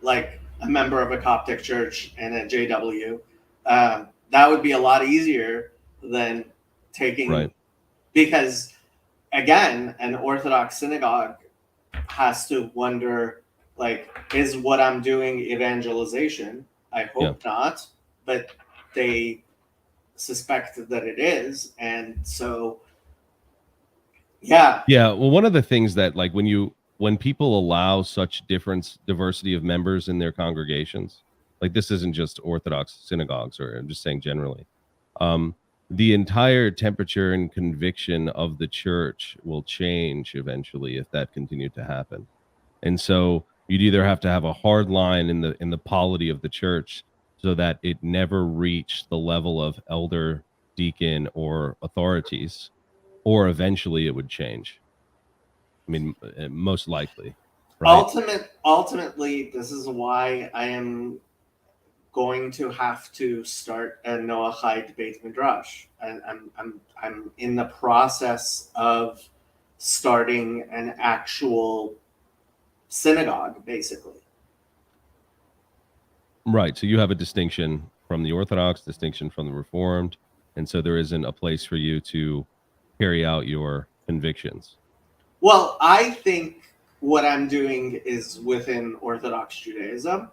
like a member of a Coptic church and a JW, that would be a lot easier than taking. Right. Because again, an Orthodox synagogue has to wonder, like, is what I'm doing evangelization? I hope not, but they suspect that it is, and so yeah. Well, one of the things that, like, when people allow such diversity of members in their congregations, like, this isn't just Orthodox synagogues, or I'm just saying generally, the entire temperature and conviction of the church will change eventually if that continued to happen. And so you'd either have to have a hard line in the polity of the church so that it never reached the level of elder, deacon, or authorities, or eventually it would change. I mean, most likely. Right? Ultimately, this is why I am going to have to start a Noahide Beit Midrash. I'm in the process of starting an actual synagogue, basically. Right. So you have a distinction from the Orthodox, distinction from the Reformed, and so there isn't a place for you to carry out your convictions. Well, I think what I'm doing is within Orthodox Judaism.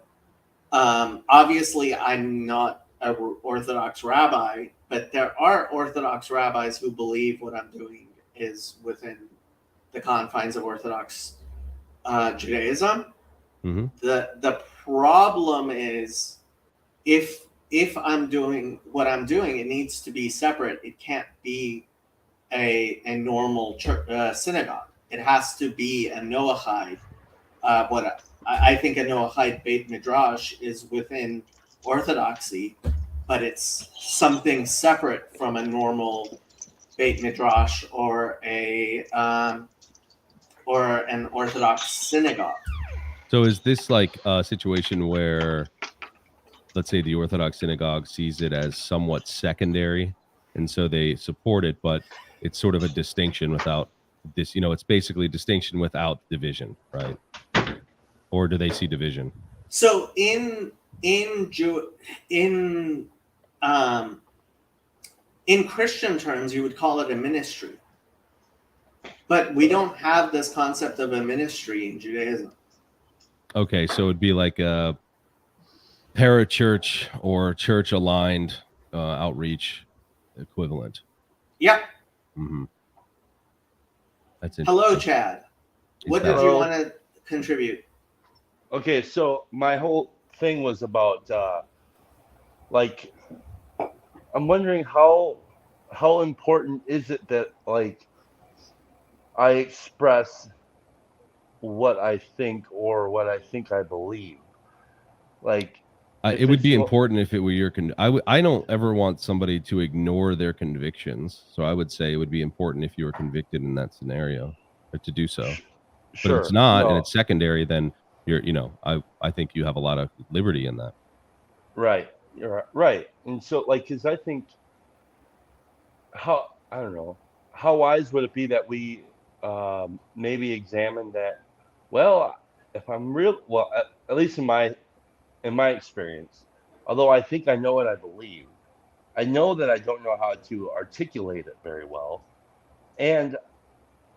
Obviously, I'm not an Orthodox rabbi, but there are Orthodox rabbis who believe what I'm doing is within the confines of Orthodox Judaism. Mm-hmm. The problem is if I'm doing what I'm doing, it needs to be separate. It can't be a normal church, synagogue. It has to be a Noahide. What I think a Noahide Beit Midrash is within Orthodoxy, but it's something separate from a normal Beit Midrash or an Orthodox synagogue. So is this like a situation where, let's say, the Orthodox synagogue sees it as somewhat secondary, and so they support it, but it's sort of a distinction without this, it's basically distinction without division, right? Or do they see division? So in Christian terms, you would call it a ministry, but we don't have this concept of a ministry in Judaism. Okay, so it'd be like a parachurch or church-aligned outreach equivalent. Yep. Mm-hmm. That's it. Hello, Chad. What did you Hello. want to contribute? Okay, so my whole thing was about like, I'm wondering how important is it that like I express what I think or what I think I believe. Like, if it would it's be mo- important if it were your I don't ever want somebody to ignore their convictions, so I would say it would be important if you were convicted in that scenario to do so. But Sure. if it's not, and No. it's secondary, then you're, I think you have a lot of liberty in that. Right. You're right. And so, like, because I think I don't know, how wise would it be that we maybe examine that? Well, if I'm at least in my experience, although I think I know what I believe, I know that I don't know how to articulate it very well, and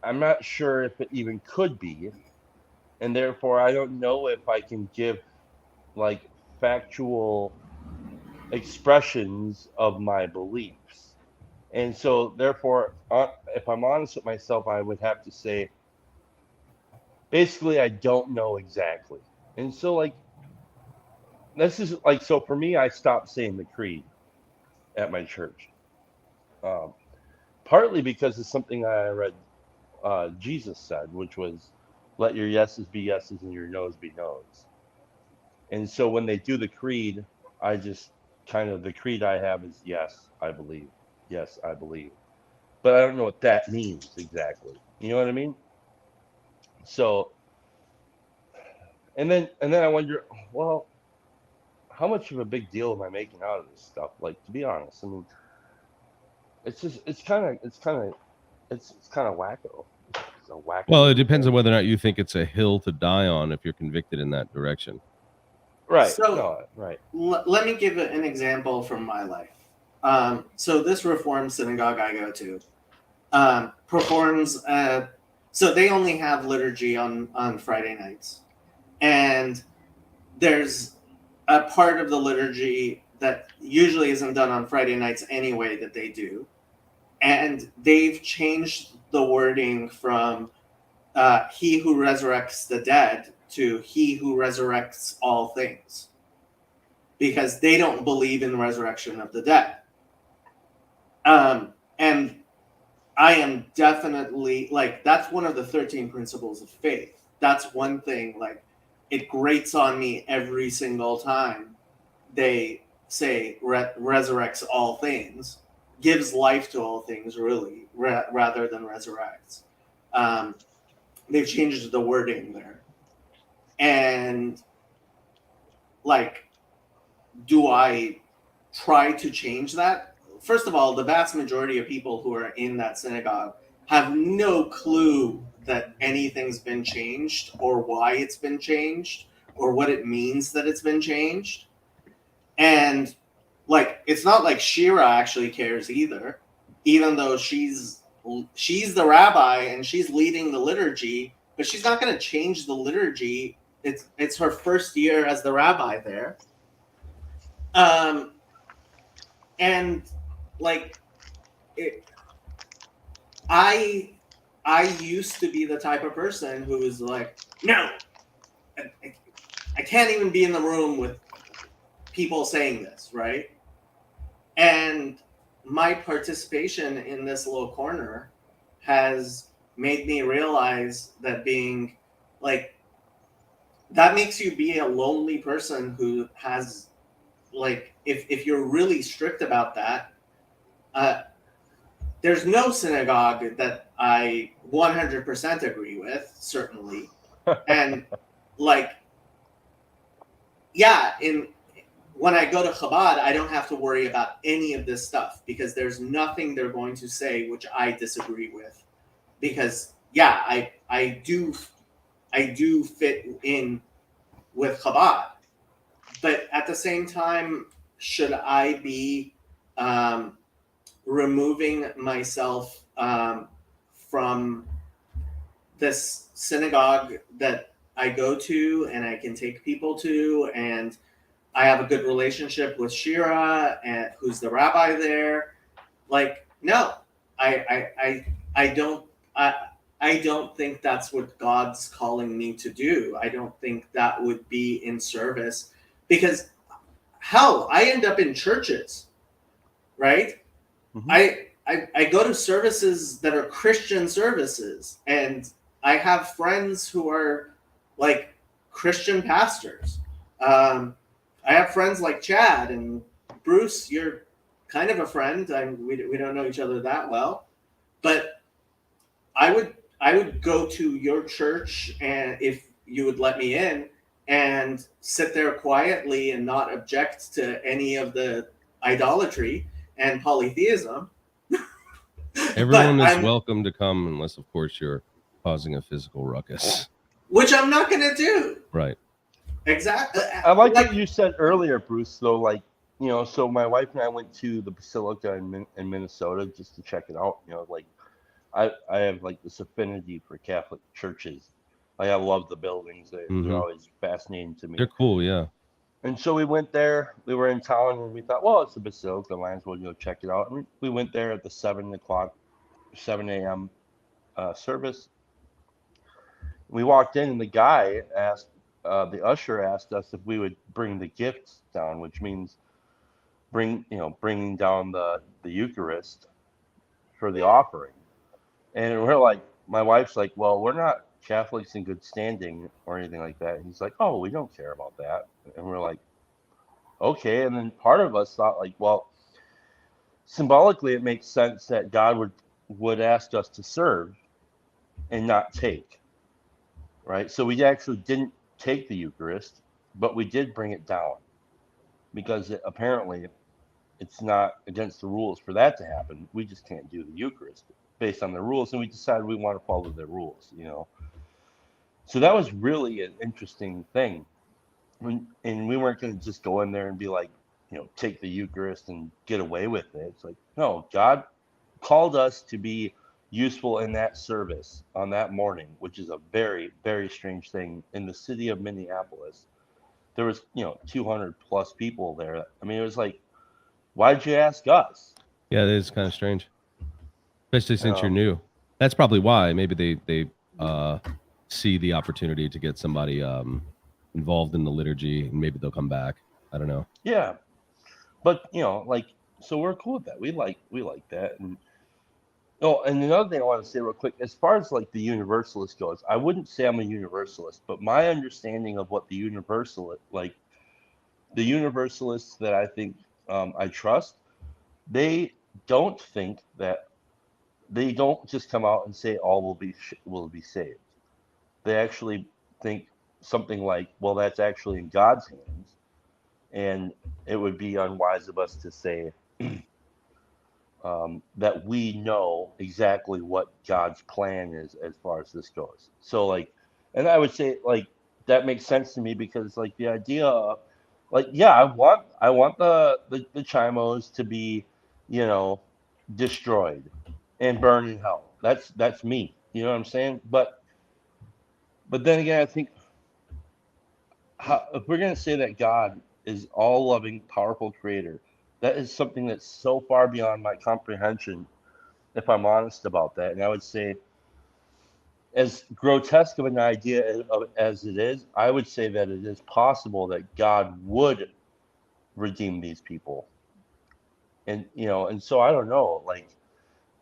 I'm not sure if it even could be, and therefore I don't know if I can give like factual expressions of my beliefs. And so therefore, if I'm honest with myself, I would have to say, basically, I don't know exactly. And so like, this is like, so for me, I stopped saying the creed at my church. Partly because it's something I read Jesus said, which was, let your yeses be yeses and your noes be noes. And so when they do the creed, I just the creed I have is yes, I believe. Yes, I believe. But I don't know what that means exactly. You know what I mean? So, and then I wonder, well, how much of a big deal am I making out of this stuff? Like, to be honest, I mean, it's kind of wacko. It's a wacko. Well, it depends on whether or not you think it's a hill to die on if you're convicted in that direction. Right. So, no, right. Let me give an example from my life. So this Reformed synagogue I go to performs. So they only have liturgy on Friday nights, and there's a part of the liturgy that usually isn't done on Friday nights anyway that they do, and they've changed the wording from "He who resurrects the dead" to "He who resurrects all things," because they don't believe in the resurrection of the dead. And I am definitely like, that's one of the 13 principles of faith. That's one thing, like, it grates on me every single time they say resurrects all things, gives life to all things, really, rather than resurrects. They've changed the wording there. And, like, do I try to change that? First of all, the vast majority of people who are in that synagogue have no clue that anything's been changed or why it's been changed or what it means that it's been changed. And, like, it's not like Shira actually cares either, even though she's she's the rabbi and she's leading the liturgy, but she's not going to change the liturgy. It's her first year as the rabbi there. And like I used to be the type of person who was like, no, I can't even be in the room with people saying this, right? And my participation in this little corner has made me realize that being like, that makes you be a lonely person who has, like, if you're really strict about that, there's no synagogue that I 100% agree with, certainly. And like, yeah, when I go to Chabad, I don't have to worry about any of this stuff because there's nothing they're going to say which I disagree with. Because yeah, I do fit in with Chabad, but at the same time, should I be removing myself from this synagogue that I go to and I can take people to, and I have a good relationship with Shira, and who's the rabbi there? Like, no, I don't think that's what God's calling me to do. I don't think that would be in service, because hell, I end up in churches, right? Mm-hmm. I go to services that are Christian services, and I have friends who are like Christian pastors. I have friends like Chad and Bruce. You're kind of a friend. We don't know each other that well, but I would go to your church, and if you would let me in, and sit there quietly and not object to any of the idolatry and polytheism. Everyone is welcome to come, unless of course you're causing a physical ruckus, which I'm not going to do. Right. Exactly. I like what you said earlier, Bruce, though, like, you know, so my wife and I went to the Basilica in Minnesota just to check it out. You know, like, I have like this affinity for Catholic churches. Like, I love the buildings. They're always fascinating to me. They're cool, yeah. And so we went there. We were in town, and we thought, well, it's the Basilica. Might as well go check it out. And we went there at the 7 a.m. Service. We walked in, and the guy asked, the usher asked us if we would bring the gifts down, which means bringing down the Eucharist for the offering. And we're like, my wife's like, well, we're not Catholics in good standing or anything like that. And he's like, oh, we don't care about that. And we're like, okay. And then part of us thought, like, well, symbolically, it makes sense that God would ask us to serve and not take, right? So we actually didn't take the Eucharist, but we did bring it down because apparently it's not against the rules for that to happen. We just can't do the Eucharist based on the rules, and we decided we want to follow the rules, you know. So that was really an interesting thing. And we weren't going to just go in there and be like, you know, take the Eucharist and get away with it. It's like, no, God called us to be useful in that service on that morning, which is a very, very strange thing. In the city of Minneapolis, there was, 200 plus people there. I mean, it was like, why did you ask us? Yeah, that is kind of strange, especially since you're new. That's probably why. Maybe they see the opportunity to get somebody involved in the liturgy, and maybe they'll come back. I don't know. Yeah, but so we're cool with that. We like that. And and another thing I want to say real quick, as far as like the Universalist goes, I wouldn't say I'm a Universalist, but my understanding of what the Universalists that I think I trust, they don't just come out and say all will be saved. They actually think something like, well, that's actually in God's hands, and it would be unwise of us to say that we know exactly what God's plan is as far as this goes. So and I would say that makes sense to me, because the idea of I want the Chimos to be, destroyed, and burn in hell. That's me. You know what I'm saying? But then again, I think if we're gonna say that God is all loving, powerful creator, that is something that's so far beyond my comprehension, if I'm honest about that. And I would say, as grotesque of an idea as it is, I would say that it is possible that God would redeem these people. And and so I don't know, like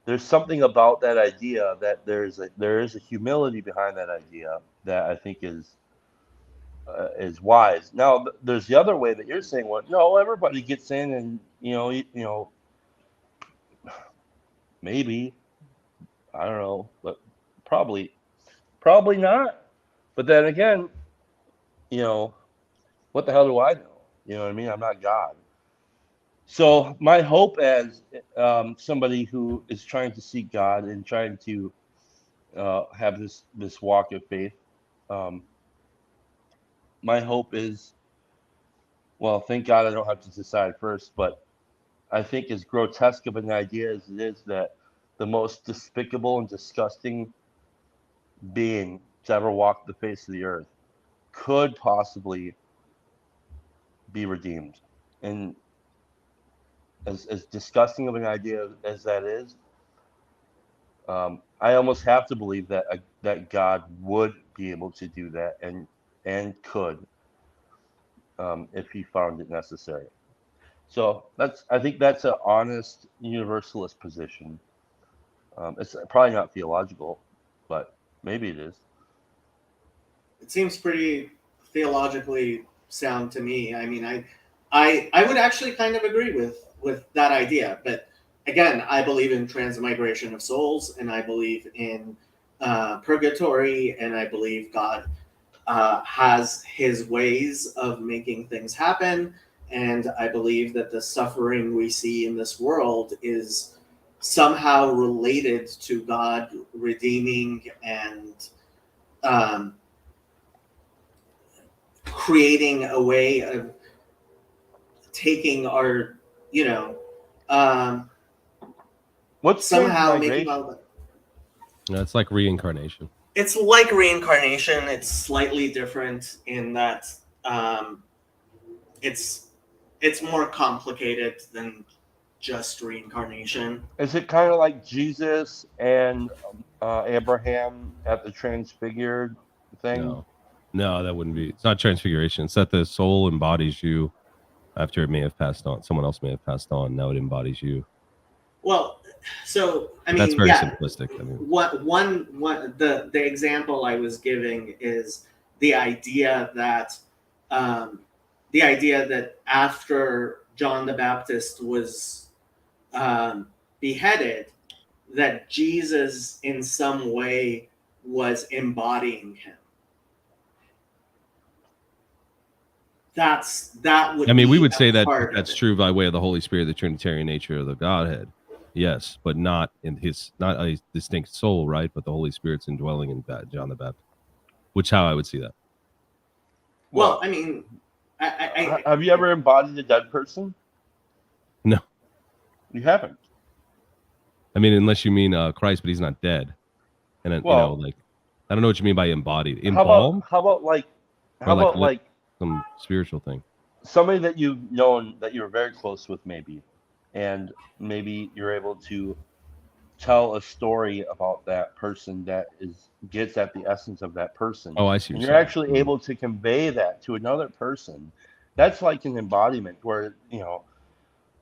there's something about that idea that there is a humility behind that idea that I think is wise. Now there's the other way that you're saying, well, no, everybody gets in, and maybe, I don't know, but probably not. But then again, what the hell do I know? You know what I mean? I'm not God. So my hope as somebody who is trying to seek God and trying to have this walk of faith, my hope is, well, thank God I don't have to decide first, but I think as grotesque of an idea as it is, that the most despicable and disgusting being to ever walk the face of the earth could possibly be redeemed. And as disgusting of an idea as that is, I almost have to believe that God would be able to do that and could, if he found it necessary. So I think that's an honest universalist position. It's probably not theological, but maybe it is. It seems pretty theologically sound to me. I mean, I would actually kind of agree with that idea, but again, I believe in transmigration of souls, and I believe in purgatory, and I believe God has his ways of making things happen, and I believe that the suffering we see in this world is somehow related to God redeeming and creating a way of taking our, what's somehow making all the. It's like reincarnation. It's like reincarnation. It's slightly different in that it's more complicated than just reincarnation. Is it kind of like Jesus and Abraham at the transfigured thing? No, that wouldn't be. It's not transfiguration. It's that the soul embodies you after it may have passed on. Someone else may have passed on. Now it embodies you. Well, so I mean, that's very simplistic. I mean, the example I was giving is the idea that after John the Baptist was beheaded, that Jesus in some way was embodying him. That would. I mean, we would say that that's true by way of the Holy Spirit, the Trinitarian nature of the Godhead. Yes, but not a distinct soul, right? But the Holy Spirit's indwelling in John the Baptist, which how I would see that. Well, I mean, have you ever embodied a dead person? No, you haven't. I mean, unless you mean Christ, but he's not dead. And then, like, I don't know what you mean by embodied. Embalmed? How about like some spiritual thing? Somebody that you've known that you're very close with, maybe. And maybe you're able to tell a story about that person that gets at the essence of that person. Oh, I see. And you're actually able to convey that to another person. That's like an embodiment where,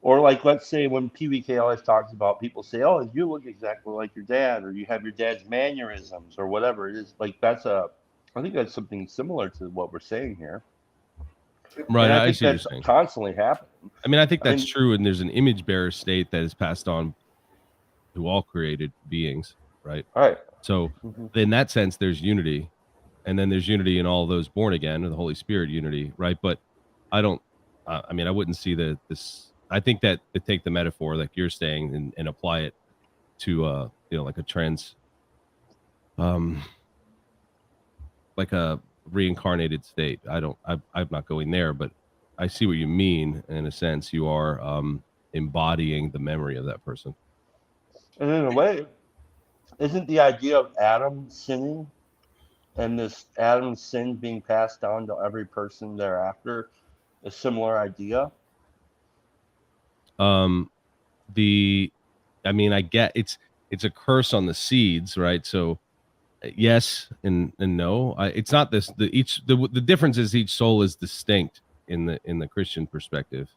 or like, let's say when PBK always talks about, people say, oh, you look exactly like your dad, or you have your dad's mannerisms, or whatever it is. Like I think that's something similar to what we're saying here. Right, I see what you're saying. Constantly happening. I mean, I think that's true, and there's an image bearer state that is passed on to all created beings, right? All right. So, in that sense, there's unity, and then there's unity in all those born again, and the Holy Spirit unity, right? But I don't. I mean, I wouldn't see this. I think that to take the metaphor like you're saying and apply it to like a like a reincarnated state. I'm not going there, but I see what you mean. In a sense, you are embodying the memory of that person. And in a way, isn't the idea of Adam sinning and this Adam's sin being passed down to every person thereafter a similar idea? I mean, I get it's a curse on the seeds, right? So yes and no. It's not this. The difference is each soul is distinct in the Christian perspective,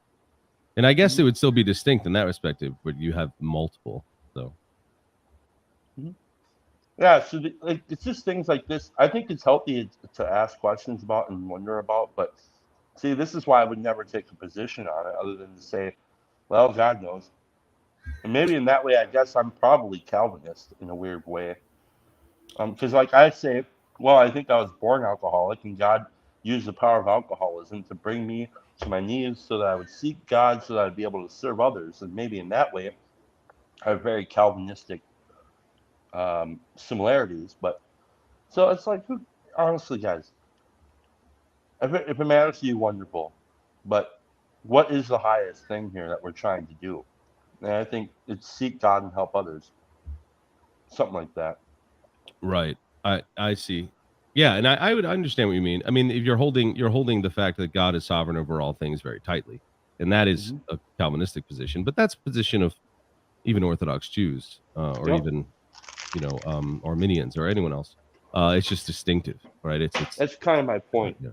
and I guess it would still be distinct in that perspective, but you have multiple. So Yeah, so it's just things like this. I think it's healthy to ask questions about and wonder about, but see, this is why I would never take a position on it other than to say, well, God knows. And maybe in that way, I guess I'm probably Calvinist in a weird way. Because like I say, well, I think I was born alcoholic, and God used the power of alcoholism to bring me to my knees so that I would seek God, so that I'd be able to serve others. And maybe in that way, I have very Calvinistic similarities. But so it's like, honestly, guys, if it matters to you, wonderful. But what is the highest thing here that we're trying to do? And I think it's seek God and help others. Something like that. right, I see. Yeah, and I would understand what you mean. I mean, if you're holding the fact that God is sovereign over all things very tightly, and that is a Calvinistic position, but that's a position of even Orthodox Jews or even Arminians or anyone else. It's just distinctive, right? It's That's kind of my point. Yeah.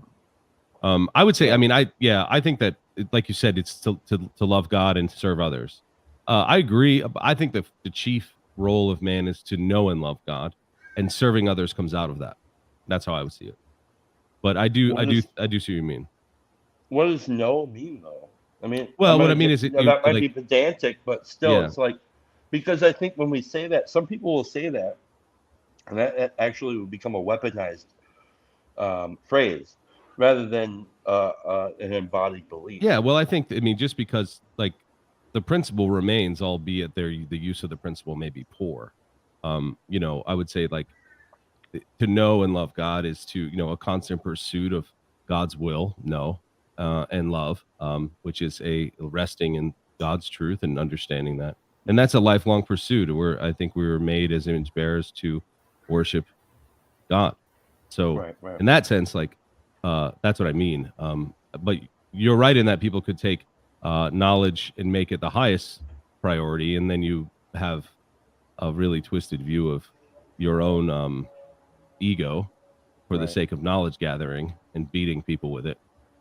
I would say, I mean, I think that, like you said, it's to love God and to serve others. I agree. I think that the chief role of man is to know and love God, and serving others comes out of that. That's how I would see it. But I do see what you mean. What does know mean, though? I mean, well, what I mean is that might be pedantic, but still, it's like, because I think when we say that, some people will say that, and that actually will become a weaponized phrase rather than an embodied belief. Yeah, well, I mean, just because like the principle remains, albeit the use of the principle may be poor. I would say like to know and love God is to a constant pursuit of God's will, and love, which is a resting in God's truth and understanding that. And that's a lifelong pursuit where I think we were made as image bearers to worship God. So in that sense, like, that's what I mean. But you're right in that people could take knowledge and make it the highest priority. And then you have a really twisted view of your own ego for the sake of knowledge gathering and beating people with it.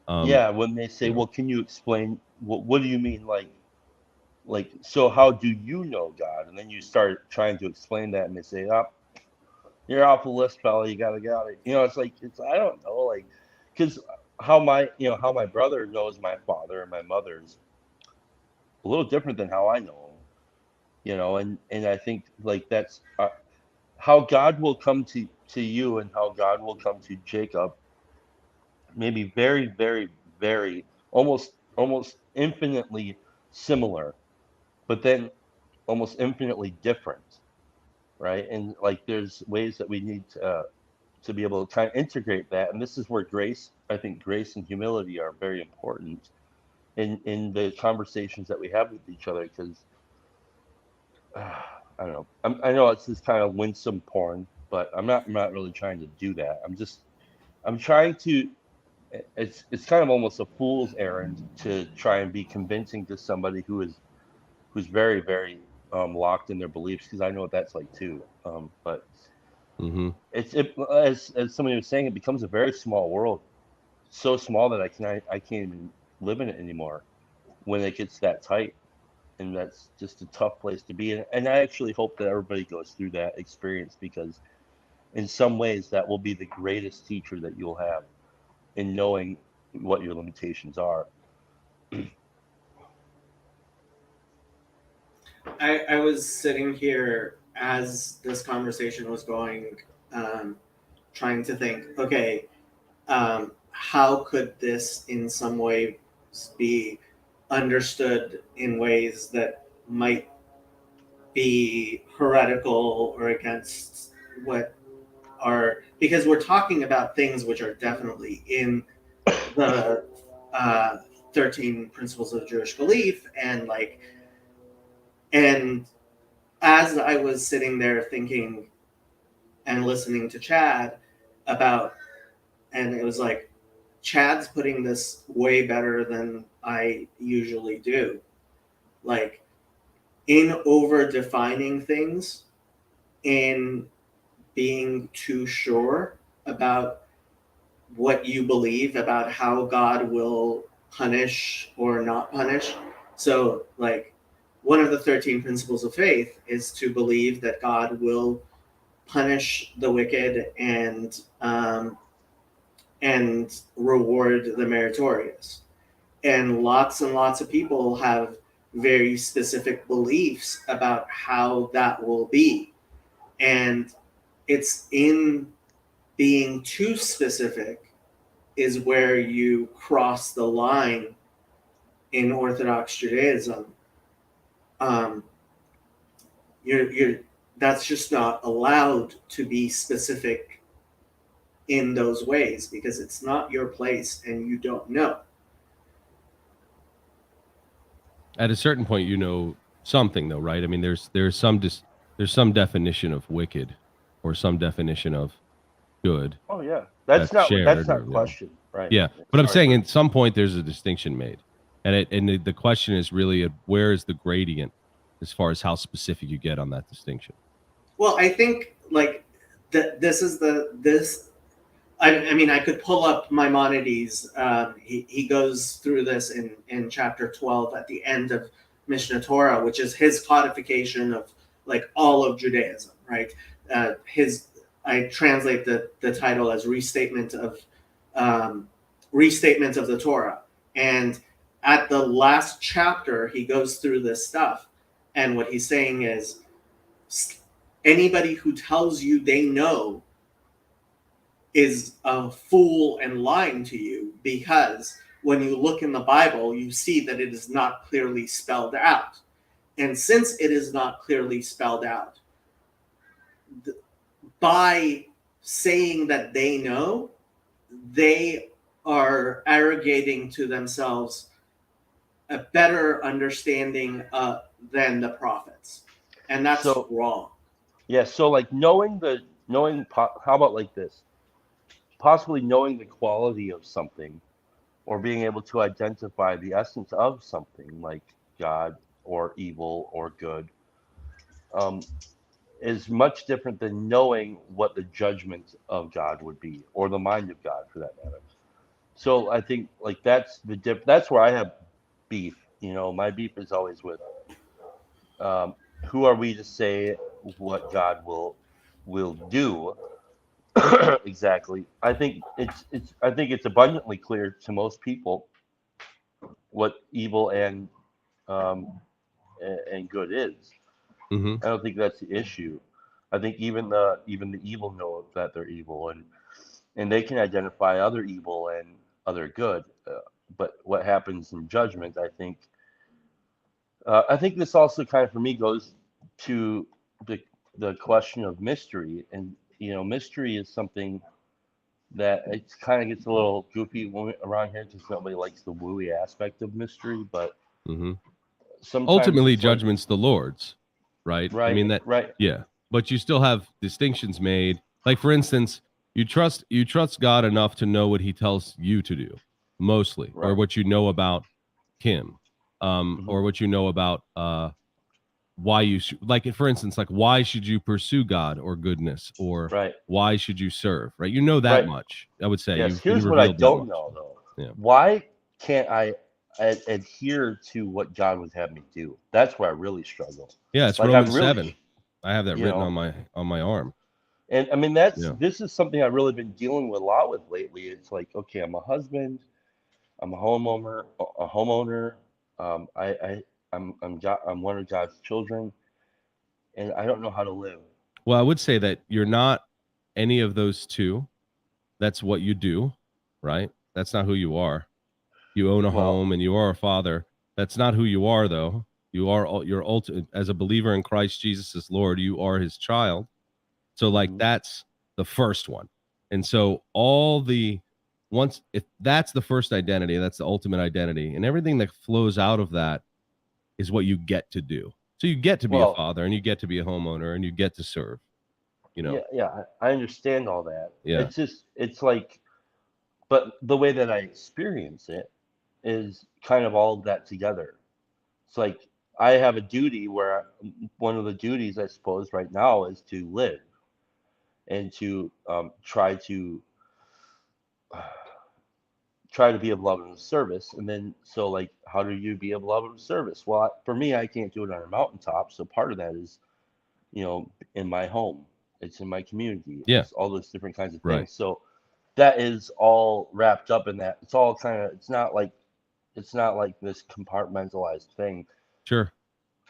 When they say, well, can you explain, what do you mean? Like, so how do you know God? And then you start trying to explain that, and they say, oh, you're off the list, fella. You got to get out of it. It's like, I don't know, like, because how my brother knows my father and my mother's a little different than how I know him, and I think like that's how God will come to you and how God will come to Jacob. Maybe very, very, very, almost infinitely similar, but then almost infinitely different, right? And like there's ways that we need to be able to kind of integrate that, and this is where I think grace and humility are very important in the conversations that we have with each other, because I don't know. I know it's this kind of winsome porn, but I'm not really trying to do that. I'm trying to. It's kind of almost a fool's errand to try and be convincing to somebody who's very, very locked in their beliefs, because I know what that's like too. But as somebody was saying, it becomes a very small world, so small that I can't even live in it anymore when it gets that tight, and that's just a tough place to be. And I actually hope that everybody goes through that experience, because in some ways that will be the greatest teacher that you'll have in knowing what your limitations are. I was sitting here as this conversation was going, trying to think, okay, how could this in some way be understood in ways that might be heretical or against what are, because we're talking about things which are definitely in the 13 principles of Jewish belief, and as I was sitting there thinking and listening to Chad about, and it was like, Chad's putting this way better than I usually do. Like, in over defining things, in being too sure about what you believe about how God will punish or not punish. So, like, one of the 13 principles of faith is to believe that God will punish the wicked and reward the meritorious. And lots of people have very specific beliefs about how that will be. And it's in being too specific is where you cross the line in Orthodox Judaism. That's just not allowed to be specific in those ways because it's not your place and you don't know. At a certain point, you know something, though, right? I mean, there's some definition of wicked, or some definition of good. Oh yeah, that's not shared, question, right? Yeah, but I'm saying at some point there's a distinction made, and the question is really where is the gradient as far as how specific you get on that distinction. Well, I think like this. I mean, I could pull up Maimonides. He goes through this in chapter 12 at the end of Mishneh Torah, which is his codification of like all of Judaism, right? I translate the title as restatement of the Torah. And at the last chapter, he goes through this stuff. And what he's saying is anybody who tells you they know is a fool and lying to you, because when you look in the Bible, you see that it is not clearly spelled out. And since it is not clearly spelled out, by saying that they know, they are arrogating to themselves a better understanding than the prophets. And that's wrong. Yeah, so like how about like this? Possibly knowing the quality of something, or being able to identify the essence of something like God or evil or good, is much different than knowing what the judgment of God would be, or the mind of God for that matter. So I think like that's where I have beef. You know, my beef is always with who are we to say what God will do. Exactly. I think it's abundantly clear to most people what evil and good is. Mm-hmm. I don't think that's the issue. I think even the evil know that they're evil, and they can identify other evil and other good. But what happens in judgment, I think this also kind of for me goes to the question of mystery. And you know, mystery is something that it kind of gets a little goofy around here because nobody likes the wooey aspect of mystery. But sometimes ultimately, judgment's the Lord's, right? Right. I mean that. Right. Yeah, but you still have distinctions made. Like for instance, you trust God enough to know what He tells you to do, mostly, or what you know about Him, or what you know about why you like, for instance, like why should you pursue God or goodness, or why should you serve, right? You know that much, I would say. Yes. Here's what I don't know though. Yeah. Why can't I adhere to what God would have me do? That's where I really struggle. Yeah, it's like Romans 7. I have that written on my arm. And I mean this is something I've really been dealing with a lot with lately. It's like, okay, I'm a husband, I'm a homeowner. I'm one of God's children, and I don't know how to live. Well, I would say that you're not any of those two. That's what you do, right? That's not who you are. You own a home and you are a father. That's not who you are, though. You're ultimate as a believer in Christ Jesus as Lord. You are His child. So, like, that's the first one. And so, if that's the first identity, that's the ultimate identity, and everything that flows out of that is what you get to do. So you get to be Well- a father, and you get to be a homeowner, and you get to serve. You know. Yeah, I understand all that. Yeah. It's just, it's like, but the way that I experience it is kind of all of that together. It's like I have a duty where one of the duties, I suppose, right now is to live and to try to be of love and service. And then, so like, how do you be of love and service? Well, for me, I can't do it on a mountaintop. So part of that is, you know, in my home, it's in my community. Yeah. It's all those different kinds of Right. things. So that is all wrapped up in that. It's all kind of, it's not like this compartmentalized thing. Sure.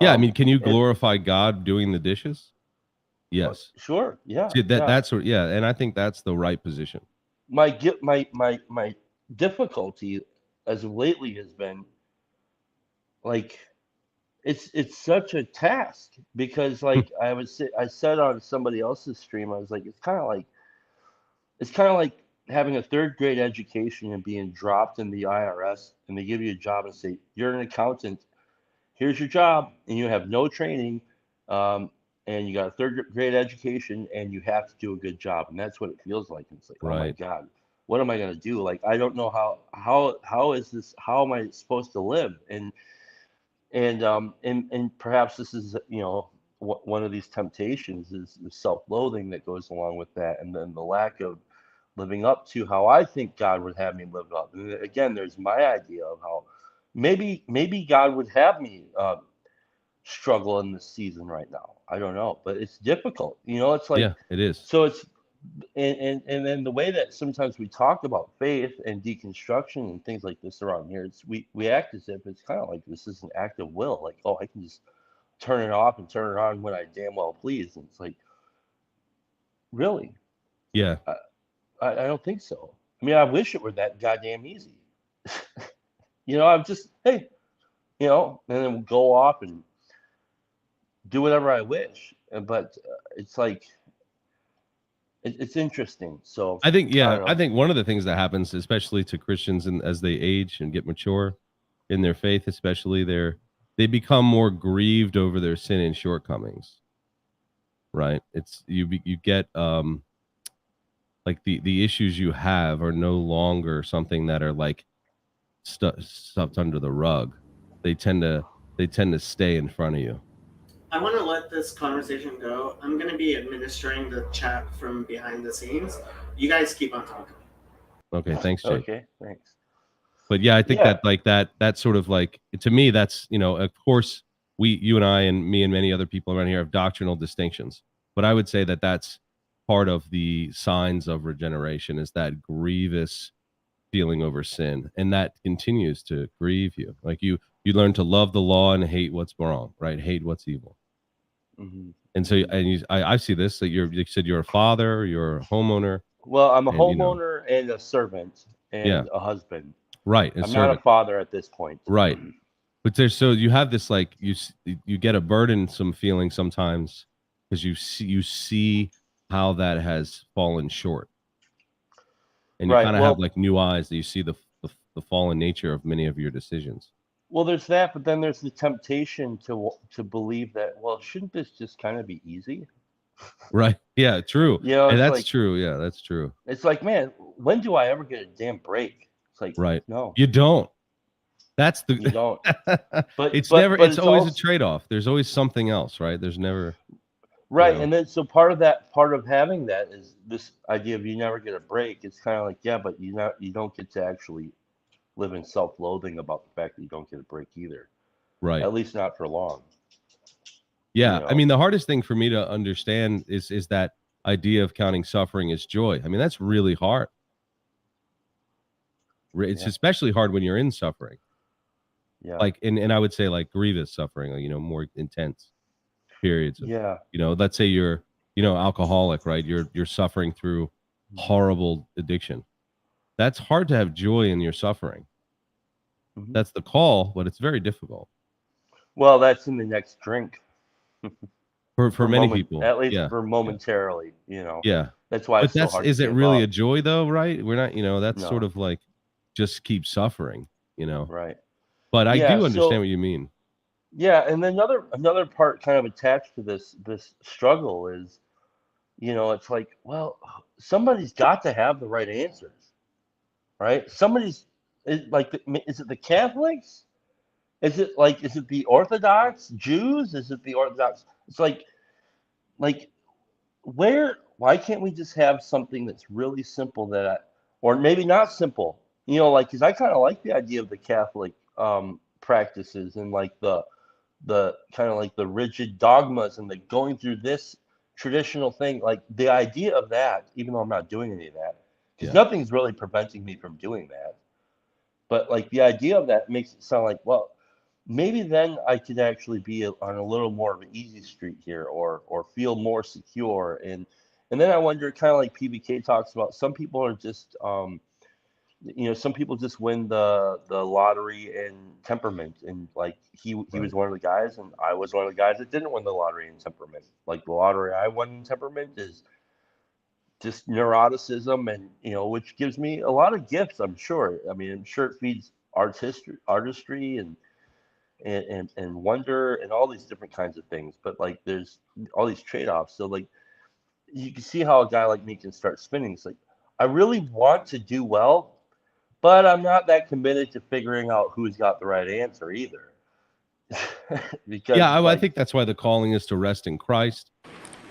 Yeah, I mean, can you and- glorify God doing the dishes? Yes. Sure. Yeah. See, yeah. that's what, yeah, and I think that's the right position. My difficulty as of lately has been like it's such a task because like I said on somebody else's stream, I was like, it's kind of like having a third grade education and being dropped in the IRS, and they give you a job and say, you're an accountant, here's your job, and you have no training, and you got a third grade education, and you have to do a good job. And that's what it feels like. It's like, oh my Right. God, what am I going to do? Like, I don't know how is this, how am I supposed to live? And perhaps this is, you know, one of these temptations is the self-loathing that goes along with that. And then the lack of living up to how I think God would have me live up. And again, there's my idea of how maybe God would have me struggle in this season right now. I don't know, but it's difficult. You know, it's like, Yeah, it is. so it's, and then the way that sometimes we talk about faith and deconstruction and things like this around here, it's we act as if it's kind of like this is an act of will. Like, oh, I can just turn it off and turn it on when I damn well please. And it's like, really? Yeah. I don't think so. I mean, I wish it were that goddamn easy. You know, I'm just, hey, you know, and then we'll go off and do whatever I wish. But it's like, it's interesting. So I think, yeah, don't know. I think one of the things that happens, especially to Christians and as they age and get mature in their faith, especially they become more grieved over their sin and shortcomings. Right. It's you get like the issues you have are no longer something that are like stuffed under the rug. They tend to stay in front of you. I want to let this conversation go. I'm going to be administering the chat from behind the scenes. You guys keep on talking. Okay, thanks, Jake. Okay, thanks. But yeah, I think Yeah. that like that sort of like, to me, that's, you know, of course you and I and me and many other people around here have doctrinal distinctions, but I would say that that's part of the signs of regeneration, is that grievous feeling over sin, and that continues to grieve you. Like you learn to love the law and hate what's wrong, right? Hate what's evil. Mhm. And so, and I see this, that you said you're a father, you're a homeowner, Well, I'm a And, you know, homeowner and a servant and Yeah. a husband. right? I'm And not a servant. father at this point. Right. But there's, so you have this, like, you get a burdensome feeling sometimes because you see how that has fallen short, and you Right, kind of well- have like new eyes that you see the fallen nature of many of your decisions. Well, there's that, but then there's the temptation to believe that, well, shouldn't this just kind of be easy? Right. Yeah. True. You know, And it's that's like, true. Yeah, that's true. It's like, man, when do I ever get a damn break? It's like, Right. no, You don't. That's the. you don't. But it's but- never. but It's always also- a trade-off. There's always something else, right? There's never. Right, Yeah. and then so part of having that is this idea of you never get a break. It's kind of like, yeah, but you don't get to actually live in self-loathing about the fact that you don't get a break either. Right. At least not for long. Yeah, you I know. mean, the hardest thing for me to understand is that idea of counting suffering as joy. I mean, that's really hard. It's Yeah. especially hard when you're in suffering, Yeah. like, and I would say like grievous suffering, like, you know, more intense periods of, Yeah. you know, let's say you're, you know, alcoholic, right? You're suffering through horrible addiction. That's hard to have joy in your suffering. Mhm. That's the call, but it's very difficult Well, that's in the next drink. for many moment- people. At least yeah, for momentarily, you know. yeah. That's why But it's so that's, hard is to it give really a up. joy though, right? We're not, you know, that's sort No. of like just keep suffering, you know. Right. But I Yeah, do understand so- what you mean. Yeah, and another part kind of attached to this struggle is, it's like, well, somebody's got to have the right answers, right? Is it the Catholics? Is it the Orthodox Jews? Is it the Orthodox? It's like why can't we just have something that's really simple or maybe not simple, because I kind of like the idea of the Catholic practices and like the kind of like the rigid dogmas and the going through this traditional thing, like the idea of that, even though I'm not doing any of that, because nothing's really preventing me from doing that. But like the idea of that makes it sound like, well, maybe then I could actually be on a little more of an easy street here, or feel more secure. And then I wonder, kind of like PBK talks about, some people are just some people just win the lottery in temperament, and like he was one of the guys, and I was one of the guys that didn't win the lottery in temperament. Like the lottery I won in temperament is just neuroticism, and which gives me a lot of gifts. I'm sure. I mean, I'm sure it feeds artistry and wonder and all these different kinds of things. But like, there's all these trade-offs. So like, you can see how a guy like me can start spinning. It's like, I really want to do well, but I'm not that committed to figuring out who's got the right answer either. Because I think that's why the calling is to rest in Christ,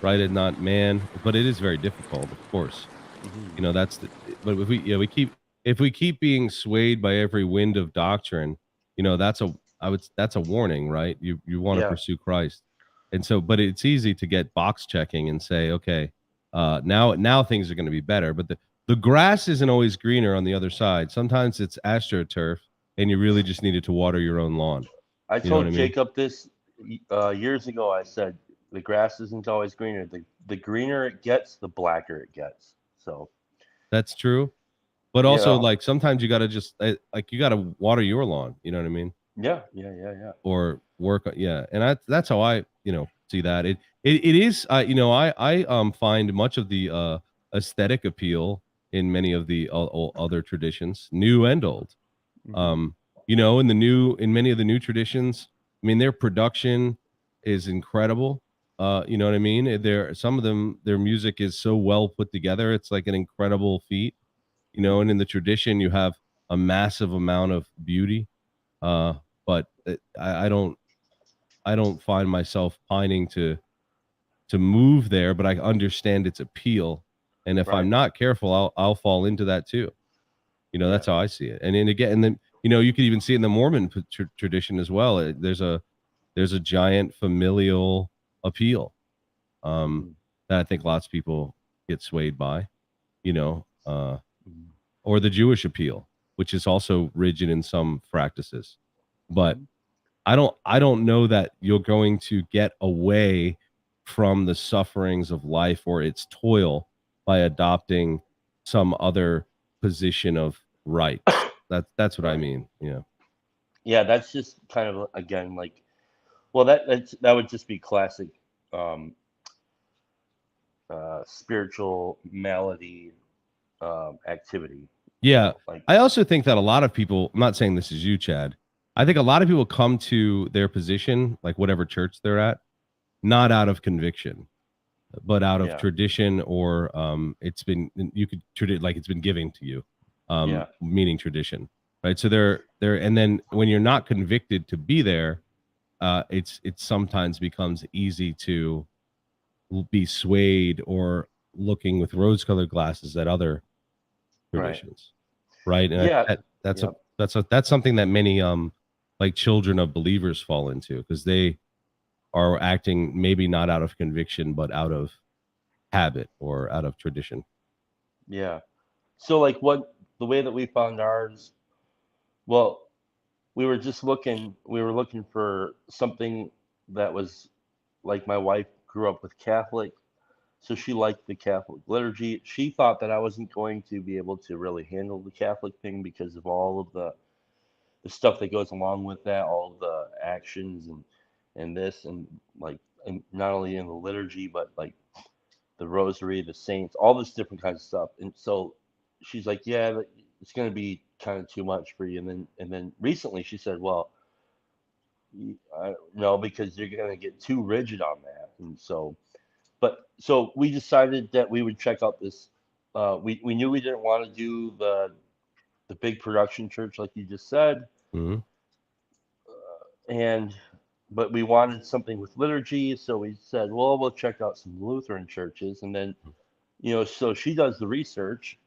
right, and not man. But it is very difficult, of course. But if we keep being swayed by every wind of doctrine, that's a warning, right? You want to pursue Christ, and so, but it's easy to get box checking and say, okay, now things are going to be better, but the grass isn't always greener on the other side. Sometimes it's astroturf, and you really just needed to water your own lawn. I told Jacob this years ago. I said, the grass isn't always greener. The greener it gets, the blacker it gets. So that's true. But also, like, sometimes you got to just you got to water your lawn. You know what I mean? Yeah. Or work. Yeah. And that's how I, see that. It is, I find much of the aesthetic appeal in many of the other traditions, new and old. In many of the new traditions, I mean, their production is incredible. You know what I mean? Some of them, their music is so well put together. It's like an incredible feat, and in the tradition you have a massive amount of beauty. But I don't find myself pining to move there, but I understand its appeal. And if I'm not careful, I'll fall into that too. That's how I see it. And then you could even see it in the Mormon tradition as well. There's a giant familial appeal that I think lots of people get swayed by, or the Jewish appeal, which is also rigid in some practices. But I don't know that you're going to get away from the sufferings of life or its toil by adopting some other position of right. That's what I mean. Yeah, that's just kind of, again, like, well, that would just be classic spiritual malady activity. Yeah. I also think that a lot of people, I'm not saying this is you, Chad, I think a lot of people come to their position, like whatever church they're at, not out of conviction, but out of tradition, or it's been giving to you, meaning tradition, right? So they're and then when you're not convicted to be there, it sometimes becomes easy to be swayed or looking with rose-colored glasses at other traditions, right? And that's something that many like children of believers fall into, because they are acting maybe not out of conviction, but out of habit or out of tradition. Yeah. So like the way that we found ours, well, we were looking for something that was like, my wife grew up with Catholic, so she liked the Catholic liturgy. She thought that I wasn't going to be able to really handle the Catholic thing because of all of the stuff that goes along with that, all of the actions and this, and like, and not only in the liturgy, but like the rosary, the saints, all this different kinds of stuff. And so she's like, yeah, it's going to be kind of too much for you. And then recently she said, well, No, because you're going to get too rigid on that. And so we decided that we would check out this. We knew we didn't want to do the big production church like you just said, Mhm. but we wanted something with liturgy, so we said, well, we'll check out some Lutheran churches, and then, so she does the research,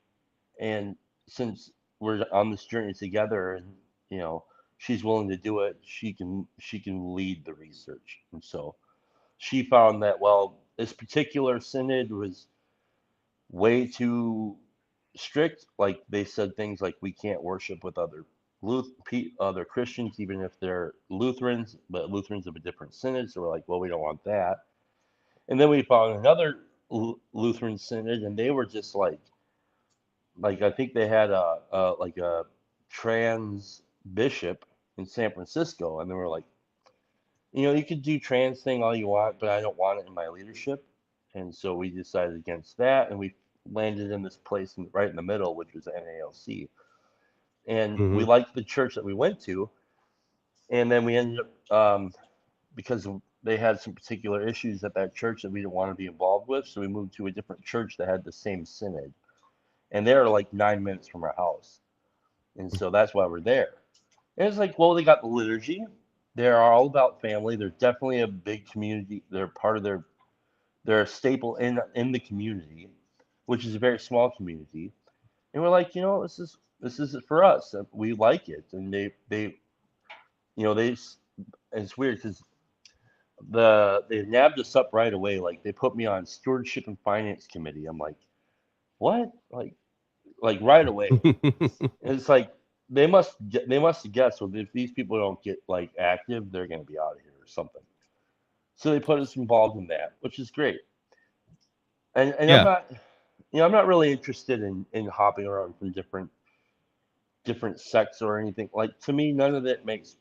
and since we're on this journey together, and she's willing to do it, she can lead the research, and so she found that, well, this particular synod was way too strict. Like they said things like we can't worship with other Christians, even if they're Lutherans, but Lutherans of a different synod. So we're like, well, we don't want that. And then we found another Lutheran synod, and they were just like I think they had a trans bishop in San Francisco, and they were like, you could do trans thing all you want, but I don't want it in my leadership. And so we decided against that, and we landed in this place right in the middle, which was NALC. And we liked the church that we went to. And then we ended up, because they had some particular issues at that church that we didn't want to be involved with, so we moved to a different church that had the same synod. And they're like 9 minutes from our house. And so that's why we're there. And it's like, well, they got the liturgy. They're all about family. They're definitely a big community. They're part of they're a staple in the community, which is a very small community. And we're like, this is it for us. We like it. And they it's weird because they nabbed us up right away. Like they put me on stewardship and finance committee. I'm like, what? Like right away. And it's like they must have guessed, well, if these people don't get like active, they're gonna be out of here or something. So they put us involved in that, which is great. And Yeah. I'm not really interested in hopping around from different sects or anything. Like to me, none of it makes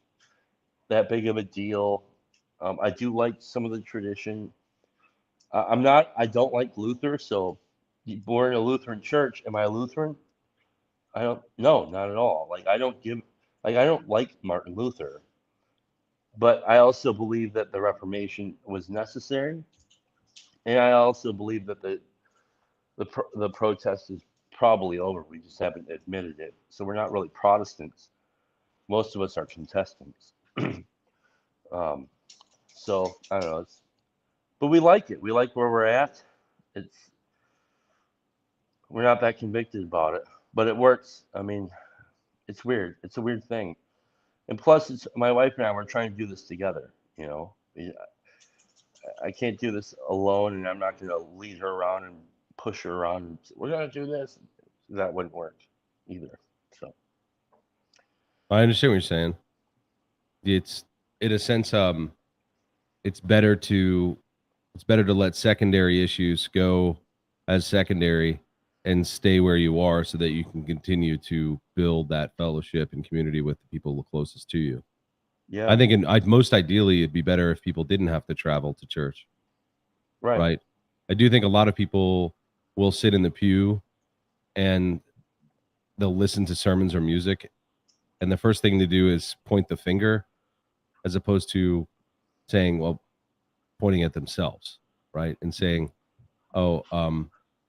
that big of a deal. I do like some of the tradition. I don't like Luther, so born in a Lutheran church, am I a Lutheran? No, not at all. Like I don't like Martin Luther, but I also believe that the Reformation was necessary, and I also believe that the protest is probably over. We just haven't admitted it. So we're not really Protestants. Most of us are Contestants. So I don't know. But we like it. We like where we're at. We're not that convicted about it, but it works. I mean, it's weird. It's a weird thing. And plus, it's my wife and I. We're trying to do this together. I can't do this alone, and I'm not going to lead her around and push her around. And say, we're going to do this. That wouldn't work either. So I understand what you're saying. It's in a sense, it's better to let secondary issues go as secondary and stay where you are so that you can continue to build that fellowship and community with the people closest to you. Yeah, I think most ideally it'd be better if people didn't have to travel to church. Right. I do think a lot of people will sit in the pew and they'll listen to sermons or music, and the first thing to do is point the finger as opposed to pointing at themselves, right? And saying,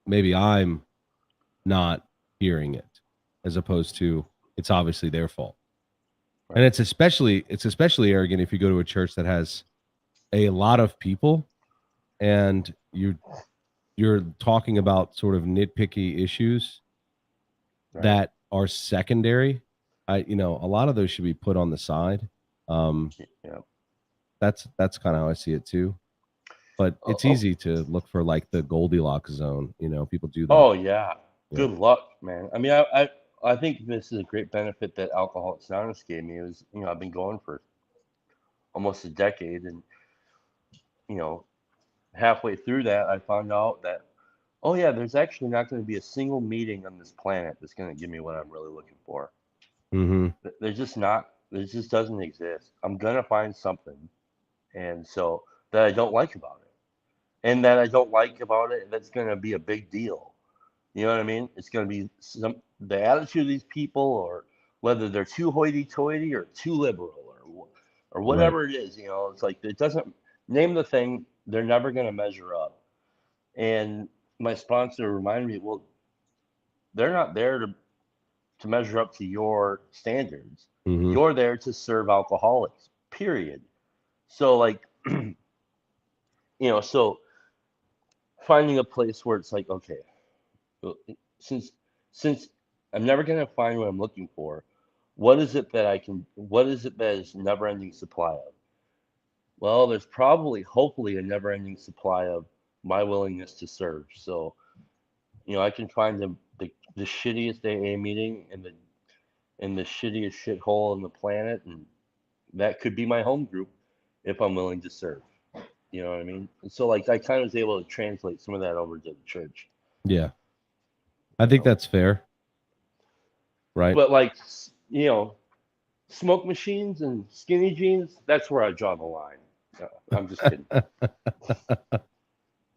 maybe I'm not hearing it, as opposed to it's obviously their fault. Right. And it's especially arrogant if you go to a church that has a lot of people and you're talking about sort of nitpicky issues that are secondary. A lot of those should be put on the side. That's kind of how I see it too. But it's easy to look for like the Goldilocks zone. People do that. Oh yeah. Good luck, man. I mean, I think this is a great benefit that Alcoholics Anonymous gave me. It was, I've been going for almost a decade, and halfway through that, I found out that, oh yeah, there's actually not going to be a single meeting on this planet that's going to give me what I'm really looking for. Mm-hmm. There's just not. There just doesn't exist. I'm gonna find something, and so that I don't like about it, and that I don't like about it, that's going to be a big deal. You know what I mean? It's going to be the attitude of these people, or whether they're too hoity-toity or too liberal, or or whatever it is. You know, it's like it doesn't name the thing. They're never going to measure up. And my sponsor reminded me, well, they're not there to measure up to your standards. Mhm. You're there to serve alcoholics, period. So like, you know, so finding a place where it's like, okay, well, since I'm never going to find what I'm looking for, what is it that is never ending supply of? Well, there's probably, hopefully, a never ending supply of my willingness to serve. So, you know, I can find the shittiest AA meeting and the shittiest shithole on the planet, and that could be my home group if I'm willing to serve. You know what I mean? And so, like, I kind of was able to translate some of that over to the church. Yeah. I think that's fair. Right. But, like, you know, smoke machines and skinny jeans, that's where I draw the line. I'm just kidding.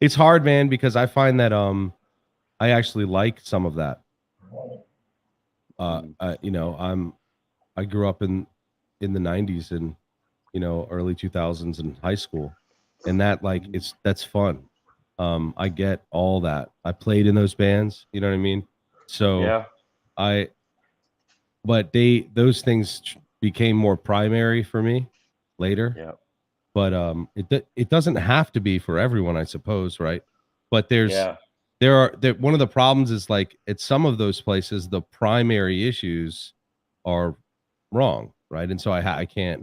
It's hard, man, because I find that I actually like some of that. You know, I grew up in the 90s and, you know, early 2000s in high school, and that, like, that's fun. I get all that. I played in those bands, you know what I mean? So yeah. But those things became more primary for me later. Yeah. But it doesn't have to be for everyone, I suppose, right? But there are one of the problems is, like, at some of those places the primary issues are wrong, right? And so I can't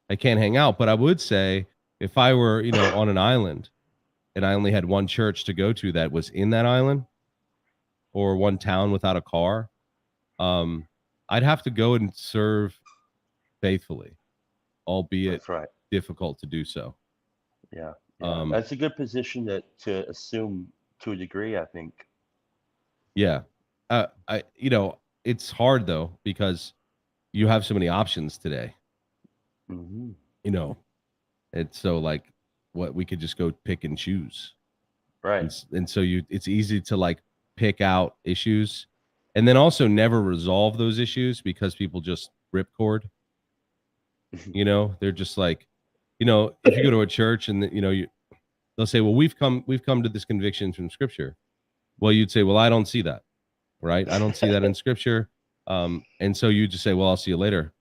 hang out. But I would say if I were, you know, on an island and I only had one church to go to that was in that island, or one town without a car, I'd have to go and serve faithfully, albeit difficult to do so. Yeah. That's a good position to assume to a degree, I think. Yeah. You know, it's hard though, because you have so many options today. Mm-hmm. You know, it's so, like, what we could just go pick and choose. Right. And so it's easy to, like, pick out issues and then also never resolve those issues because people just ripcord. You know, they're just like, you know, if you go to a church and, you know, they'll say, well, we've come to this conviction from Scripture. Well, you'd say, well, I don't see that, right? I don't see that in Scripture. And so you just say, well, I'll see you later.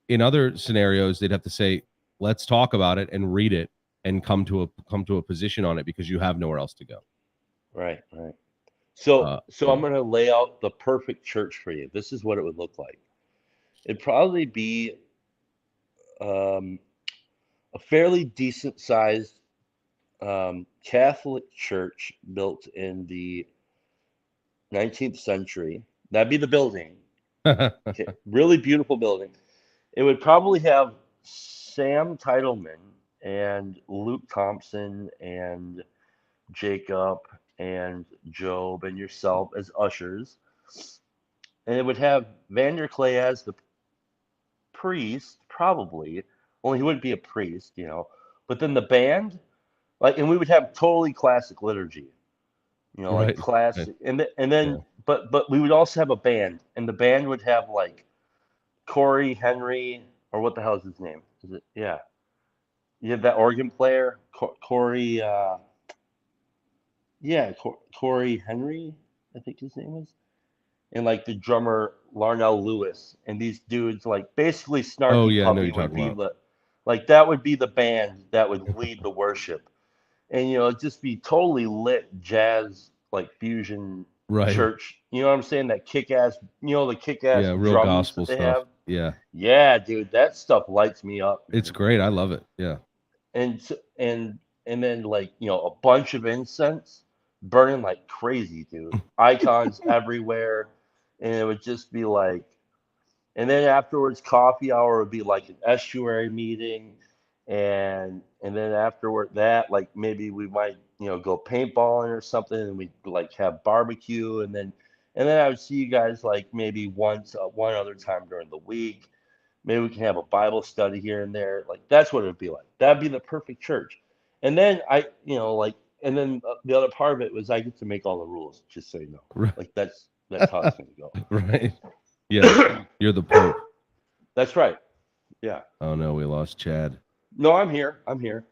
In other scenarios, they'd have to say, let's talk about it and read it and come to a position on it, because you have nowhere else to go. Right. So I'm going to lay out the perfect church for you. This is what it would look like. It'd probably be a fairly decent sized Catholic church built in the 19th century. That'd be the building. Okay. Really beautiful building. It would probably have Sam Titleman and Luke Thompson and Jacob and Job and yourself as ushers. And it would have Vander Clay as the priest, probably. Only he wouldn't be a priest, you know. But then the band, like, and we would have totally classic liturgy, you know, like classic. And then, but we would also have a band, and the band would have, like, Corey Henry, or what the hell is his name? Is it? Yeah. You have that organ player, Corey. Corey Henry, I think his name was, and, like, the drummer Larnell Lewis, and these dudes, like, basically Snarky Puppy would be like, that would be the band that would lead the worship, and, you know, it'd just be totally lit jazz, like, fusion church. You know what I'm saying? That kick-ass, you know, the kick-ass real drums gospel that they stuff. have. Yeah, dude, that stuff lights me up, man. It's great. I love it. Yeah. And then, like, you know, a bunch of incense burning like crazy, dude. Icons everywhere, and it would just be like, and then afterwards, coffee hour would be like an estuary meeting, and then afterward that, like, maybe we might, you know, go paintballing or something, and we'd, like, have barbecue, and then I would see you guys, like, maybe one other time during the week. Maybe we can have a Bible study here and there. Like, that's what it would be like. That'd be the perfect church. And then and then the other part of it was I get to make all the rules, just so you know. Right. Like, that's how it's going to go. Right. Yeah. You're the Pope. That's right. Yeah. Oh no, we lost Chad. No, I'm here. I'm here.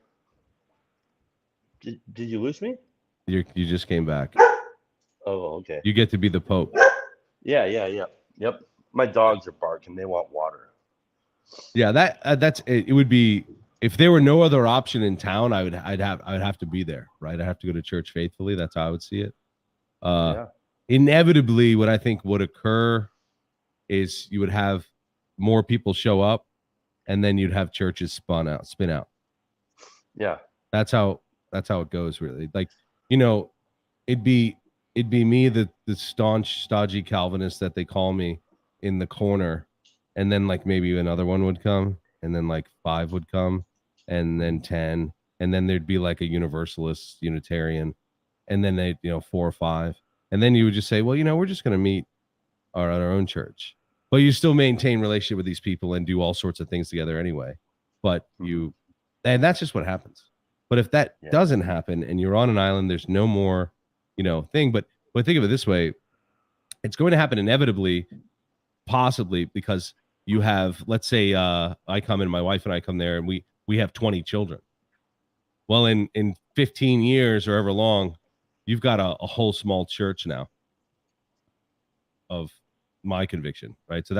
Did you lose me? You just came back. Oh, okay. You get to be the Pope. Yeah. Yep. My dogs are barking. They want water. Yeah, that's it. It would be if there were no other option in town. I'd have to be there, right? I have to go to church faithfully. That's how I would see it. Yeah. Inevitably, what I think would occur is you would have more people show up, and then you'd have churches spin out. Yeah. That's how it goes, really. Like, you know, it'd be me, the staunch, stodgy Calvinist that they call me, in the corner, and then like maybe another one would come, and then like 5 would come, and then 10, and then there'd be like a Universalist Unitarian, and then they 4 or 5, and then you would just say, well, we're just going to meet at our own church, but you still maintain relationship with these people and do all sorts of things together anyway. But and that's just what happens. But if that doesn't happen and you're on an island, there's no more, thing. But think of it this way: it's going to happen inevitably, possibly because you have, let's say, I come in, my wife and I come there, and we have 20 children. Well, in 15 years or ever long, you've got a whole small church now of my conviction, right? So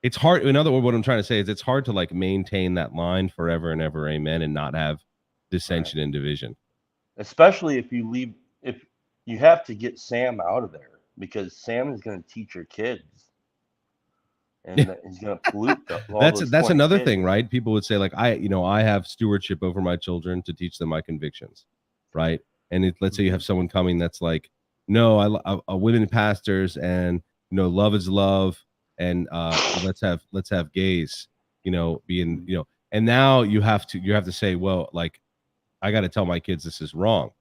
it's hard. In other words, what I'm trying to say is it's hard to like maintain that line forever and ever, amen, and not have dissension and division. Especially if you have to get Sam out of there, because Sam is going to teach your kids, and he's going to pollute that's another thing, right? People would say like, I have stewardship over my children to teach them my convictions, right? And let's say you have someone coming that's like, no, I women pastors, and love is love, and let's have gays, being, and now you have to say, well, like, I got to tell my kids this is wrong,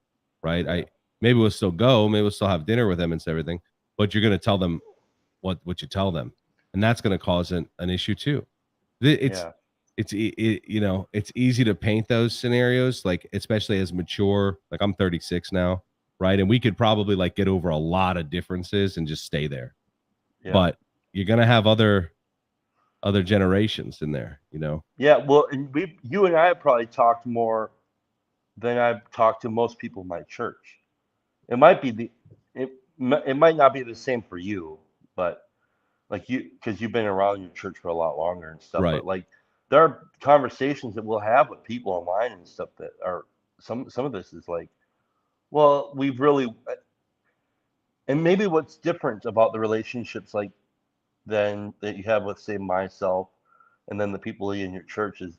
right? Maybe we'll still go, maybe we'll still have dinner with them and everything, but you're going to tell them what you tell them, and that's going to cause an issue too. It's easy to paint those scenarios, like especially as mature. Like I'm 36 now, right? And we could probably like get over a lot of differences and just stay there. Yeah. But you're gonna have other generations in there, Yeah, well, and you and I have probably talked more than I've talked to most people in my church. It might not be the same for you, but like because you've been around your church for a lot longer and stuff. Right. But like there are conversations that we'll have with people online and stuff that are some of this is like, well, we've really, and maybe what's different about the relationships like then that you have with, say, myself and then the people in your church is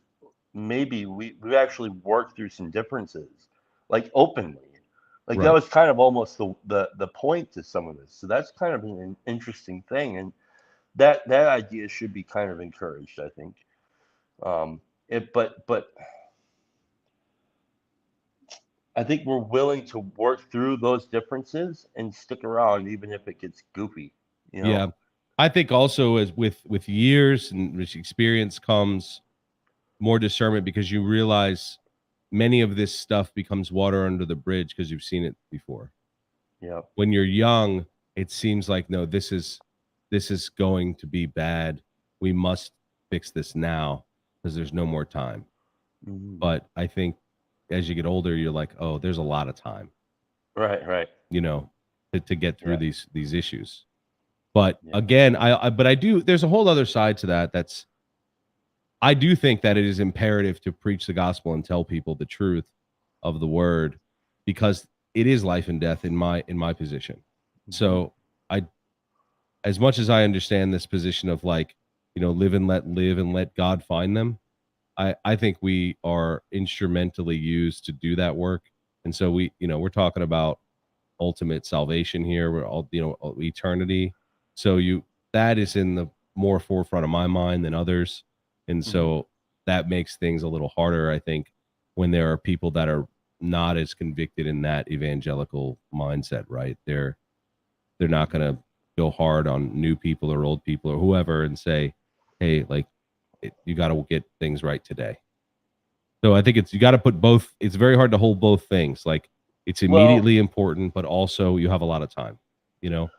maybe we've actually worked through some differences, like openly. Like right. That was kind of almost the point to some of this. So that's kind of an interesting thing. And that idea should be kind of encouraged, I think. But I think we're willing to work through those differences and stick around even if it gets goofy. Yeah. I think also as with years and with experience comes more discernment, because you realize many of this stuff becomes water under the bridge because you've seen it before. Yeah. When you're young, it seems like, no, this is going to be bad. We must fix this now because there's no more time. Mm-hmm. But I think as you get older, you're like, oh, there's a lot of time. Right. To get through these issues. But again, I do, there's a whole other side to that. I do think that it is imperative to preach the gospel and tell people the truth of the word, because it is life and death in my position. Mm-hmm. So as much as I understand this position of like, live and let God find them, I think we are instrumentally used to do that work. And so we're talking about ultimate salvation here. We're all, eternity. So that is in the more forefront of my mind than others. And so that makes things a little harder, I think, when there are people that are not as convicted in that evangelical mindset, right? They're not going to go hard on new people or old people or whoever and say, hey, like, you got to get things right today. So I think you got to put both. It's very hard to hold both things. Like it's immediately important, but also you have a lot of time,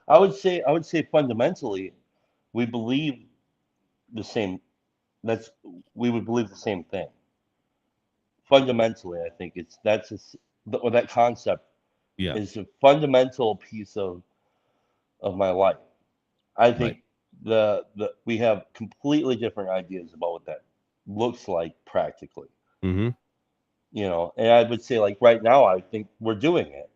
I would say fundamentally, we believe the same we would believe the same thing. Fundamentally, I think or that concept Yeah. is a fundamental piece of my life. I think we have completely different ideas about what that looks like practically. Mm-hmm. You know, and I would say like right now, I think we're doing it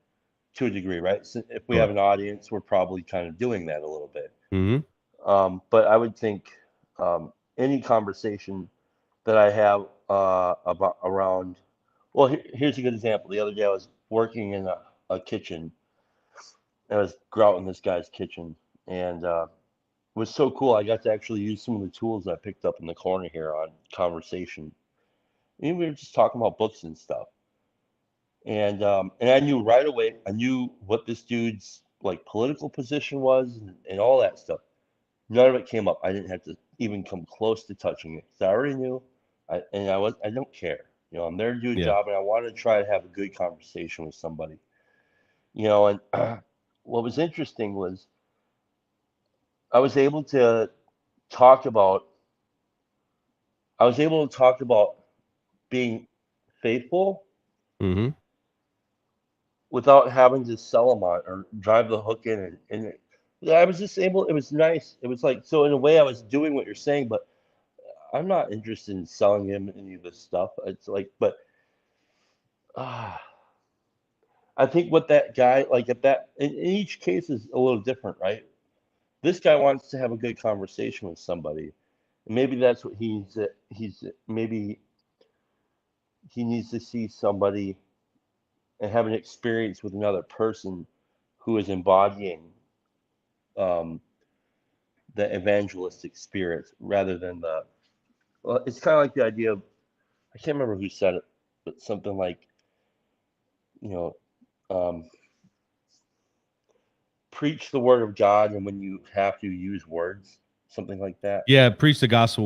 to a degree, right? So if we have an audience, we're probably kind of doing that a little bit. Mm-hmm. But I would think any conversation that I have about around, well, here's a good example. The other day I was working in a kitchen. I was grouting this guy's kitchen, and it was so cool. I got to actually use some of the tools I picked up in the corner here on conversation. And we were just talking about books and stuff. And I knew right away, I knew what this dude's like political position was and all that stuff. None of it came up. I didn't have to even come close to touching it because I already knew. I don't care. You know, I'm there to do a job, and I want to try to have a good conversation with somebody. You know, and what was interesting was I was able to talk about being faithful without having to sell them on or drive the hook in. And I was just able, it was nice. It was like, so in a way I was doing what you're saying, but I'm not interested in selling him any of this stuff. It's like, but I think what that guy, like at that, in each case is a little different, right? This guy wants to have a good conversation with somebody. And maybe that's what maybe he needs to see somebody and have an experience with another person who is embodying the evangelistic spirit rather than it's kind of like the idea of, I can't remember who said it, but something like, you know, preach the word of God, and when you have to use words, something like that. Yeah, preach the gospel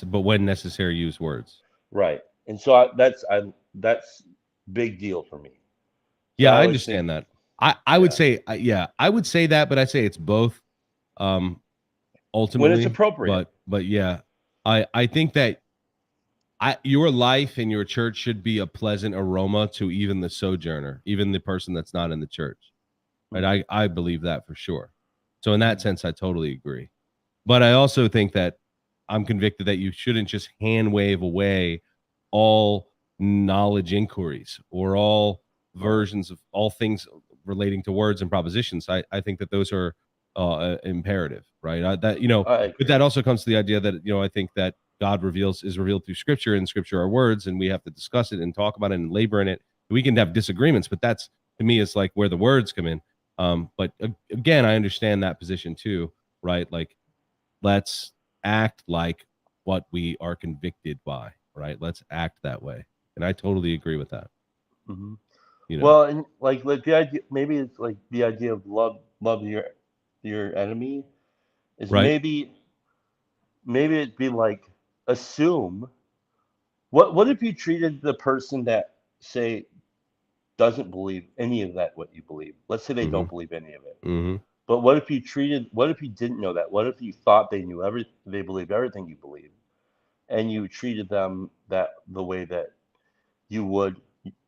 but when necessary, use words. Right, and so that's big deal for me. So yeah, I understand that. I would say I would say that, but I say it's both. Ultimately, when it's appropriate. But yeah, I think that your life and your church should be a pleasant aroma to even the sojourner, even the person that's not in the church. Right? I believe that for sure. So in that sense, I totally agree. But I also think that I'm convicted that you shouldn't just hand wave away all knowledge inquiries or all versions of all things relating to words and propositions. I think that those are imperative, right? But that also comes to the idea that, I think that God is revealed through Scripture, and Scripture are words, and we have to discuss it and talk about it and labor in it. We can have disagreements, but that's, to me, is like where the words come in. But again, I understand that position too, right? Like, let's act like what we are convicted by, right? Let's act that way, and I totally agree with that. Mm-hmm. Well, and like the idea, maybe it's like the idea of love your enemy is right. Maybe it'd be like, assume what if you treated the person that, say, doesn't believe any of that what you believe, let's say they don't believe any of it, but what if you didn't know that? What if you thought they believed everything you believe, and you treated them the way that you would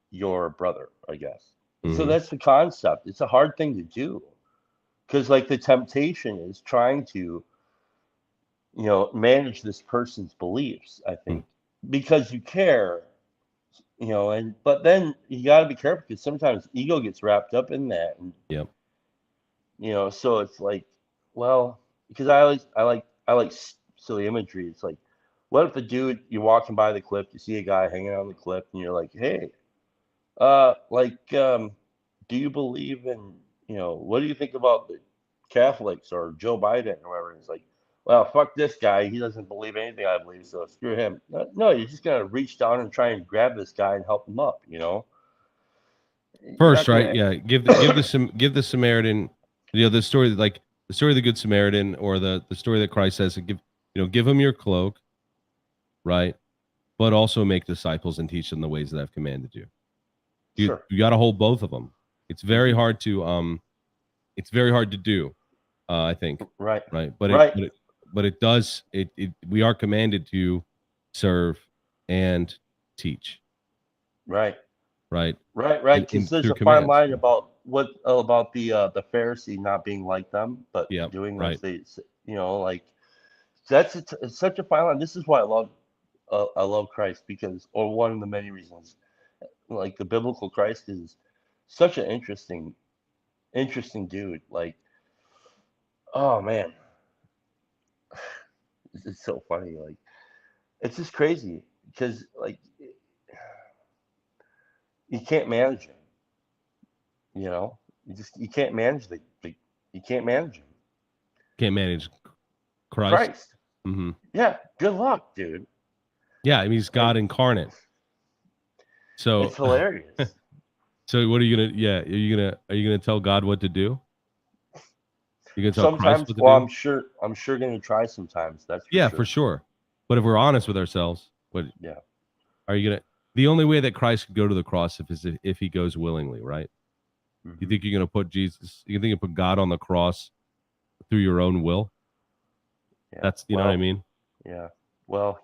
your brother, I guess. So that's the concept. It's a hard thing to do, because like the temptation is trying to manage this person's beliefs, I think, because you care, but then you got to be careful, because sometimes ego gets wrapped up in that, and so it's like, well, because I like silly imagery. It's like, what if the dude, you're walking by the cliff, you see a guy hanging on the cliff, and you're like, hey, do you believe in, what do you think about the Catholics or Joe Biden or whatever? And it's like, well, fuck this guy. He doesn't believe anything I believe, so screw him. No, you're just gonna reach down and try and grab this guy and help him up, First, right? Yeah, give the Samaritan, the story, like the story of the Good Samaritan, or the story that Christ says, give him your cloak, right? But also make disciples and teach them the ways that I've commanded you. You got to hold both of them. It's very hard to do, I think. Right. But it does. We are commanded to serve, and teach. Right. Right. Because there's through a fine commands. line about the Pharisee not being like them, but Yeah, doing right. as they, like it's such a fine line. This is why I love Christ, because, or one of the many reasons, like the biblical Christ is such an interesting dude. Like, oh man, it's so funny. Like, it's just crazy because like you can't manage him. You can't manage you can't manage him. Can't manage Christ. Mm-hmm. Yeah, good luck, dude. Yeah, I mean, he's God incarnate. So it's hilarious. So what are you gonna? Yeah, are you gonna tell God what to do? You're gonna tell Sometimes, Christ what to do? I'm sure gonna try sometimes. That's for sure. But if we're honest with ourselves, yeah, are you gonna? The only way that Christ could go to the cross is if he goes willingly, right? Mm-hmm. You think you're gonna put Jesus? You think you put God on the cross through your own will? Yeah. That's know what I mean? Yeah. Well,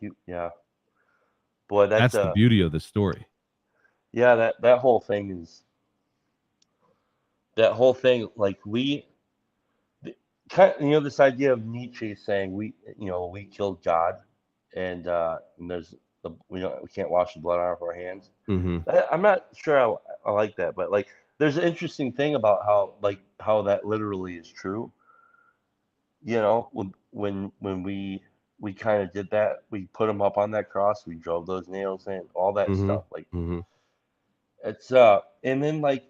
boy, that's the beauty of the story. Yeah, that whole thing is. That whole thing, like this idea of Nietzsche saying we killed God, and there's we can't wash the blood off our hands. Mm-hmm. I'm not sure I like that, but like there's an interesting thing about how that literally is true. When we kind of did that, we put him up on that cross, we drove those nails in, all that Mm-hmm. stuff. Like mm-hmm. it's and then like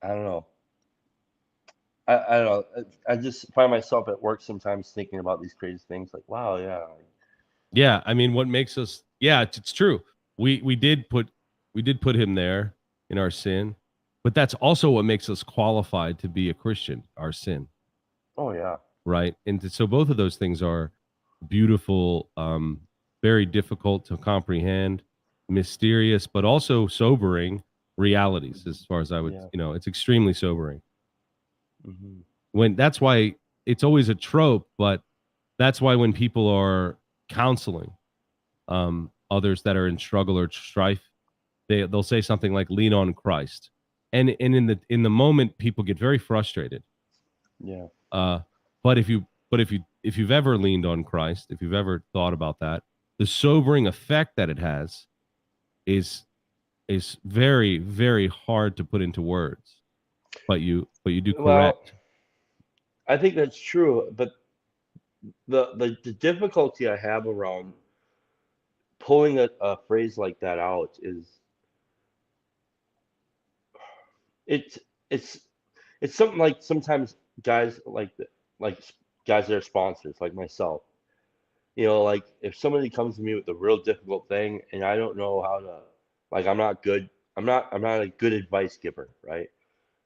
I don't know. I don't know. I just find myself at work sometimes thinking about these crazy things. Like, wow, yeah. Yeah, I mean, what makes us? Yeah, it's true. We did put him there in our sin, but that's also what makes us qualified to be a Christian. Our sin. Oh yeah. Right, and so both of those things are beautiful, very difficult to comprehend, mysterious, but also sobering realities. As far as I would, it's extremely sobering. Mm-hmm. That's why it's always a trope, but that's why when people are counseling others that are in struggle or strife, they'll say something like lean on Christ, and in the moment people get very frustrated. Yeah. But if you've ever leaned on Christ, if you've ever thought about that, the sobering effect that it has is very, very hard to put into words. But you do correct. Well, I think that's true, but the difficulty I have around pulling a phrase like that out is it's something like sometimes guys guys that are sponsors like myself, like if somebody comes to me with a real difficult thing and I don't know how to, like, I'm not a good advice giver, right?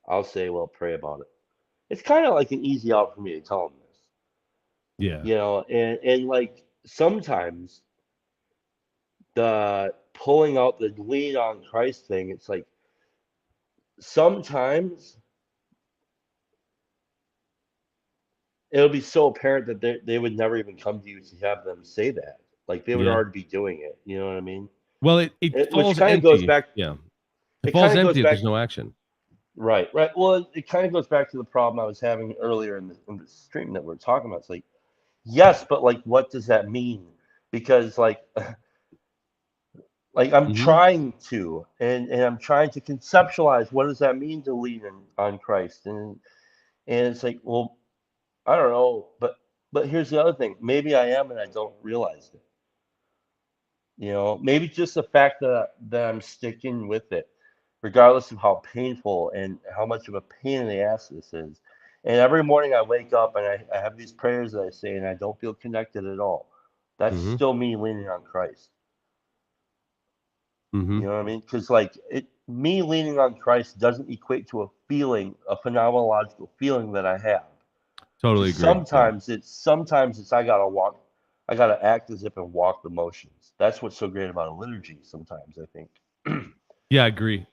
I'll say, well, pray about it. It's kind of like an easy out for me to tell them this. Yeah. And like sometimes the pulling out the lean on Christ thing, it's like sometimes it'll be so apparent that they would never even come to you to have them say that. Like they would already be doing it. You know what I mean? Well, it falls kind empty. of goes back. Yeah. It falls empty if there's no action. Right. Well, it kind of goes back to the problem I was having earlier in the stream that we're talking about. It's like, yes, but like, what does that mean? Because like I'm trying to, and I'm trying to conceptualize what does that mean to lean on Christ, and it's like, well, I don't know, but here's the other thing. Maybe I am, and I don't realize it. Maybe just the fact that I'm sticking with it, regardless of how painful and how much of a pain in the ass this is. And every morning I wake up and I have these prayers that I say, and I don't feel connected at all. That's still me leaning on Christ. Mm-hmm. You know what I mean? Because me leaning on Christ doesn't equate to a feeling, a phenomenological feeling that I have. Totally agree. Sometimes it's I gotta act as if and walk the motions. That's what's so great about a liturgy. Sometimes I think. Yeah, I agree.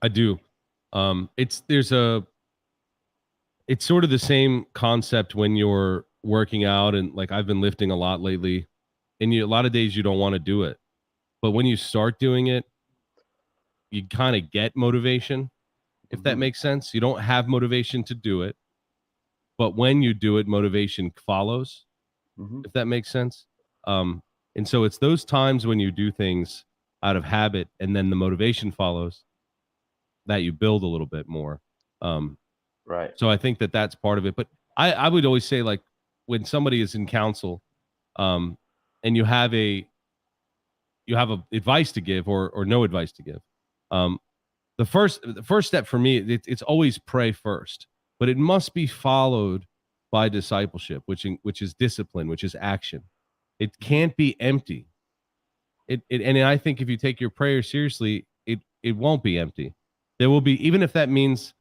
I do. It's sort of the same concept when you're working out, and like I've been lifting a lot lately, and a lot of days you don't want to do it, but when you start doing it, you kind of get motivation, if that makes sense. You don't have motivation to do it, but when you do it, motivation follows, if that makes sense. And so it's those times when you do things out of habit and then the motivation follows that you build a little bit more. Right. So I think that that's part of it. But I would always say, like, when somebody is in counsel, and you have a advice to give or no advice to give, the first step for me, it's always pray first, but it must be followed by discipleship, which is discipline, which is action. It can't be empty. And I think if you take your prayer seriously, it won't be empty. There will be, even if that means,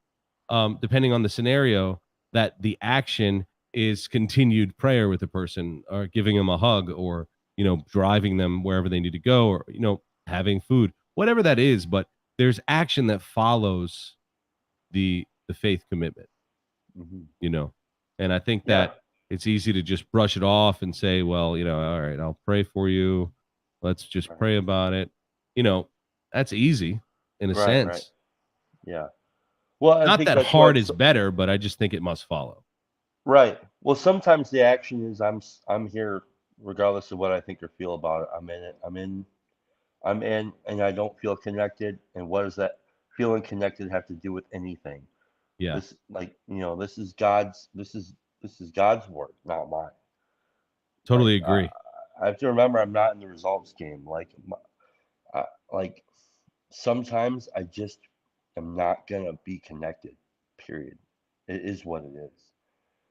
depending on the scenario, that the action is continued prayer with the person, or giving them a hug, or, you know, driving them wherever they need to go, or, you know, having food, whatever that is. But there's action that follows the faith commitment, you know. And I think that it's easy to just brush it off and say, well, you know, all right, I'll pray for you. Let's just pray about it. You know, that's easy in a sense. Right. Yeah. Well, I Not think that that's hard what- is better, but I just think it must follow. Right. Well, sometimes the action is I'm here regardless of what I think or feel about it. I'm in it. I'm in, and I don't feel connected. And what does that feeling connected have to do with anything? Yeah. This, like, you know, this is God's word, not mine. Totally Like, agree. I have to remember I'm not in the results game. Like sometimes I just am not gonna be connected. Period. It is what it is.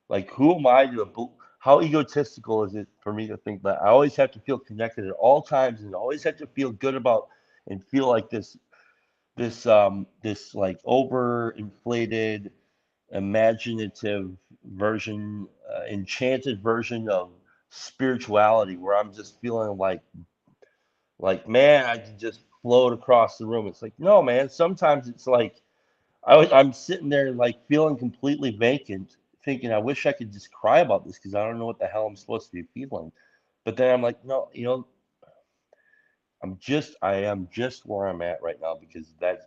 Like, who am I to? How egotistical is it for me to think that I always have to feel connected at all times, and always have to feel good about and feel like this like overinflated, imaginative version, enchanted version of spirituality, where I'm just feeling like, man, I can just float across the room. It's like, no, man. Sometimes it's like I'm sitting there like feeling completely vacant, thinking I wish I could just cry about this because I don't know what the hell I'm supposed to be feeling. But then I'm like, no, you know, I am just where I'm at right now, because that's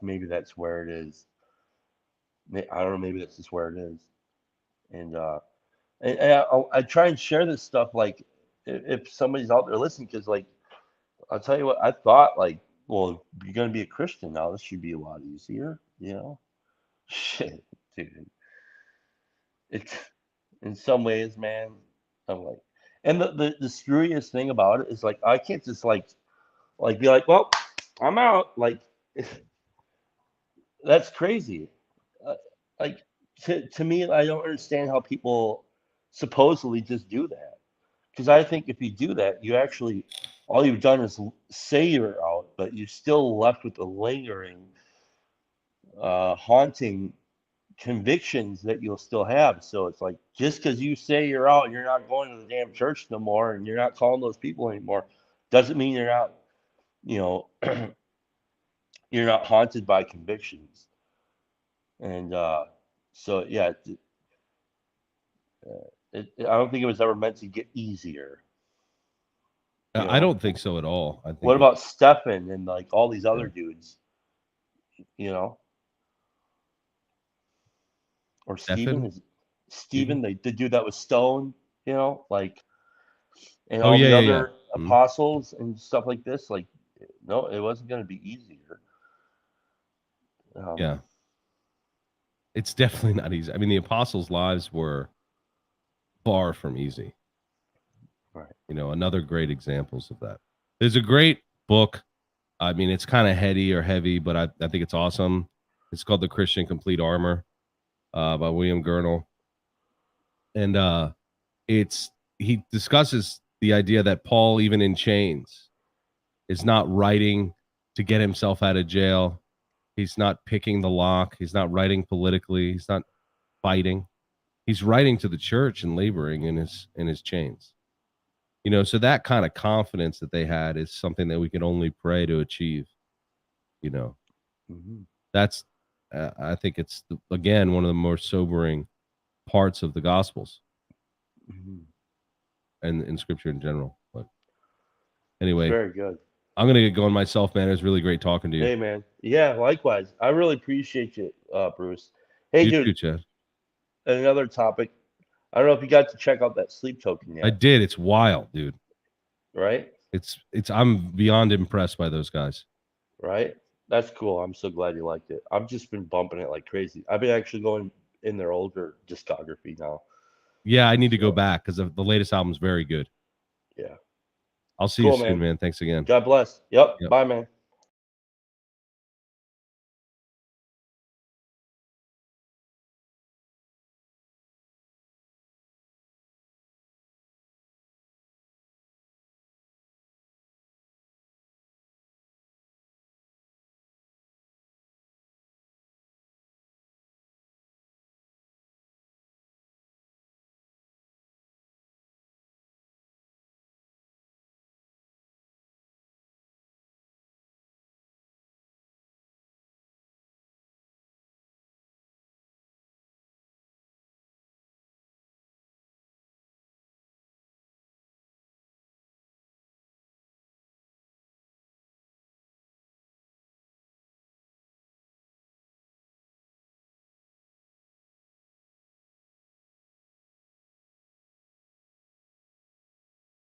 where it is. I don't know, maybe that's just where it is. And I try and share this stuff, like, if somebody's out there listening, because, like, I'll tell you what, I thought, like, well, if you're gonna be a Christian now, this should be a lot easier, you know? Shit, dude. It's, in some ways, man, I'm like, and the screwiest thing about it is, like, I can't just like be like, well, I'm out. Like, that's crazy. Like, to me, I don't understand how people supposedly just do that. Because I think if you do that, you actually, all you've done is say you're out, but you're still left with the lingering, haunting convictions that you'll still have. So it's like, just because you say you're out and you're not going to the damn church no more, and you're not calling those people anymore, doesn't mean you're not, you know, you're not haunted by convictions. And so, yeah, I don't think it was ever meant to get easier. You I know? don't think so at all. I think What about Stefan and like all these other dudes? You know, or Stephen? Is Stephen the dude that was stoned? You know, like, and all the other apostles and stuff like this. Like, no, it wasn't going to be easier. Yeah, it's definitely not easy. I mean, the apostles' lives were far from easy. Right. You know, another great examples of that. There's a great book. I mean, it's kind of heavy, but I think it's awesome. It's called The Christian Complete Armor, by William Gurnall. And he discusses the idea that Paul, even in chains, is not writing to get himself out of jail. He's not picking the lock. He's not writing politically. He's not fighting. He's writing to the church and laboring in his chains. You know, so that kind of confidence that they had is something that we can only pray to achieve. You know, that's I think it's again one of the more sobering parts of the Gospels. and in scripture in general. But anyway, Very good. I'm gonna get going myself, man. It was really great talking to you. Hey, man. Yeah, likewise. I really appreciate you, Bruce. Hey, You dude. too, Chad. Another topic. I don't know if you got to check out that sleep token yet. I did. It's wild, dude. Right? It's. I'm beyond impressed by those guys. Right? That's cool. I'm so glad you liked it. I've just been bumping it like crazy. I've been actually going in their older discography now. Yeah, I need to go back because the latest album's very good. Yeah. I'll see Cool, you soon, man. man. Thanks again. God bless. Yep. Yep. Bye, man.